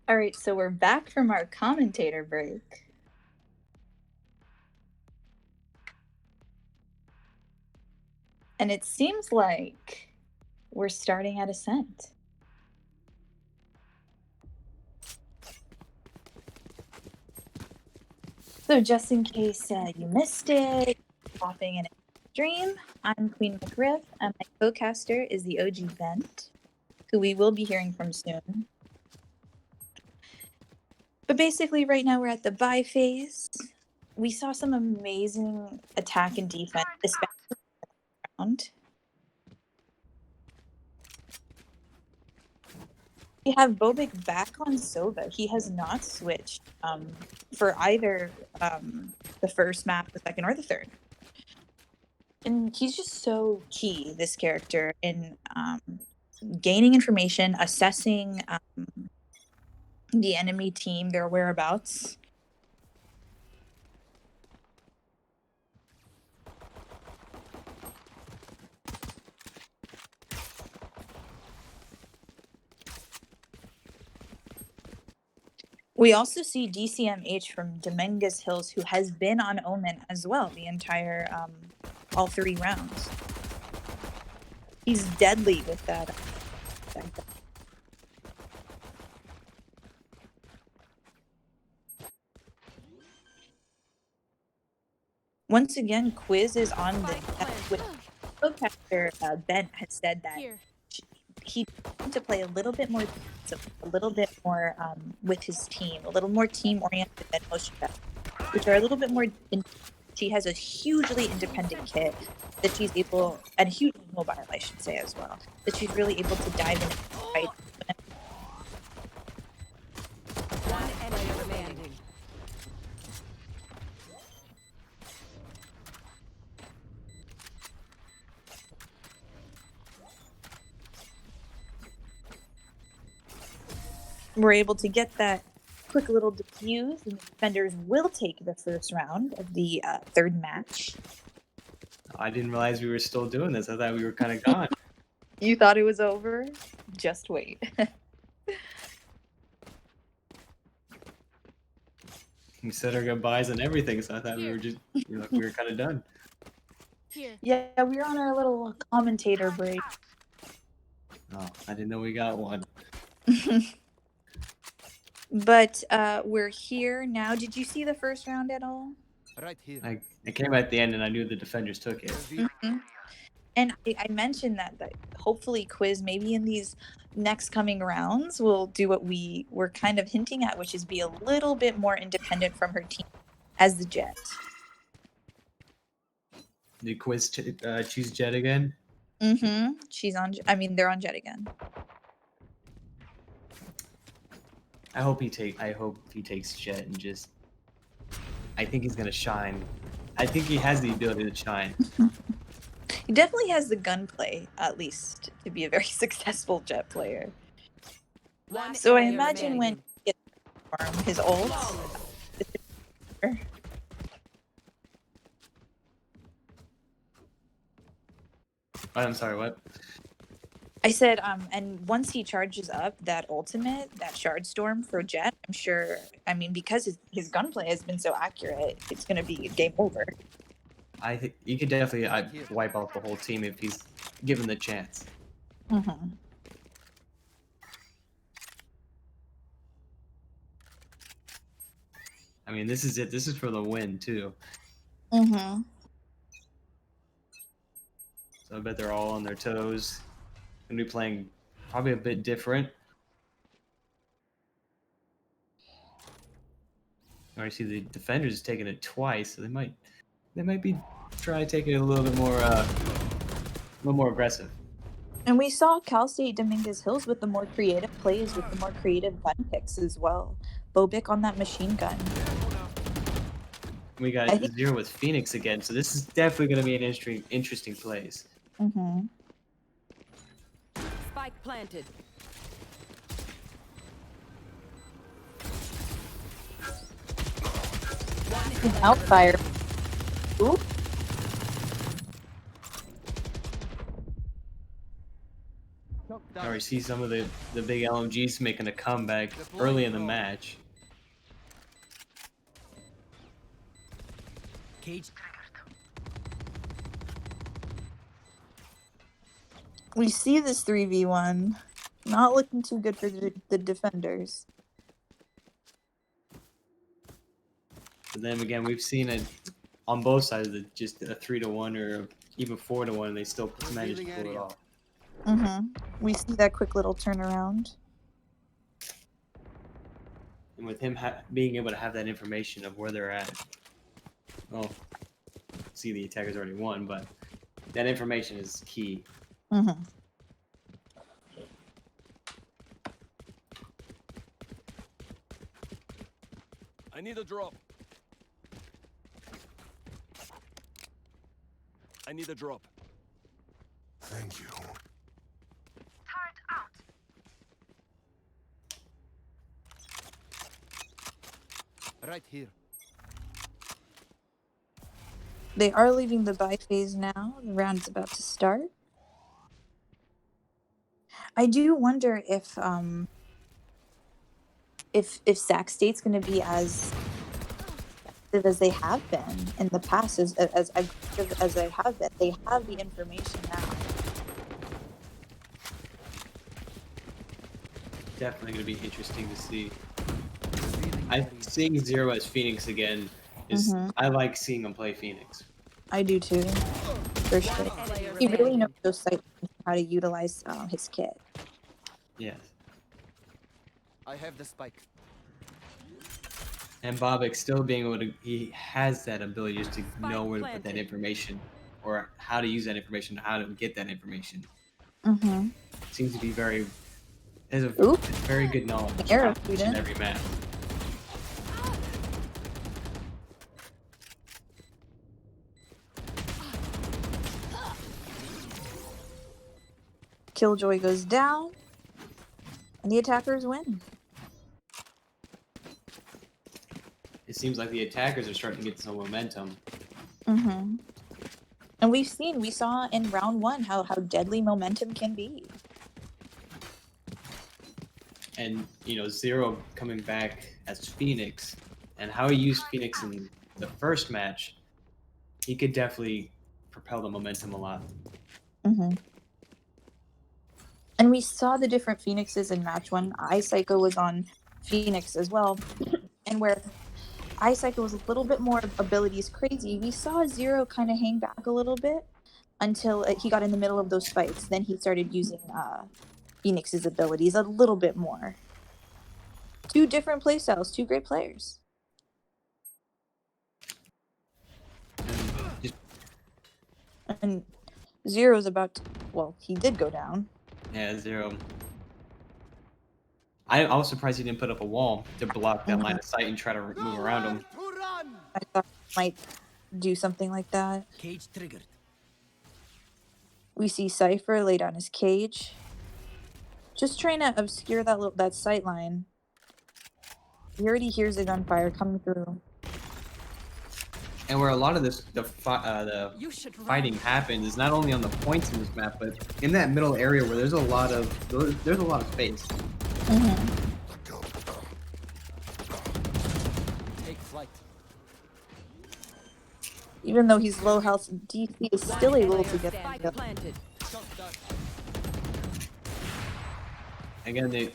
All right, so we're back from our commentator break. And it seems like we're starting at Ascent. So just in case you missed it, popping in a stream, I'm Queen McGriff, and my co-caster is the OG Bent, who we will be hearing from soon. But basically, right now we're at the bye phase. We saw some amazing attack and defense, especially round. We have Bobik back on Sova. He has not switched for either the first map, the second, or the third. And he's just so key, this character, in gaining information, assessing the enemy team, their whereabouts. We also see DCMH from Dominguez Hills, who has been on Omen as well the entire, all 3 rounds. He's deadly with that. Once again, Quiz is on the with co-caster. Ben has said that he wanted to play a little bit more, a little bit more with his team, a little more team oriented than most of them, which are a little bit more. She has a hugely independent kit that she's able, and hugely mobile, I should say as well, that she's really able to dive in and fight. One enemy remaining. We're able to get that quick little defuse, and the defenders will take the first round of the third match. I didn't realize we were still doing this. I thought we were kind of gone. You thought it was over? Just wait. We said our goodbyes and everything, so I thought we were just, we were kind of done. Yeah, we were on our little commentator break. Oh, I didn't know we got one. But we're here now. Did you see the first round at all? Right here. I came at the end and I knew the defenders took it. Mm-hmm. And I mentioned that hopefully Quiz, maybe in these next coming rounds, will do what we were kind of hinting at, which is be a little bit more independent from her team as the Jet. Did Quiz choose Jet again? Mm-hmm. She's on. I mean, they're on Jet again. I hope he takes Jet and just. I think he's gonna shine. I think he has the ability to shine. He definitely has the gunplay, at least, to be a very successful Jet player. So I imagine when he gets his ult. I'm sorry, what? I said, and once he charges up that ultimate, that Shard Storm for Jet, I'm sure, I mean, because his gunplay has been so accurate, it's going to be game over. I think you could definitely wipe out the whole team if he's given the chance. Mm-hmm. I mean, this is it. This is for the win, too. Mm-hmm. So I bet they're all on their toes. Gonna be playing probably a bit different. I already see the defenders taking it twice, so they might be try taking it a little bit more aggressive. And we saw Cal State Dominguez Hills with the more creative plays, with the more creative gun picks as well. Bobik on that machine gun. We got I think- Zero with Phoenix again, so this is definitely going to be an interesting plays. Mm-hmm. Spike planted. Outfire. Ooh. I already see some of the big LMGs making a comeback early in the match. Cage We see this 3v1. Not looking too good for the defenders. But then again, we've seen it on both sides, just a 3-1 or even 4-1, and they still manage to pull it off. Mm-hmm. We see that quick little turnaround. And with him being able to have that information of where they're at, well, see the attacker's already won, but that information is key. Mm-hmm. I need a drop. I need a drop. Thank you. right here. They are leaving the buy phase now. The round's about to start. I do wonder if Sac State's going to be as effective as they have been in the past, as aggressive as they have been. They have the information now. Definitely going to be interesting to see. Seeing Zero as Phoenix again is I like seeing him play Phoenix. I do too, for sure. He really knows those sites and how to utilize his kit. Yes. I have the spike. And Bobek still being able to, he has that ability just to know where to put that information, or how to use that information, how to get that information. Mm-hmm. Seems to be has a Oop. very good knowledge Arrow of each and student. every map. Killjoy goes down, and the attackers win. It seems like the attackers are starting to get some momentum. Mm-hmm. And we saw in round one how deadly momentum can be. And, Zero coming back as Phoenix, and how he used Phoenix in the first match, he could definitely propel the momentum a lot. Mm-hmm. And we saw the different Phoenixes in match one. iPsycho was on Phoenix as well. And where iPsycho was a little bit more abilities crazy, we saw Zero kind of hang back a little bit until he got in the middle of those fights. Then he started using Phoenix's abilities a little bit more. Two different playstyles, two great players. And Zero's about to, well, he did go down. Yeah, Zero. I was surprised he didn't put up a wall to block that line of sight and try to move around him. I thought he might do something like that. Cage triggered. We see Cypher lay down his cage. Just trying to obscure that sight line. He already hears the gunfire coming through. And where a lot of the fighting happens is not only on the points in this map, but in that middle area where there's a lot of space. Mm-hmm. Take flight. Even though he's low health, DC is still able to get Spike the planted. Again,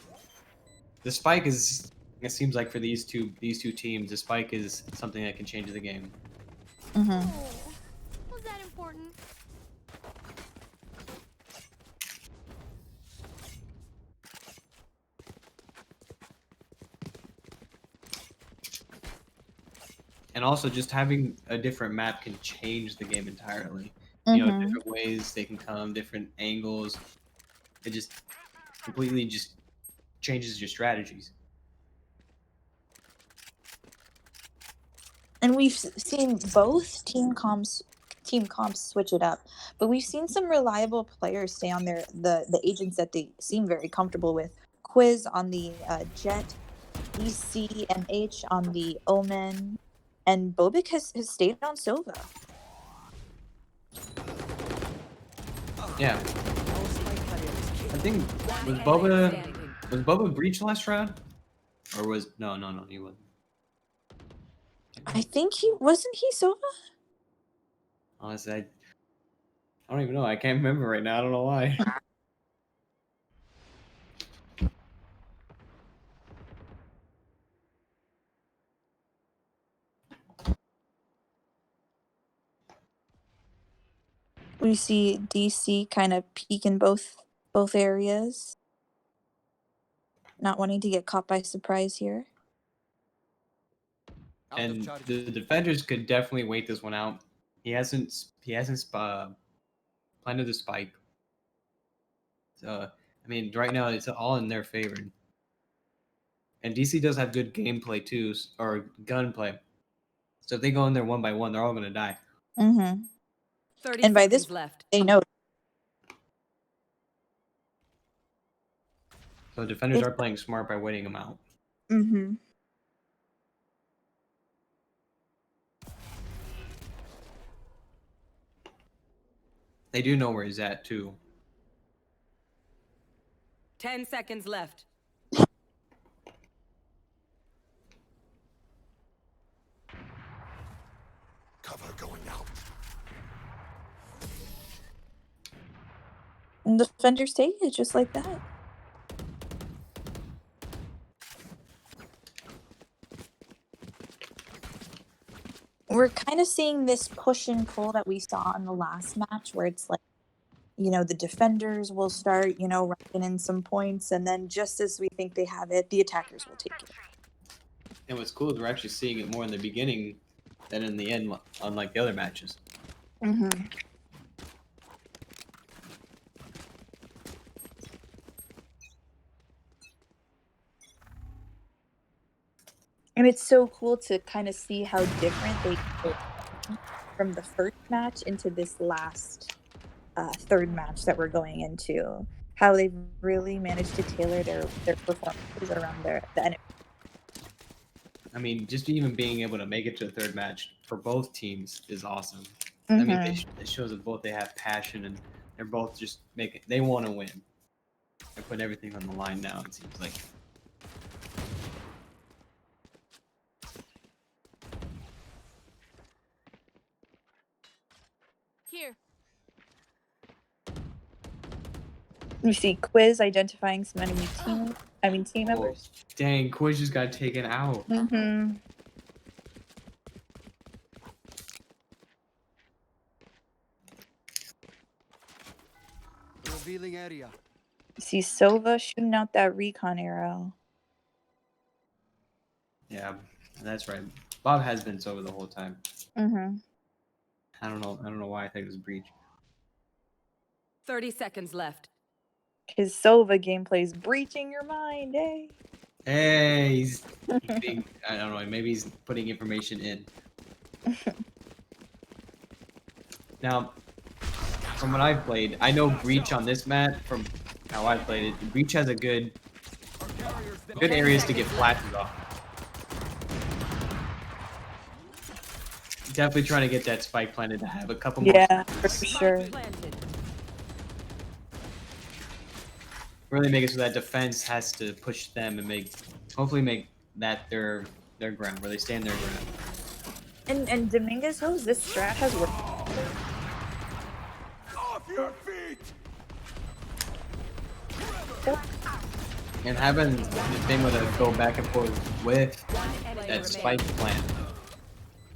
the spike is. It seems like for these two teams, the spike is something that can change the game. Mm-hmm. Was that important? And also, just having a different map can change the game entirely. Different ways they can come, different angles. It just completely just changes your strategies. And we've seen both team comps switch it up, but we've seen some reliable players stay on the agents that they seem very comfortable with. Quiz on the Jet, ECMH on the Omen, and Bobik has stayed on Sova. Yeah. I think was Boba breach last round? Or was no he wasn't. I think he Sova. Honestly, I don't even know. I can't remember right now. I don't know why. We see DC kind of peek in both areas, not wanting to get caught by surprise here. And the defenders could definitely wait this one out. He hasn't planted the spike. So I mean, right now it's all in their favor. And DC does have good gameplay too, or gunplay. So if they go in there one by one, they're all gonna die. Mm-hmm. 30 And by seconds this, left. they know. So defenders are playing smart by waiting them out. Mm-hmm. They do know where he's at too. 10 seconds left. Cover going out. And the defenders take it just like that. We're kind of seeing this push and pull that we saw in the last match, where it's like, the defenders will start, racking in some points, and then just as we think they have it, the attackers will take it. And what's cool is we're actually seeing it more in the beginning than in the end, unlike the other matches. Mm-hmm. And it's so cool to kind of see how different they go from the first match into this last third match that we're going into. How they've really managed to tailor their performances around the enemy. I mean, just even being able to make it to the third match for both teams is awesome. Mm-hmm. I mean, it shows that both they have passion and they're both just they want to win. They're putting everything on the line now, it seems like. Here. You see Quiz identifying some enemy team members. Oh, dang, Quiz just got taken out. Mm-hmm. Revealing area. You see Sova shooting out that recon arrow. Yeah, that's right. Bob has been sober the whole time. Mm-hmm. I don't know why I think it was breach. 30 seconds left. His Sova gameplay's breaching your mind, eh? Hey, he's being, I don't know, maybe he's putting information in. Now, from what I've played, I know breach on this map from how I played it. Breach has a good areas to get flashes off. Definitely trying to get that spike planted to have a couple more. Yeah, for sure. Really make it so that defense has to push them and hopefully make that their ground, where they stand their ground. And Dominguez knows this strat has worked. Off your feet! And having the thing with a go back and forth with that spike plant.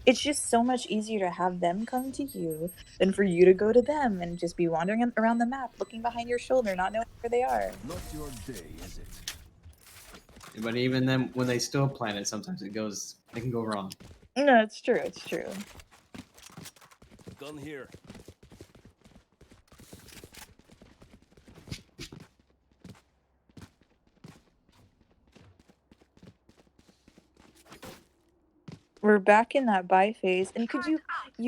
It's just so much easier to have them come to you than for you to go to them and just be wandering around the map, looking behind your shoulder, not knowing where they are. Not your day, is it? But even then, when they still plant it, sometimes it can go wrong. No, it's true. It's true. Gun here. We're back in that buy phase, and could you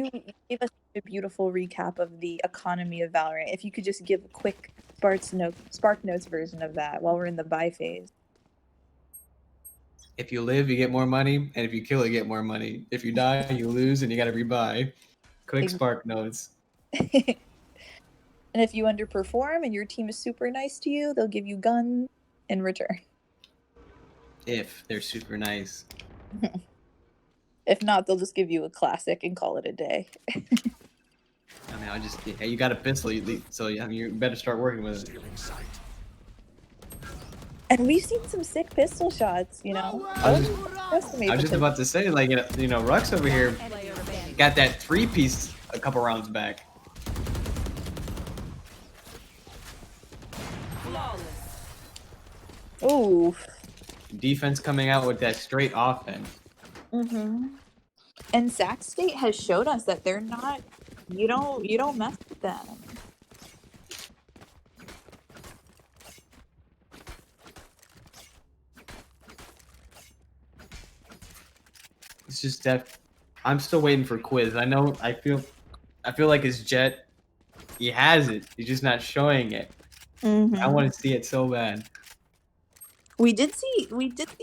gave us a beautiful recap of the economy of Valorant. If you could just give a quick Spark Notes version of that while we're in the buy phase. If you live, you get more money, and if you kill, you get more money. If you die, you lose, and you got to rebuy. Quick Spark Notes. And if you underperform and your team is super nice to you, they'll give you guns in return. If they're super nice. If not, they'll just give you a classic and call it a day. I mean, you got a pistol, so you better start working with it. And we've seen some sick pistol shots, you know. I was just about to say, like, you know, Rux over here got that 3-piece a couple rounds back. Ooh. Defense coming out with that straight offense. And Sac State has showed us that they're not. You don't mess with them. It's just that I'm still waiting for Quiz. I feel like his Jet, he has it. He's just not showing it. I want to see it so bad. We did see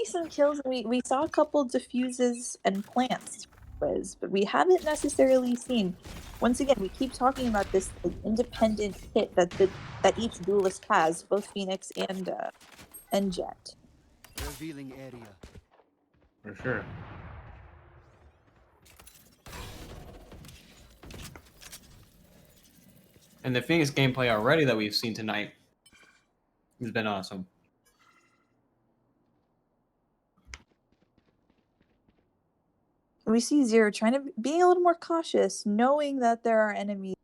some kills, and we saw a couple diffuses and plants, Quiz, but we haven't necessarily seen. Once again, we keep talking about this like, independent hit that each duelist has, both Phoenix and Jet. Revealing area. For sure. And the Phoenix gameplay already that we've seen tonight has been awesome. We see Zero trying to be a little more cautious, knowing that there are enemies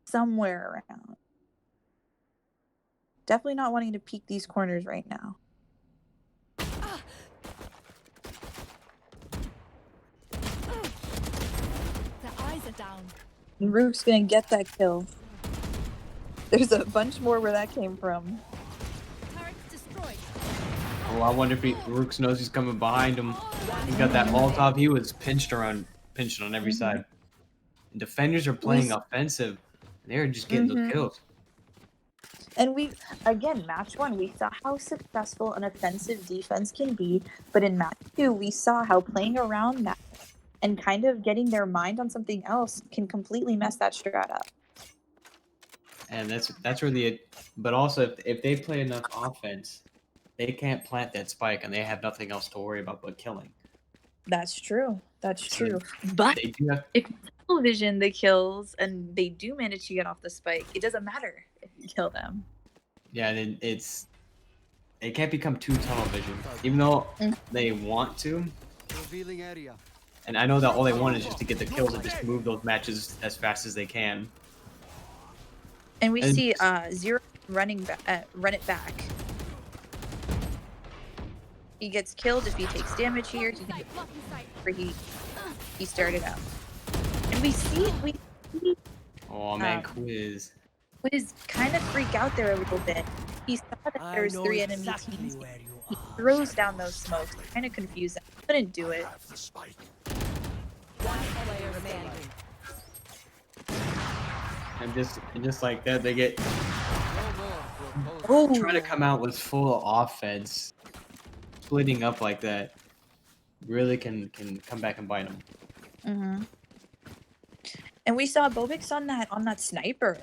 somewhere around. Definitely not wanting to peek these corners right now. The eyes are down. And Rook's gonna get that kill. There's a bunch more where that came from. Turret destroyed. Oh, I wonder if Rooks knows he's coming behind him. He got that Molotov. He was pinched on every side. And defenders are playing offensive. They're just getting those kills. And again, match 1, we saw how successful an offensive defense can be, but in match 2, we saw how playing around that and kind of getting their mind on something else can completely mess that strat up. And that's where but also if they play enough offense, they can't plant that spike, and they have nothing else to worry about but killing. That's true. That's true. But they do have, if you vision the kills and they do manage to get off the spike, it doesn't matter if you kill them. Yeah, and it can't become too tunnel vision, even though they want to. Revealing area. And I know that all they want is just to get the kills and just move those matches as fast as they can. And we see Zero run it back. He gets killed if he takes damage here. He can where he started out. And we see Oh man, Quiz kind of freak out there a little bit. He saw that there was 3 enemy teams. He throws down those smokes, kind of confused them. Couldn't do it. One player remaining. And just like that, they get Oh, trying to come out with full offense, splitting up like that, really can come back and bite them. And we saw Bobix on that sniper,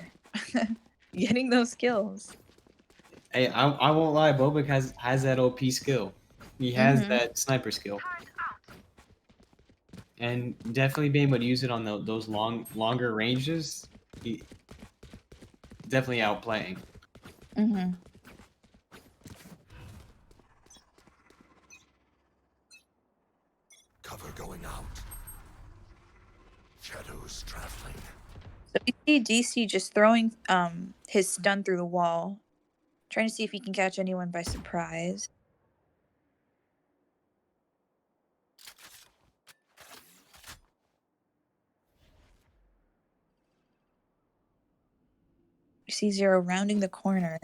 getting those kills. Hey, I won't lie, Bobik has that OP skill. He has that sniper skill. And definitely being able to use it on those longer ranges, he definitely outplaying. Cover going out. Shadows traveling. So we see DC just throwing his stun through the wall, trying to see if he can catch anyone by surprise. We see Zero rounding the corner.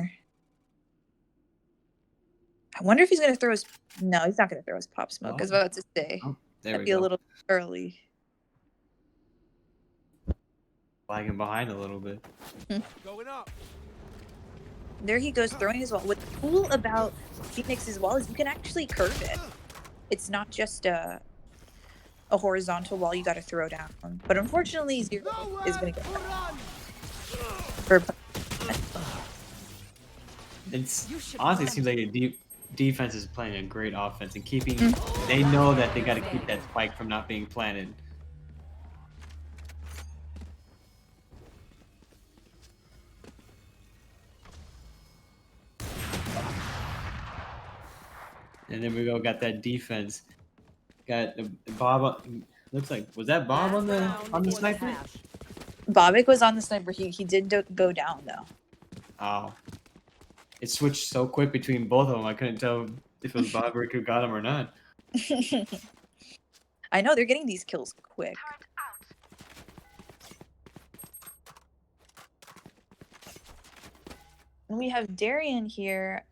I wonder if he's going to throw his... No, he's not going to throw his pop smoke. I was about to say. There Might we be a go. little early. Lagging behind a little bit. Going up. There he goes throwing his wall. What's cool about Phoenix as well is you can actually curve it. It's not just a horizontal wall you got to throw down. But unfortunately, Zero is going to get for It's You should honestly run. seems like a defense is playing a great offense and keeping. They know that they got to keep that spike from not being planted. And then we got that defense. Got Bob. Looks like was that Bob on the sniper? Bobik was on the sniper. He did go down though. Oh, it switched so quick between both of them. I couldn't tell if it was Bob who got him or not. I know they're getting these kills quick. And we have Darian here,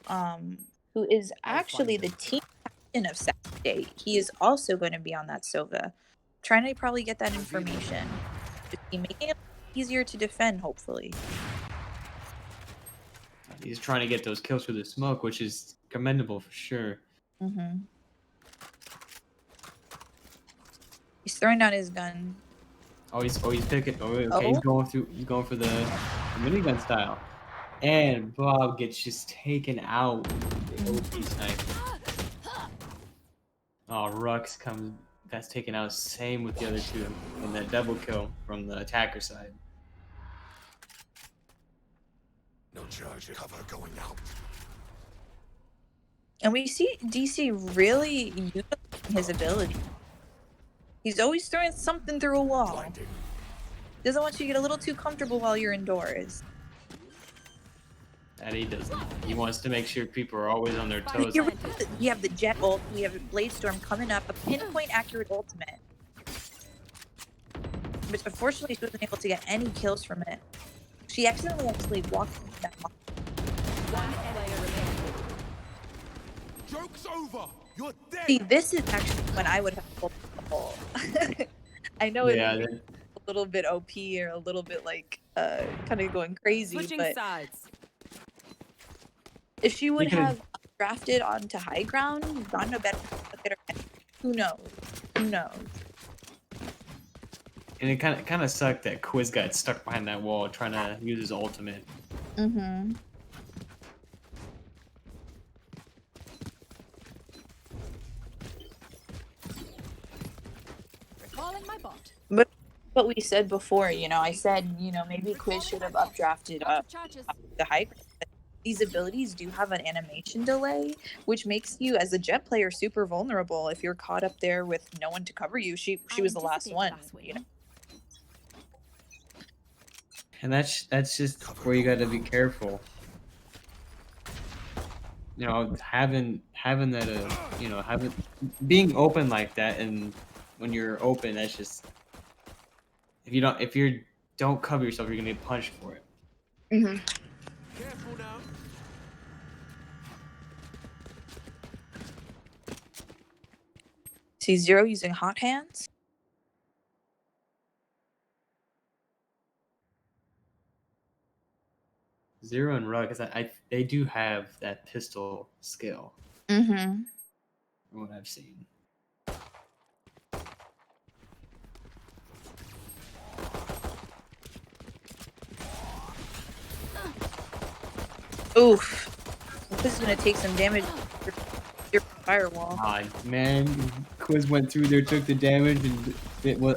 who is actually the team captain of Saturday. He is also going to be on that Sova, trying to probably get that information, just be making it easier to defend. Hopefully, He's trying to get those kills through the smoke, which is commendable for sure. He's throwing down his gun. Oh, he's picking. Oh, okay, Oh. he's going through. He's going for the minigun style, and Bob gets just taken out with the OP sniper. Oh, Rux comes. That's taken out. Same with the other two, and that double kill from the attacker side. No charge. Cover going out. And we see DC really using his ability. He's always throwing something through a wall. Blinding. Doesn't want you to get a little too comfortable while you're indoors. That he doesn't. He wants to make sure people are always on their toes. We have the Jet ult, we have Blade Storm coming up, a pinpoint accurate ultimate. But unfortunately, she wasn't able to get any kills from it. She accidentally actually walked into that box. One player remaining. Joke's over. You're dead. See, this is actually when I would have pulled the hole. I know it's Yeah, a little bit OP or a little bit like kind of going crazy, Switching but sides. if she would You could- have drafted onto high ground, gotten a better who knows? Who knows? and it kind of sucked that Quiz got stuck behind that wall trying to use his ultimate. Mm-hmm. Calling my bot. But what we said before, I said, maybe Quiz should have updrafted Out of charges. the high ground. These abilities do have an animation delay, which makes you, as a Jet player, super vulnerable if you're caught up there with no one to cover you. She was the last one. And that's just where you got to be careful. Having that being open like that, and when you're open, that's just if you don't cover yourself, you're gonna get punished for it. Mm-hmm. Careful now. See Zero using hot hands. Zero and Rug, because they do have that pistol skill Mm-hmm. from what I've seen. Oof. This is gonna take some damage. Your firewall. Man, Quiz went through there, took the damage, and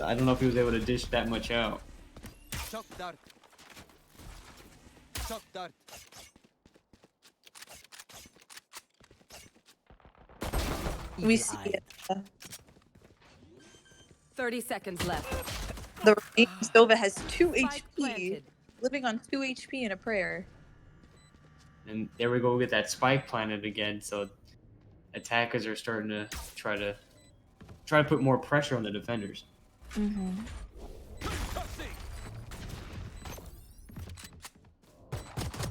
I don't know if he was able to dish that much out. Shock dart. Shock dart. We see 30 seconds left. the Sova has 2 Spike HP, planted. living on 2 HP in a prayer. And there we go, we get that spike planted again, so attackers are starting to try to put more pressure on the defenders. Mm-hmm.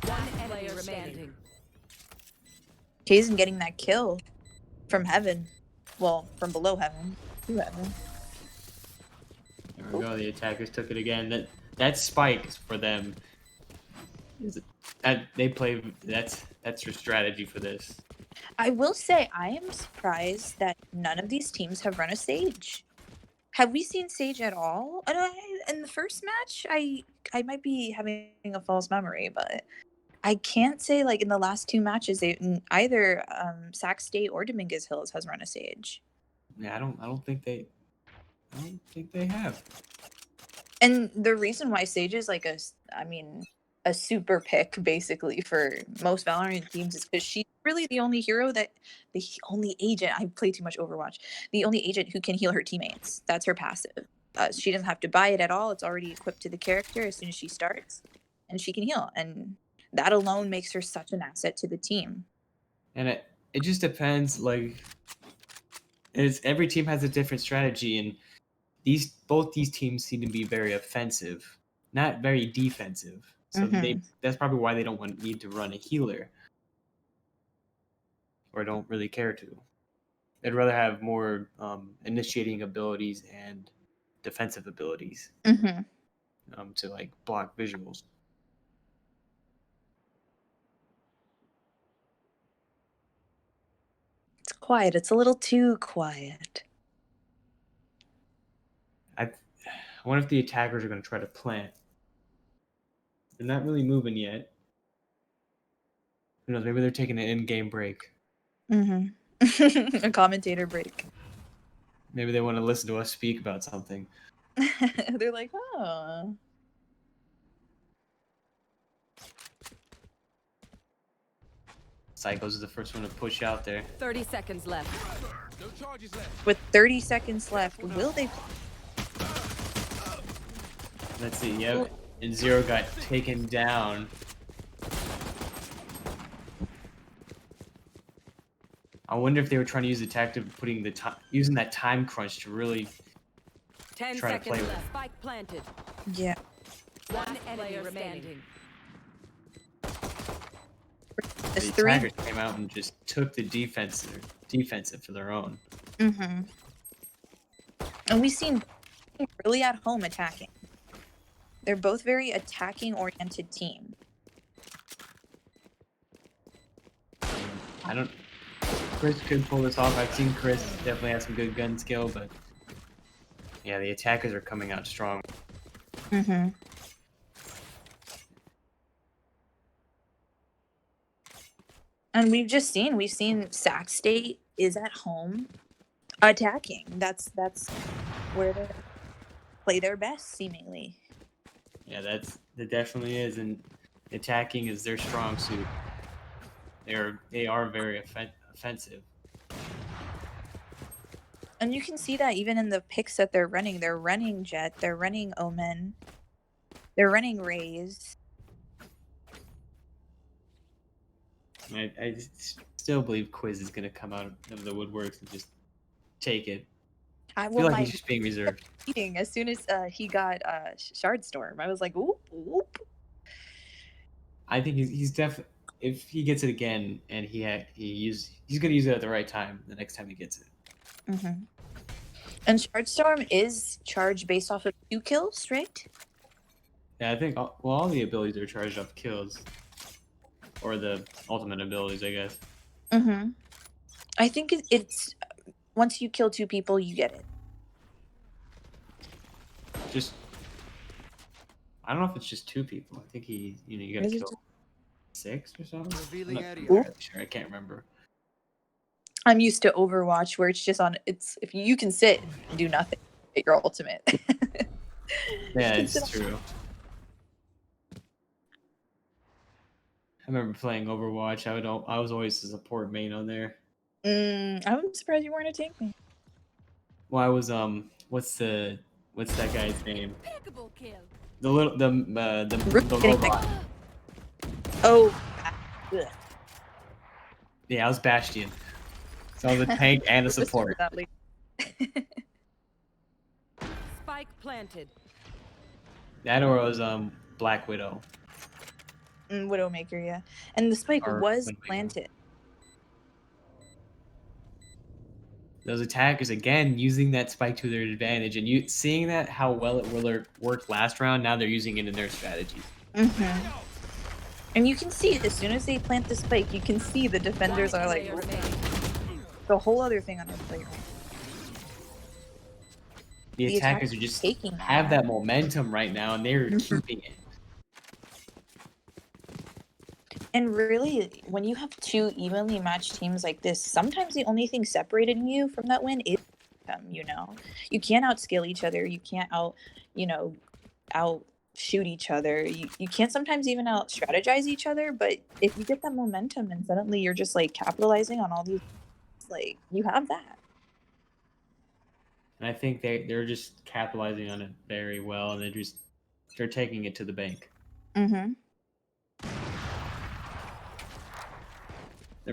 One player remaining. Kaizen getting that kill from heaven. Well, from below heaven. Whoever. There we go. The attackers took it again. That spike is for them. That they play. That's their strategy for this. I will say I am surprised that none of these teams have run a Sage. Have we seen Sage at all? In the first match, I might be having a false memory, but I can't say like in the last 2 matches either Sac State or Dominguez Hills has run a Sage. Yeah, I don't think they have. And the reason why Sage is like a super pick basically for most Valorant teams is because she's really the only hero the only agent. I play too much Overwatch. The only agent who can heal her teammates. That's her passive. She doesn't have to buy it at all. It's already equipped to the character as soon as she starts, and she can heal. And that alone makes her such an asset to the team. And it just depends. Like, every team has a different strategy, and both these teams seem to be very offensive, not very defensive. So that's probably why they don't need to run a healer, or don't really care to. They'd rather have more initiating abilities and defensive abilities to like block visuals. It's quiet. It's a little too quiet. I wonder if the attackers are going to try to plant. They're not really moving yet. Who knows? Maybe they're taking an in-game break. A commentator break. Maybe they want to listen to us speak about something. They're like, oh. Psychos is the first one to push out there. 30 seconds left. No charges left. With 30 seconds left, will they? Let's see. Yep. And Zero got taken down. I wonder if they were trying to use the tactic of using that time crunch to really 10 try to seconds play with left. it. Spike planted. Yeah. One enemy remaining. It's The 3. attackers came out and just took the defensive for their own. And we've seen really at home attacking. They're both very attacking oriented team. Chris could pull this off. I've seen Chris definitely have some good gun skill, but yeah, the attackers are coming out strong. And we've seen Sac State is at home attacking. That's where they play their best, seemingly. Yeah, that definitely is, and attacking is their strong suit. They are very offensive. And you can see that even in the picks that they're running. They're running Jet, they're running Omen, they're running Raze. I still believe Quiz is going to come out of the woodworks and just take it. I feel like he's just being reserved. As soon as he got Shardstorm, I was like, oop, oop. I think he's definitely, if he gets it again and he's going to use it at the right time the next time he gets it. And Shardstorm is charged based off of 2 kills, right? Yeah, I think all the abilities are charged off kills. Or the ultimate abilities, I guess. I think it's once you kill 2 people, you get it. I don't know if it's just 2 people. I think you gotta kill 6 or something. Revealing I'm not area. really sure. I can't remember. I'm used to Overwatch where it's if you can sit and do nothing, get your ultimate. Yeah, it's true. I remember playing Overwatch. I was always the support main on there. I'm surprised you weren't a tank main. Well, I was what's that guy's name? Impeccable kill. The robot. Oh. Ugh. Yeah, I was Bastion. So I was a tank and a support. Spike planted. That or it was Black Widow. Widowmaker, yeah. And the spike Or was Widowmaker. planted. those attackers again using that spike to their advantage, and you seeing that how well it will worked last round. Now they're using it in their strategies. And you can see as soon as they plant the spike, you can see the defenders are like the whole other thing on their playground. The attackers are just have that momentum right now, and they're keeping it. And really, when you have two evenly matched teams like this, sometimes the only thing separating you from that win is you know. You can't outscale each other. You can't out shoot each other. You can't sometimes even out strategize each other, but if you get that momentum and suddenly you're just like capitalizing on all these, like, you have that. And I think they're just capitalizing on it very well, and they're taking it to the bank. They're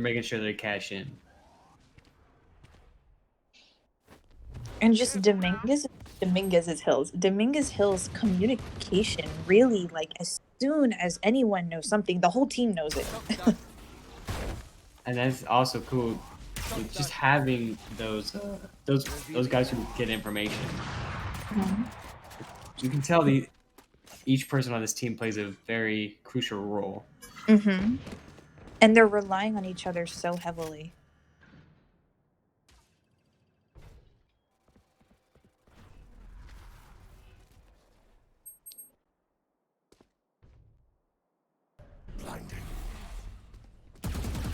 making sure they cash in. And just Dominguez's Hill's communication really, like, as soon as anyone knows something, the whole team knows it. And that's also cool. Just having those guys who get information. You can tell each person on this team plays a very crucial role. And they're relying on each other so heavily.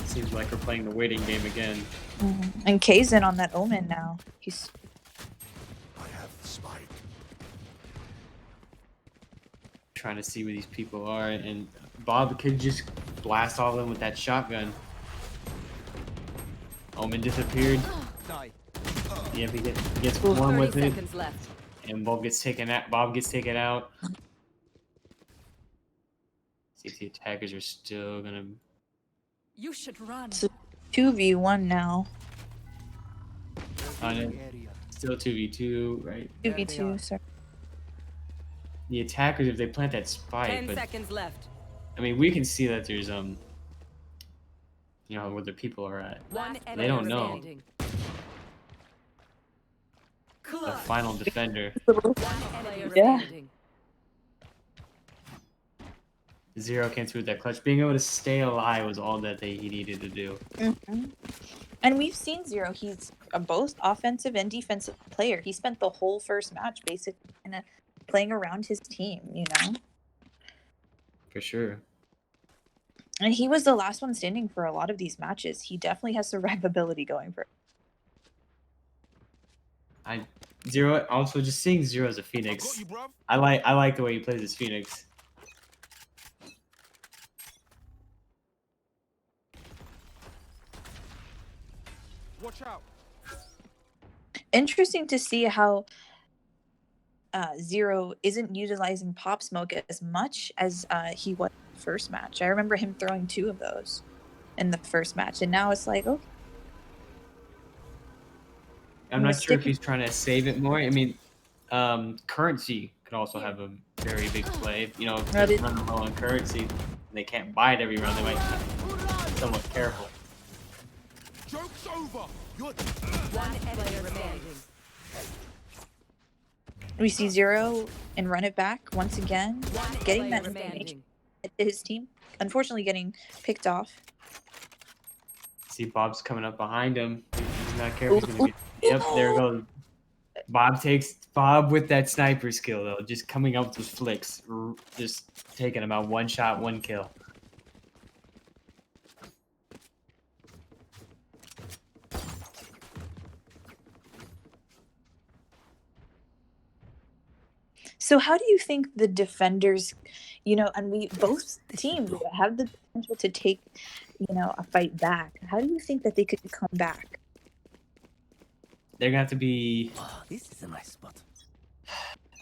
Seems like we're playing the waiting game again. And K's in on that Omen now. He's. I have the spike. Trying to see where these people are, and Bob could just blast all of them with that shotgun. Omen disappeared. Yeah, he gets one with it, and Bob gets taken out. See if the attackers are still gonna. You should run. It's 2v1 now. On it. Still 2v2, right? 2v2, sorry. The attackers, if they plant that spike, 10 seconds left. I mean, we can see that there's you know, where the people are at. They don't know. The final defender. Yeah. Zero came through with that clutch. Being able to stay alive was all that he needed to do. And we've seen Zero. He's a both offensive and defensive player. He spent the whole first match basically playing around his team, you know? For sure. And he was the last one standing for a lot of these matches. He definitely has survivability going for him. Zero, also just seeing Zero as a Phoenix. I like the way he plays as Phoenix. Watch out. Interesting to see how Zero isn't utilizing pop smoke as much as he was in the first match. I remember him throwing 2 of those in the first match, and now it's like, okay. I'm not sure if he's trying to save it more. I mean, currency could also have a very big play. You know, if they're running low on currency, they can't buy it every round. They might be somewhat careful. Joke's over. One player remaining. We see Zero and run it back once again, getting that information to his team. Unfortunately, getting picked off. See, Bob's coming up behind him. He's not careful. He's gonna get. Yep, there goes. Bob with that sniper skill though, just coming up with those flicks, just taking him out 1 shot, 1 kill. So how do you think the defenders, you know, and both teams have the potential to take, you know, a fight back. How do you think that they could come back? They're gonna have to be. Oh, this is a nice spot.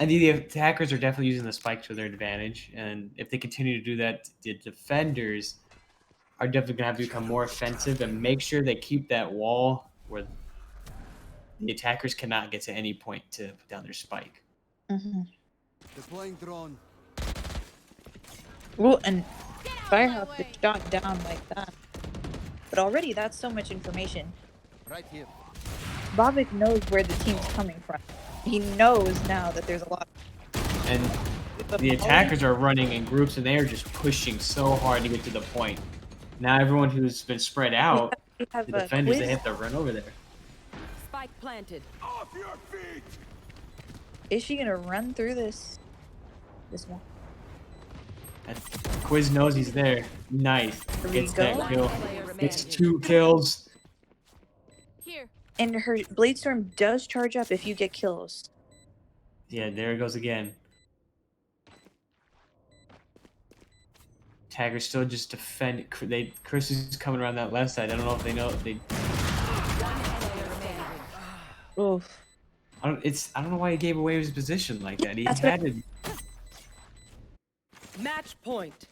I think the attackers are definitely using the spike to their advantage, and if they continue to do that, the defenders are definitely gonna have to become more offensive and make sure they keep that wall where the attackers cannot get to any point to put down their spike. Deploying drone. Well, and Firehouse is shot down like that. But already that's so much information. Right here. Bobik knows where the team's coming from. He knows now that there's a lot. And the attackers are running in groups, and they are just pushing so hard to get to the point. Now everyone who's been spread out, We have the a defenders, quiz. they have to run over there. Spike planted. Off your feet! Is she gonna run through this one? And Quiz knows he's there. Nice. There we Gets go. that kill. Player It's remaining. 2 kills. Here. And her Blade Storm does charge up if you get kills. Yeah, there it goes again. Tagger's still just defend. Chris is coming around that left side. I don't know if they know. Oof. I don't know why he gave away his position like that. He That's had to. Match point.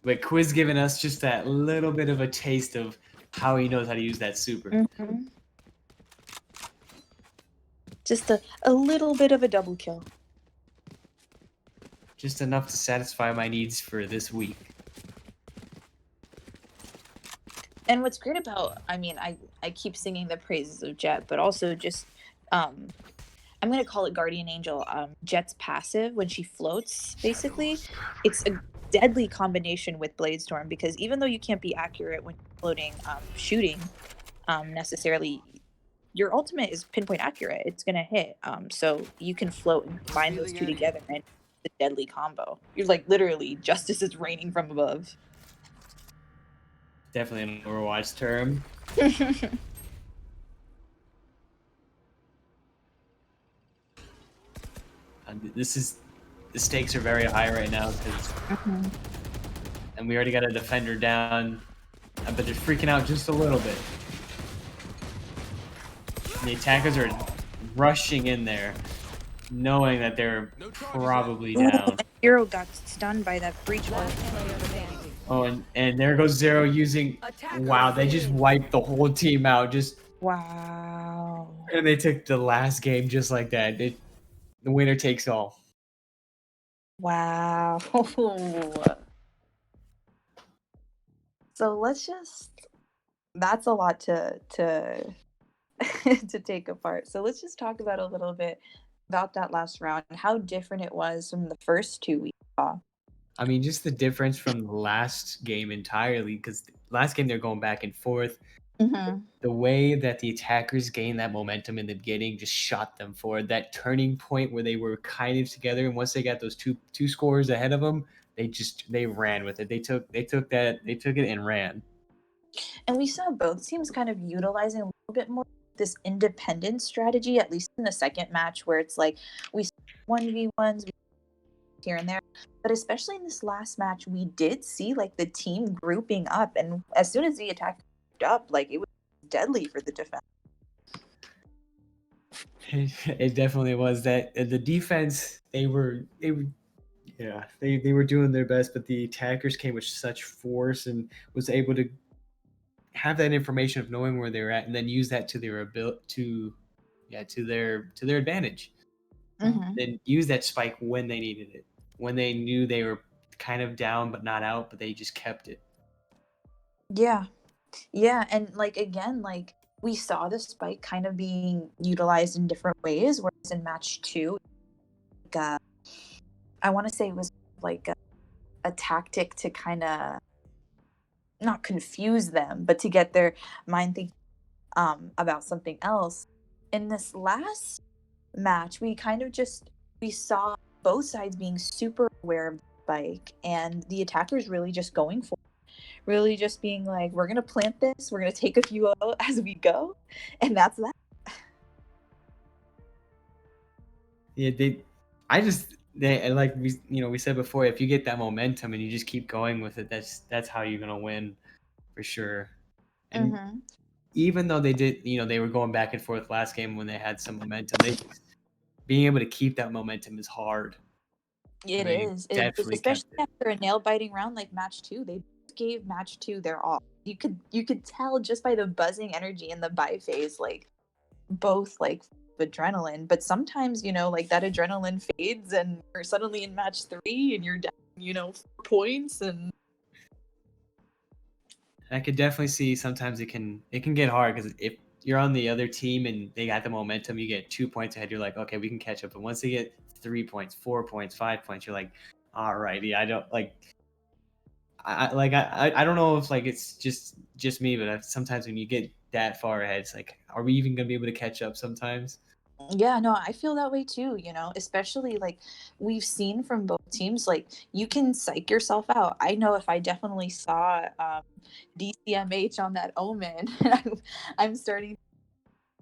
But Quiz giving us just that little bit of a taste of how he knows how to use that super. Mm-hmm. Just a little bit of a double kill. Just enough to satisfy my needs for this week. And what's great about, I mean, I keep singing the praises of Jet, but also just, I'm going to call it Guardian Angel. Jet's passive, when she floats, basically, it's a deadly combination with Blade Storm, because even though you can't be accurate when you're floating, shooting, necessarily, your ultimate is pinpoint accurate. It's going to hit. So you can float and combine those two together, and it's a deadly combo. You're like, literally, justice is raining from above. Definitely an Overwatch term. The stakes are very high right now because, and we already got a defender down, but they're freaking out just a little bit. And the attackers are rushing in there, knowing that they're probably down. Hero got stunned by that breach wall. Oh, and there goes Zero using. Wow, they just wiped the whole team out. Just Wow. and they took the last game just like that. The winner takes all. Wow. So let's just. That's a lot to to take apart. So let's just talk about a little bit about that last round and how different it was from the first two we saw. I mean, just the difference from the last game entirely, because last game they're going back and forth. Mm-hmm. The way that the attackers gained that momentum in the beginning just shot them forward. That turning point where they were kind of together, and once they got those two scores ahead of them, they ran with it. They took it and ran. And we saw both teams kind of utilizing a little bit more this independent strategy, at least in the second match, where it's like we 1v1s here and there. But especially in this last match, we did see like the team grouping up, and as soon as the attack grouped up, like it was deadly for the defense. It definitely was that. The defense, they were doing their best, but the attackers came with such force and was able to have that information of knowing where they're at and then use that to their ability to their advantage. Mm-hmm. Then use that spike when they needed it, when they knew they were kind of down but not out, but they just kept it. Yeah, and like again, like we saw the spike kind of being utilized in different ways, whereas in match 2, like, I want to say it was like a tactic to kind of not confuse them, but to get their mind thinking about something else. In this last match, we saw both sides being super aware of the spike, and the attackers really just going for it. Really just being like, we're gonna plant this, we're gonna take a few out as we go, and that's that. Yeah, like we said before, if you get that momentum and you just keep going with it, that's how you're gonna win for sure. And even though they were going back and forth last game when they had some momentum, being able to keep that momentum is hard. It is, especially after a nail biting round like match 2. They gave match 2 their all. You could tell just by the buzzing energy in the buy phase, like both like adrenaline. But sometimes like that adrenaline fades and you're suddenly in match 3 and you're down 4 points. And I could definitely see sometimes it can get hard because if you're on the other team and they got the momentum, you get 2 points ahead, you're like, okay, we can catch up. But once they get 3 points, 4 points, 5 points, you're like, alrighty, I don't like. I don't know if like it's just me, but sometimes when you get that far ahead, it's like, are we even gonna be able to catch up sometimes? Yeah, no, I feel that way too, especially like we've seen from both teams, like you can psych yourself out. I know if I definitely saw DCMH on that Omen, I'm starting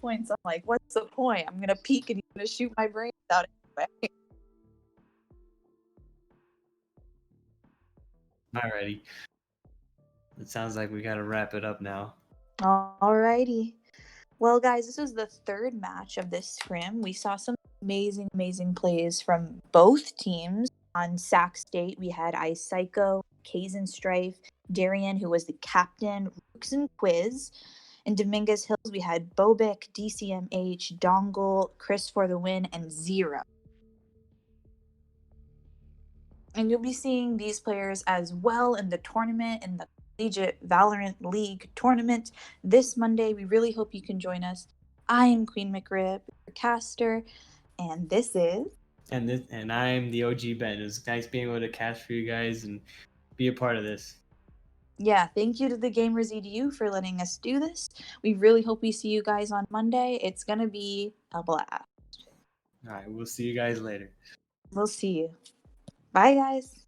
points. I'm like, what's the point? I'm gonna peek and he's gonna shoot my brains out anyway. Alrighty. It sounds like we gotta wrap it up now. Alrighty. Well, guys, this was the third match of this scrim. We saw some amazing, amazing plays from both teams. On Sac State, we had Ice Psycho, Kazan Strife, Darian, who was the captain, Rooks and Quiz. In Dominguez Hills, we had Bobik, DCMH, Dongle, Chris for the win, and Zero. And you'll be seeing these players as well in the tournament, in the Collegiate Valorant League tournament this Monday. We really hope you can join us. I am Queen McRib, your caster, and this is. And I'm the OG Ben. It was nice being able to cast for you guys and be a part of this. Yeah, thank you to the Gamers EDU for letting us do this. We really hope we see you guys on Monday. It's going to be a blast. All right, we'll see you guys later. We'll see you. Bye, guys.